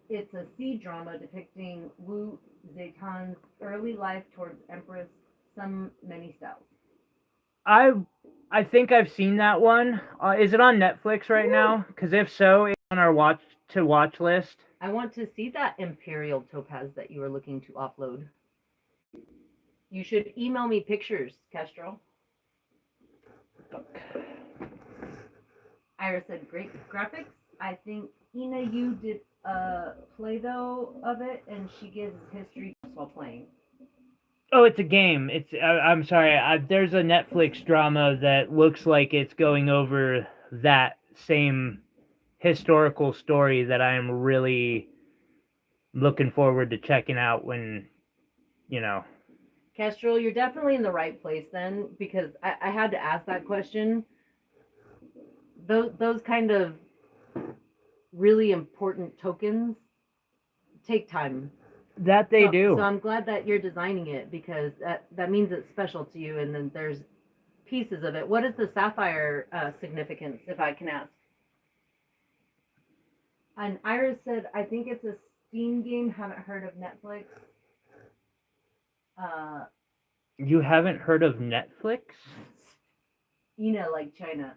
It's a sea drama depicting Wu Zetian's early life towards Empress, many styles. I think I've seen that one. Is it on Netflix right now? Because if so, it's on our watch list. I want to see that Imperial Topaz that you were looking to offload. You should email me pictures, Kestrel. Ira said, great graphics. I think Ina, you did a play-doh of it, and she gives history while playing. Oh, it's a game. I'm sorry. There's a Netflix drama that looks like it's going over that same historical story that I'm really looking forward to checking out when, Kestrel, you're definitely in the right place then, because I had to ask that question. Those kind of really important tokens take time. That they do. So I'm glad that you're designing it because that means it's special to you, and then there's pieces of it. What is the sapphire significance, if I can ask? And Iris said, I think it's a Steam game. Haven't heard of Netflix. You haven't heard of Netflix? Like China.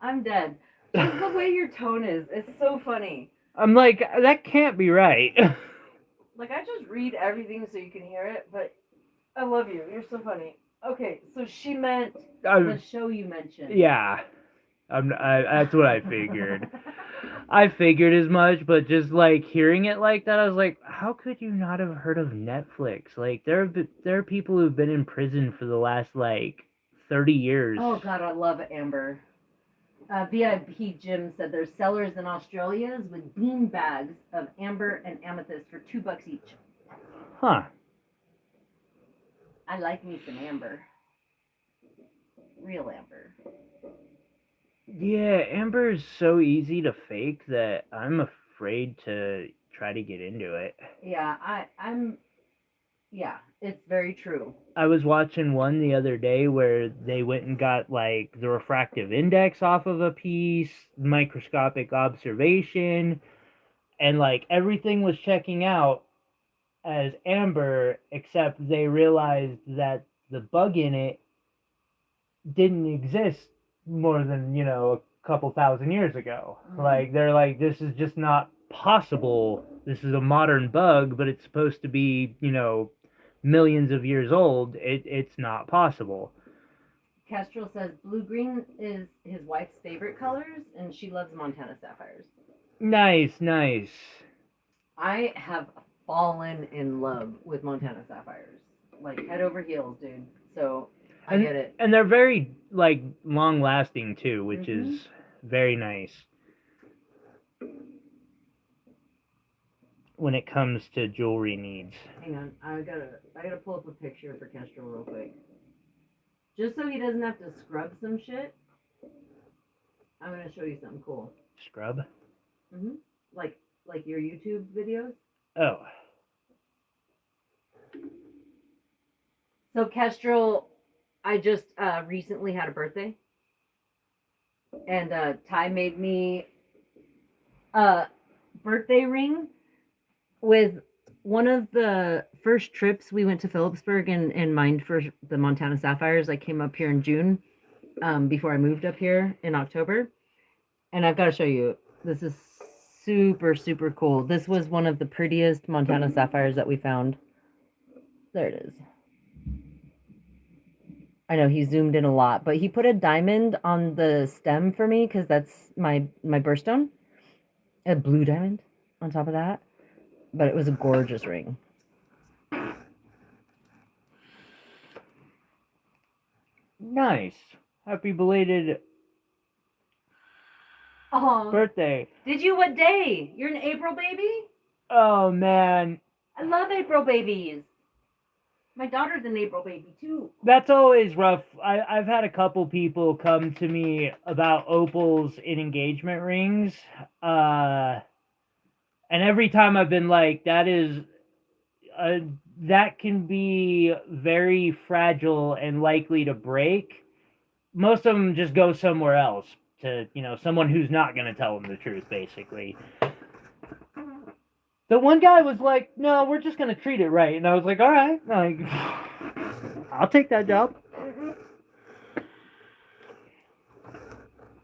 I'm dead. Just the way your tone is. It's so funny. I'm like, that can't be right. Like, I just read everything so you can hear it, but I love you. You're so funny. Okay, so she meant the show you mentioned. Yeah. That's what I figured. I figured as much, but just like hearing it like that, I was like, how could you not have heard of Netflix? Like, there are people who've been in prison for the last, 30 years. Oh, God, I love Amber. VIP Jim said there's sellers in Australia with bean bags of amber and amethyst for $2 each. Huh. I like me some amber. Real amber. Yeah, amber is so easy to fake that I'm afraid to try to get into it. Yeah, it's very true. I was watching one the other day where they went and got the refractive index off of a piece, microscopic observation, and everything was checking out as amber, except they realized that the bug in it didn't exist more than, a couple thousand years ago. Mm-hmm. They're like, this is just not possible. This is a modern bug, but it's supposed to be, millions of years old. It's not possible. Kestrel says blue green is his wife's favorite colors, and she loves Montana sapphires. Nice, nice. I have fallen in love with Montana sapphires, like head over heels, dude. So I get it. And they're very like long lasting too, which Mhm. is very nice when it comes to jewelry needs. Hang on, I gotta pull up a picture for Kestrel real quick, just so he doesn't have to scrub some shit. I'm gonna show you something cool. Scrub? Mhm. Like your YouTube videos. Oh. So Kestrel, I just recently had a birthday, and Ty made me a birthday ring with one of the first trips we went to Phillipsburg and mined for the Montana sapphires. I came up here in June, before I moved up here in October, and I've got to show you. This is super, super cool. This was one of the prettiest Montana sapphires that we found. There it is. I know he zoomed in a lot, but he put a diamond on the stem for me because that's my birthstone. A blue diamond on top of that. But it was a gorgeous ring. Nice. Happy belated birthday. Did you? What day? You're an April baby? Oh man. I love April babies. My daughter's an April baby too. That's always rough. I've had a couple people come to me about opals in engagement rings. And every time I've been like, that can be very fragile and likely to break. Most of them just go somewhere else to, someone who's not going to tell them the truth, basically. The one guy was like, no, we're just going to treat it right. And I was like, all right, like, I'll take that job.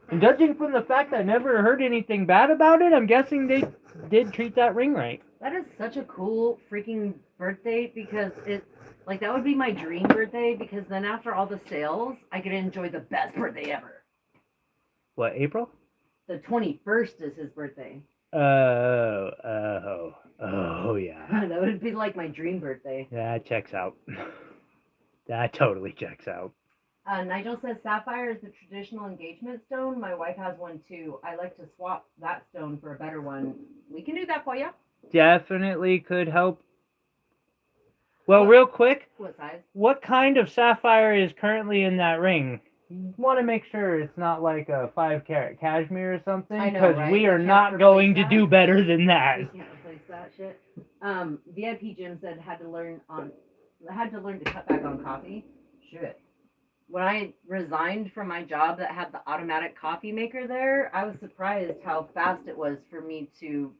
And judging from the fact I never heard anything bad about it, I'm guessing they did treat that ring right. That is such a cool freaking birthday because that would be my dream birthday because then after all the sales, I get to enjoy the best birthday ever. What, April? The 21st is his birthday. Oh, yeah. That would be like my dream birthday. That checks out. That totally checks out. Nigel says sapphire is the traditional engagement stone. My wife has one too. I like to swap that stone for a better one. We can do that for you. Definitely could help. Well, real quick, what size? What kind of sapphire is currently in that ring? You want to make sure it's not like a 5-carat cashmere or something, because right? we are not going to do better than that. We can't replace that shit. VIP Jim said had to learn to cut back on coffee. Shit. When I resigned from my job that had the automatic coffee maker there, I was surprised how fast it was for me to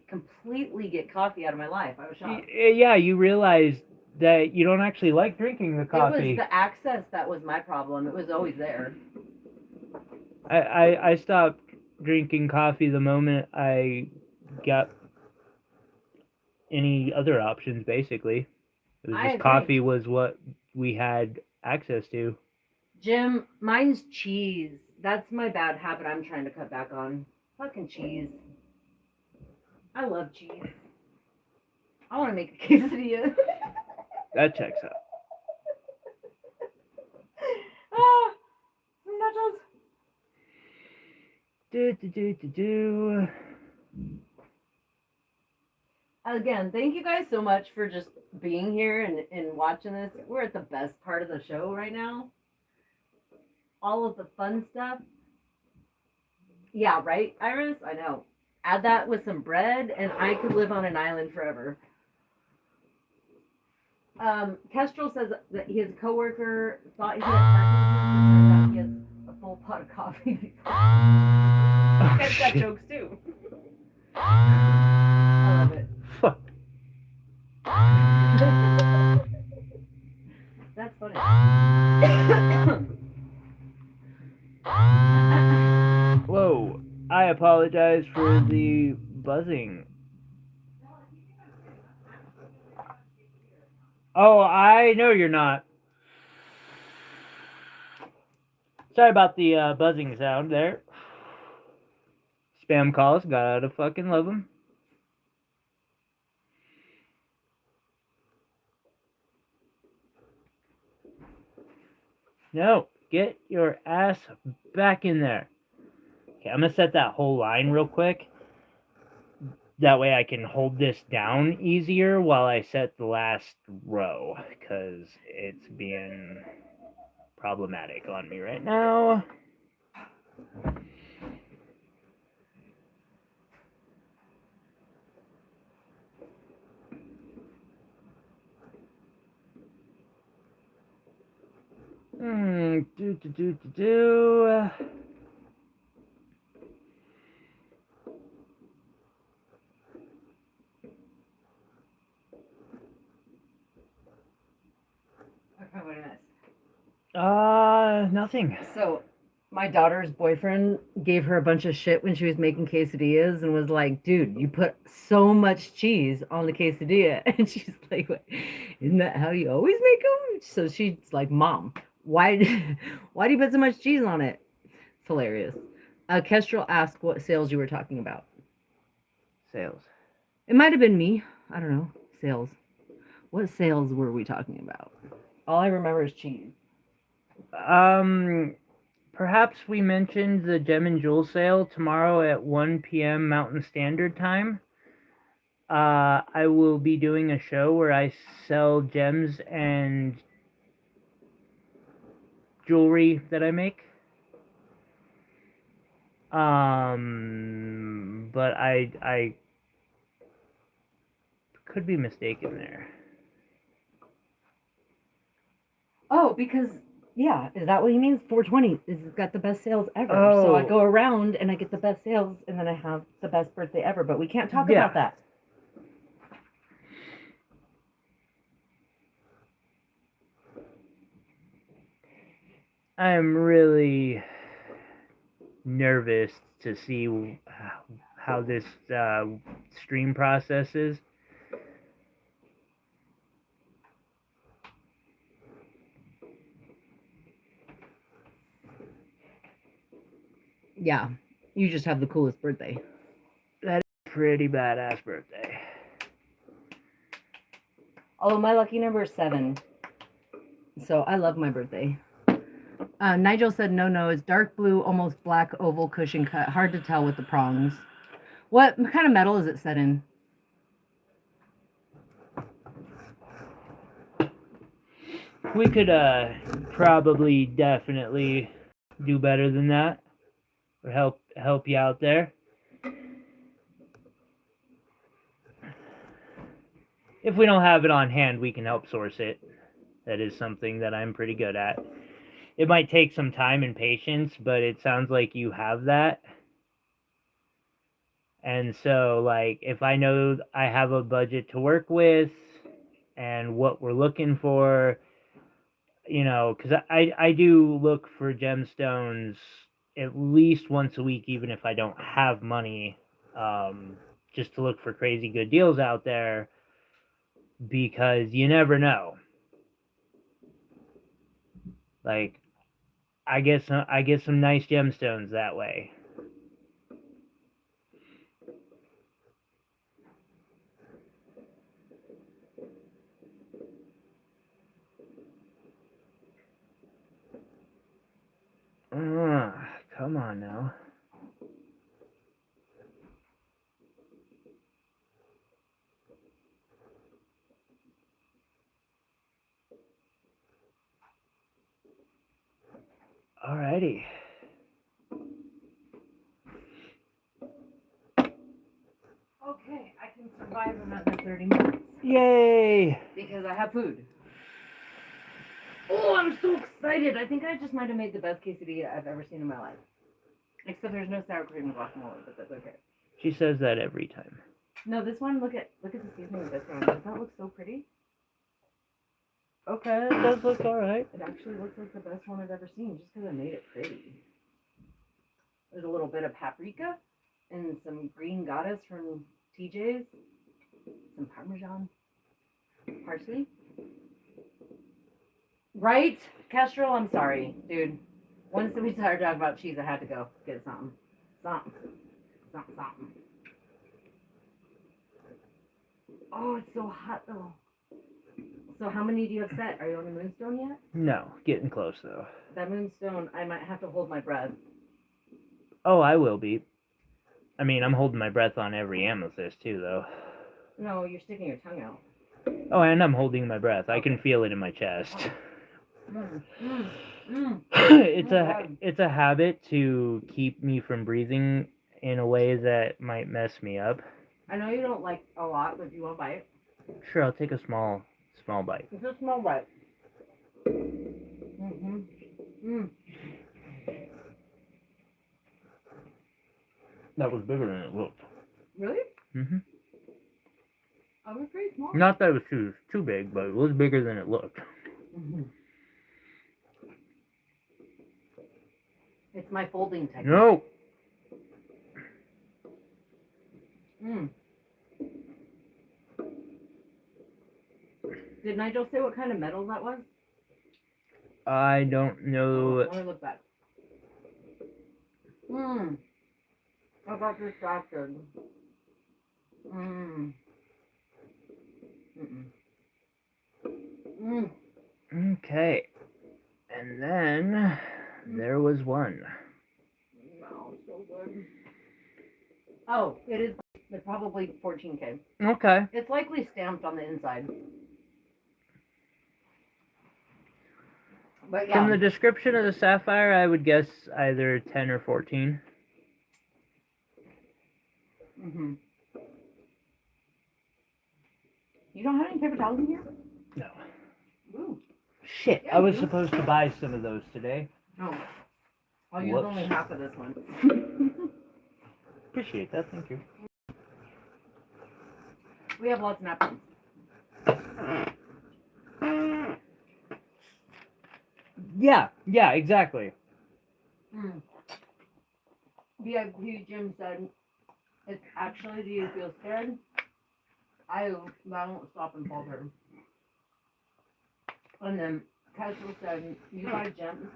completely get coffee out of my life. I was shocked. Yeah, you realize that you don't actually like drinking the coffee. It was the access that was my problem. It was always there. I stopped drinking coffee the moment I got any other options, basically. It was just coffee was what we had access to. Jim, mine's cheese. That's my bad habit I'm trying to cut back on. Fucking cheese. I love cheese. I want to make a quesadilla. That checks out. Some nachos. Again, thank you guys so much for just being here and watching this. We're at the best part of the show right now. All of the fun stuff. Yeah, right, Iris? I know. Add that with some bread, and I could live on an island forever. Kestrel says that his coworker thought he had Parkinson's, and turns out he has a full pot of coffee before. You guys got jokes too. I love it. Fuck. That's funny. Whoa. I apologize for the buzzing. Oh, I know you're not. Sorry about the buzzing sound there. Spam calls, gotta fucking love them. No, get your ass back in there. Okay, I'm gonna set that whole line real quick. That way I can hold this down easier while I set the last row, because it's being problematic on me right now. Do. Okay, what did I miss? Nothing. So, my daughter's boyfriend gave her a bunch of shit when she was making quesadillas and was like, dude, you put so much cheese on the quesadilla. And she's like, what? Isn't that how you always make them? So she's like, Mom, why do you put so much cheese on it? It's hilarious. Kestrel asked what sales you were talking about. Sales. It might have been me. I don't know. Sales. What sales were we talking about? All I remember is cheese. Perhaps we mentioned the Gem and Jewel sale tomorrow at 1 p.m. Mountain Standard Time. I will be doing a show where I sell gems and jewelry that I make. But I could be mistaken there. Oh, because yeah, is that what he means? 420 is got the best sales ever. So I Oh. go around and I get the best sales, and then I have the best birthday ever. But we can't talk Yeah. about that. I am really nervous to see how this stream processes. Yeah, you just have the coolest birthday. That is a pretty badass birthday. Although my lucky number is 7, so I love my birthday. Nigel said no, it's dark blue, almost black oval cushion cut. Hard to tell with the prongs. What kind of metal is it set in? We could probably definitely do better than that, or help you out there. If we don't have it on hand, we can help source it. That is something that I'm pretty good at. It might take some time and patience, but it sounds like you have that. And so, like, if I know I have a budget to work with and what we're looking for, you know, because I do look for gemstones at least once a week, even if I don't have money, just to look for crazy good deals out there, because you never know. Like, I get some nice gemstones that way. Come on now. Alrighty. Okay, I can survive another 30 minutes. Yay! Because I have food. Oh, I'm so excited. I think I just might have made the best quesadilla I've ever seen in my life. Except there's no sour cream and guacamole, but that's okay. She says that every time. No, this one, look at the seasoning that's on. Does that look so pretty? Okay, it does look alright. It actually looks like the best one I've ever seen, just because I made it pretty. There's a little bit of paprika and some green goddess from TJ's, some Parmesan, parsley. Right? Kestrel, I'm sorry, dude. Once we started talking about cheese, I had to go get something. Something. Oh, it's so hot though. So how many do you have set? Are you on the moonstone yet? No, getting close though. That moonstone, I might have to hold my breath. Oh, I will be. I mean, I'm holding my breath on every amethyst too, though. No, you're sticking your tongue out. Oh, and I'm holding my breath. I can feel it in my chest. It's a habit to keep me from breathing in a way that might mess me up. I know you don't like a lot, but do you want to bite? Sure, I'll take a small bite. It's a small bite. Mm-hmm. That was bigger than it looked. Really? Mm-hmm. I was pretty small. Not that it was too big, but it was bigger than it looked. Mm-hmm. It's my folding technique. No. Did Nigel say what kind of metal that was? I don't know. Let me look back. I got distracted. Okay. And then there was one. Wow, so good. Oh, it is. It's probably 14K. Okay. It's likely stamped on the inside. But yeah. From the description of the sapphire, I would guess either 10 or 14. You don't have any paper towels in here? No. Ooh. Shit, Yeah, I was you- supposed to buy some of those today. Oh. I'll use Whoops. only half of this one. Appreciate that, thank you. We have lots of napkins. Yeah, exactly. VIP Jim said, it's actually, do you feel scared? I won't stop and falter. And then Casual said, you buy gems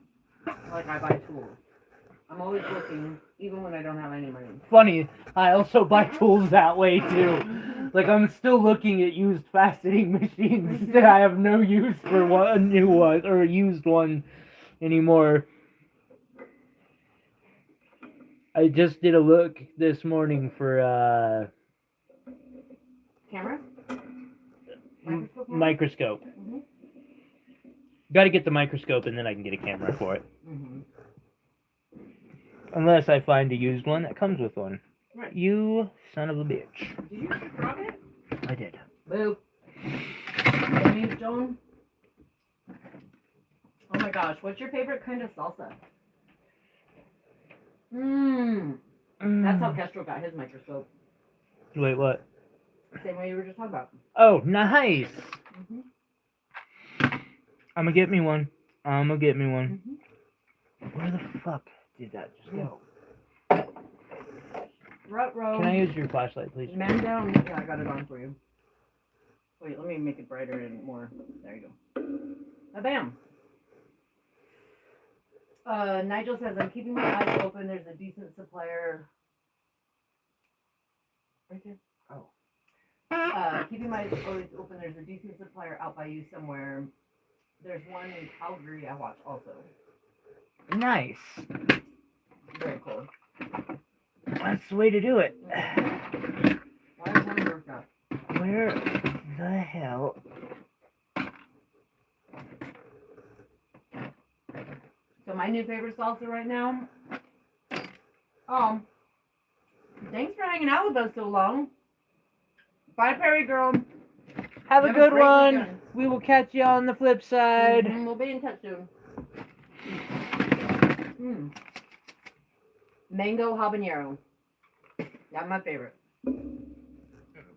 like I buy tools. I'm always looking, even when I don't have any money. Funny, I also buy tools that way too. Like, I'm still looking at used faceting machines that I have no use for a new one or a used one anymore. I just did a look this morning for Camera? microscope. Got to get the microscope and then I can get a camera for it. Unless I find a used one that comes with one. Right. You son of a bitch. Did you just drop it? I did. Boo. Moonstone? Oh my gosh, what's your favorite kind of salsa? That's how Kestrel got his microscope. Wait, what? Same way you were just talking about. Oh, nice. I'm gonna get me one. Where the fuck did that just go? Ruh-roh. Can I use your flashlight, please? Man down. Yeah, I got it on for you. Wait, let me make it brighter and more. There you go. Bam. Nigel says, I'm keeping my eyes open. There's a decent supplier. Right there. Oh. Keeping my eyes always open. There's a decent supplier out by you somewhere. There's one in Calgary I watch also. Nice. Very cool. That's the way to do it. Why is one worked out? Where the hell? So my new favorite salsa right now. Thanks for hanging out with us so long. Bye, Perry girl. Have a Have a good great one. weekend. We will catch you on the flip side. We'll be in touch soon. Mango habanero. That's my favorite.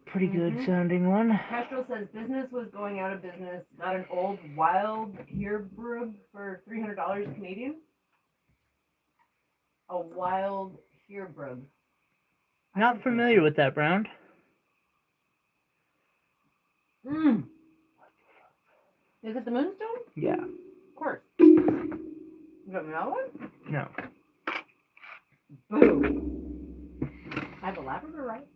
Pretty good sounding one. Kestrel says business was going out of business. Got an old wild Heerbrug for $300 Canadian. A wild Heerbrug. Not familiar with that brand. Is it the moonstone? Yeah. Of course. You got melon? No. Boo. I have a Labrador, right?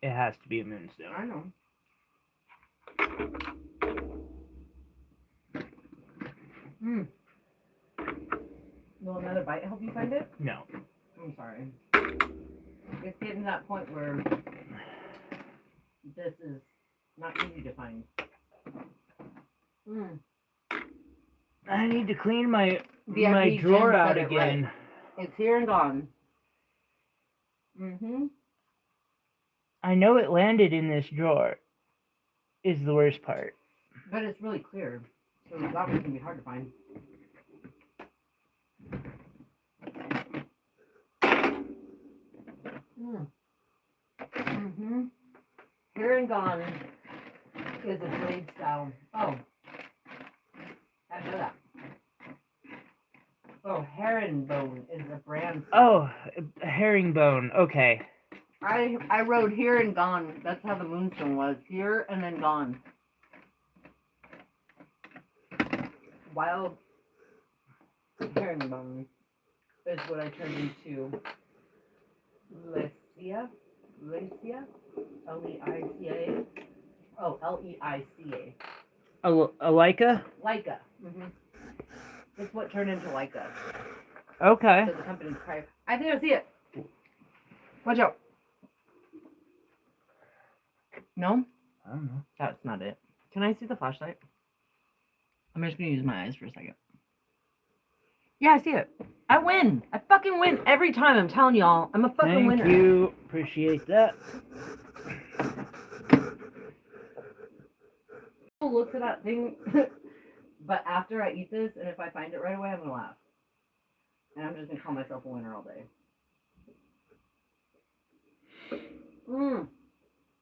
It has to be a moonstone. I know. Mm. Will another bite help you find it? No. I'm sorry. It's getting to that point where this is not easy to find. Mm. I need to clean my VIP drawer Jen out said it again. right. It's here and gone. Mm-hmm. I know it landed in this drawer. Is the worst part. But it's really clear, so it's obviously gonna be hard to find. Mm. Mm-hmm. Here and gone is a blade style. Oh, I know that. Oh, herringbone is a brand. Oh, herringbone. Okay. I wrote here and gone. That's how the moonstone was. Here and then gone. Wild herringbone is what I turned into. Leicia? L-E-I-C-A? Oh, L-E-I-C-A. A Leica? Leica. Mm-hmm. It's what turned into Leica. Okay. So the company's private. I think I see it. Watch out. No? I don't know. That's not it. Can I see the flashlight? I'm just gonna use my eyes for a second. Yeah, I see it. I win. I fucking win every time. I'm telling y'all. I'm a fucking winner. Thank you. Appreciate that. People look for that thing, but after I eat this, and if I find it right away, I'm gonna laugh. And I'm just gonna call myself a winner all day. Mmm.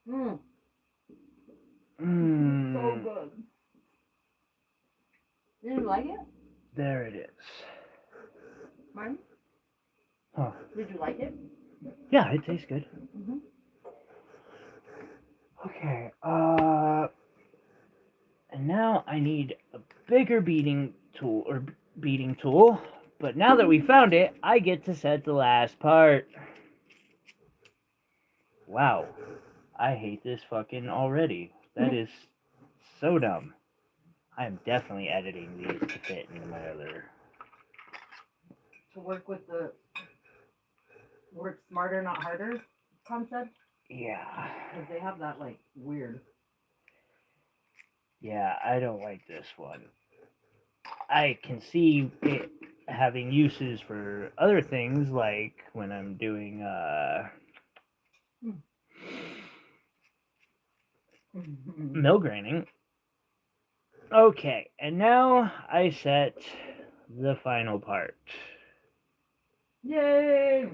Mmm. Mmm. So good. Did you like it? There it is. Martin? Huh. Did you like it? Yeah, it tastes good. Mm-hmm. Okay. And now I need a bigger beading tool. But now that we found it, I get to set the last part. Wow. I hate this fucking already. That is so dumb. I am definitely editing these to fit into my other. To work with the work smarter, not harder concept. Yeah. Because they have that, like, weird. Yeah, I don't like this one. I can see it having uses for other things, like when I'm doing mill graining. Okay, and now I set the final part. Yay!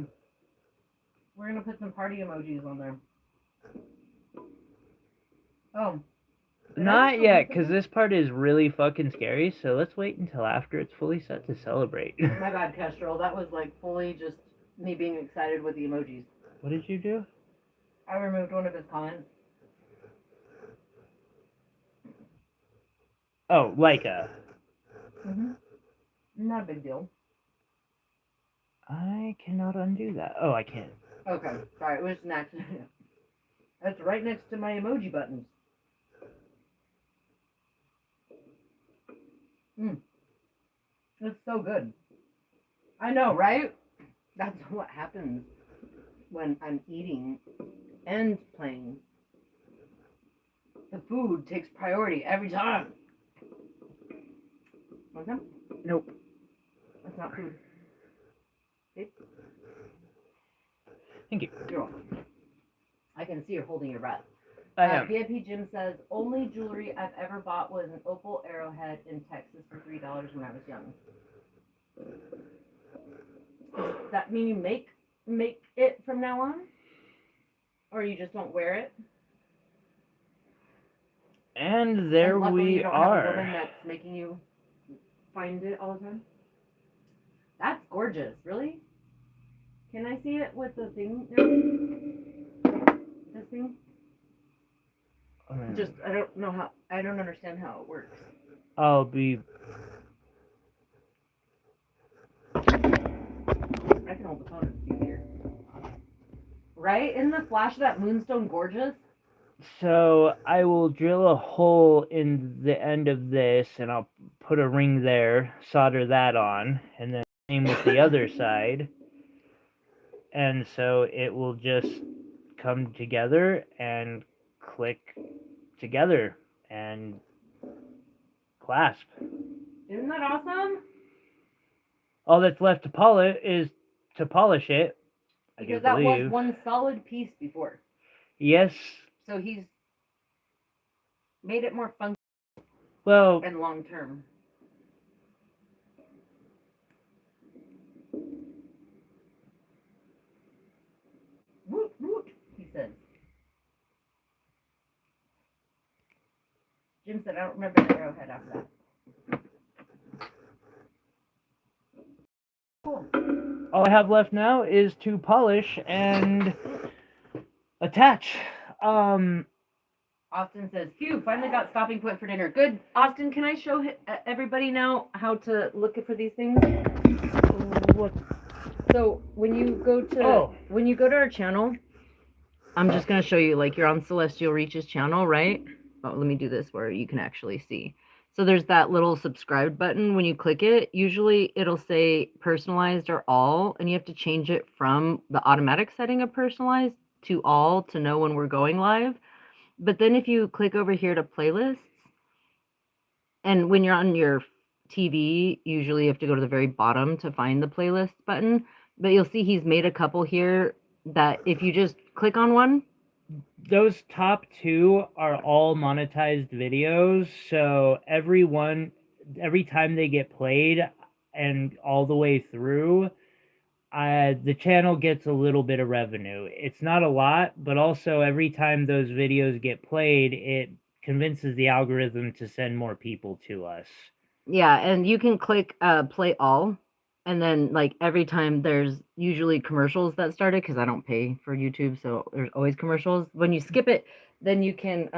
We're gonna put some party emojis on there. Oh. Not yet, because this part is really fucking scary, so let's wait until after it's fully set to celebrate. My bad, Kestrel. That was like fully just me being excited with the emojis. What did you do? I removed one of his comments. Oh, Leica. Mm-hmm. Not a big deal. I cannot undo that. Oh, I can. Okay. Sorry, it was an accident. That's right next to my emoji buttons. It's so good. I know, right? That's what happens when I'm eating and playing. The food takes priority every time. Want some? Nope. That's not food. See? Thank you. You're welcome. I can see you're holding your breath. I am. VIP Jim says, only jewelry I've ever bought was an opal arrowhead in Texas for $3 when I was young. Does that mean you make it from now on? Or you just don't wear it? And there And luckily we you don't have a woman are. that's making you find it all the time? That's gorgeous. Really? Can I see it with the thing there? This thing? Just, I don't know how, I don't understand how it works. I'll be I can hold the phone. It's easier. Right? Isn't the flash of that moonstone gorgeous? So I will drill a hole in the end of this, and I'll put a ring there, solder that on, and then same with the other side. And so it will just come together and click together and clasp. Isn't that awesome? All that's left to polish is to polish it. Because that was one solid piece before. Yes. So he's made it more functional Well, and long term. Woot woot, he says. Jim said, I don't remember the arrowhead after that. Cool. all I have left now is to polish and attach. Austin says, phew, finally got stopping point for dinner. Good. Austin, can I show everybody now how to look for these things? What? So when you go to our channel, I'm just gonna show you, like, you're on Celestial Reach's channel, right? Oh, let me do this where you can actually see. So there's that little subscribe button. When you click it, usually it'll say personalized or all, and you have to change it from the automatic setting of personalized to all to know when we're going live. But then if you click over here to playlists, and when you're on your TV, usually you have to go to the very bottom to find the playlist button. But you'll see he's made a couple here that if you just click on one. Those top two are all monetized videos. So every time they get played and all the way through, the channel gets a little bit of revenue. It's not a lot, but also every time those videos get played, it convinces the algorithm to send more people to us. Yeah, and you can click play all, and then like every time there's usually commercials that started, because I don't pay for YouTube, so there's always commercials. When you skip it, then you can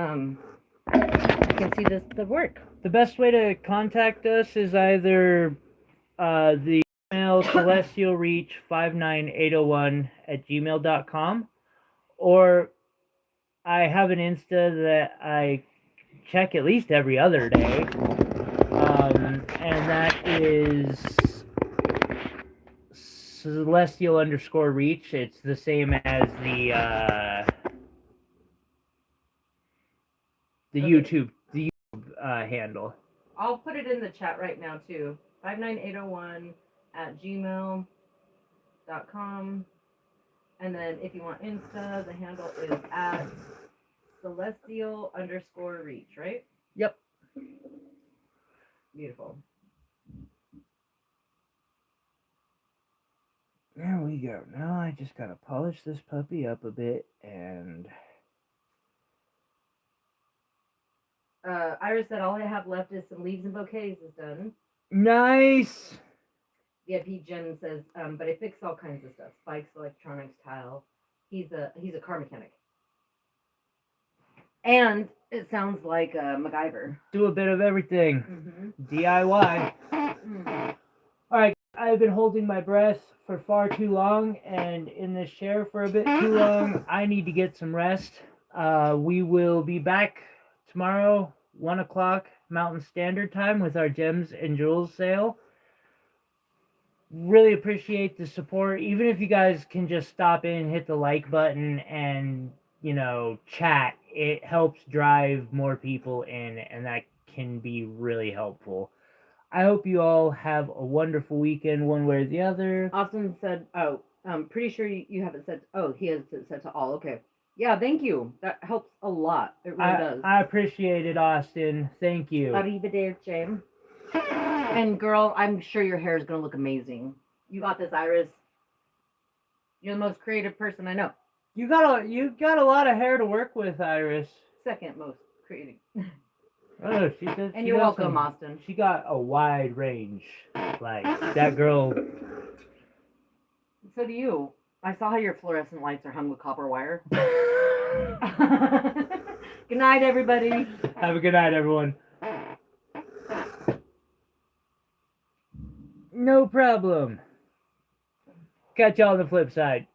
see the work. The best way to contact us is either the email celestialreach59801@gmail.com, or I have an Insta that I check at least every other day, and that is celestial_reach. It's the same as the YouTube handle. I'll put it in the chat right now too. 59801@gmail.com. And then if you want Insta, the handle is at celestial_reach, right? Yep. Beautiful. There we go. Now I just gotta polish this puppy up a bit and... Iris said all I have left is some leaves and bouquets is done. Nice! Yeah, Pete Jen says, but I fix all kinds of stuff. Spikes, electronics, tile. He's a car mechanic. And it sounds like MacGyver. Do a bit of everything. Mm-hmm. DIY. Alright, I've been holding my breath for far too long and in this chair for a bit too long. I need to get some rest. We will be back tomorrow, 1 o'clock Mountain Standard Time, with our Gems and Jewels sale. Really appreciate the support. Even if you guys can just stop in, hit the like button, and, you know, chat, it helps drive more people in, and that can be really helpful. I hope you all have a wonderful weekend, one way or the other. Austin said, oh, I'm pretty sure you haven't said, oh, he has said to all. Okay. Yeah, thank you. That helps a lot. It really does. I appreciate it, Austin. Thank you. Arrivederci. And girl, I'm sure your hair is going to look amazing. You got this, Iris. You're the most creative person I know. You got a lot of hair to work with, Iris. Second most creative. Oh, she said. And you're welcome, Austin. She got a wide range. Like that girl. So do you. I saw how your fluorescent lights are hung with copper wire. Good night, everybody. Have a good night, everyone. No problem. Catch y'all on the flip side.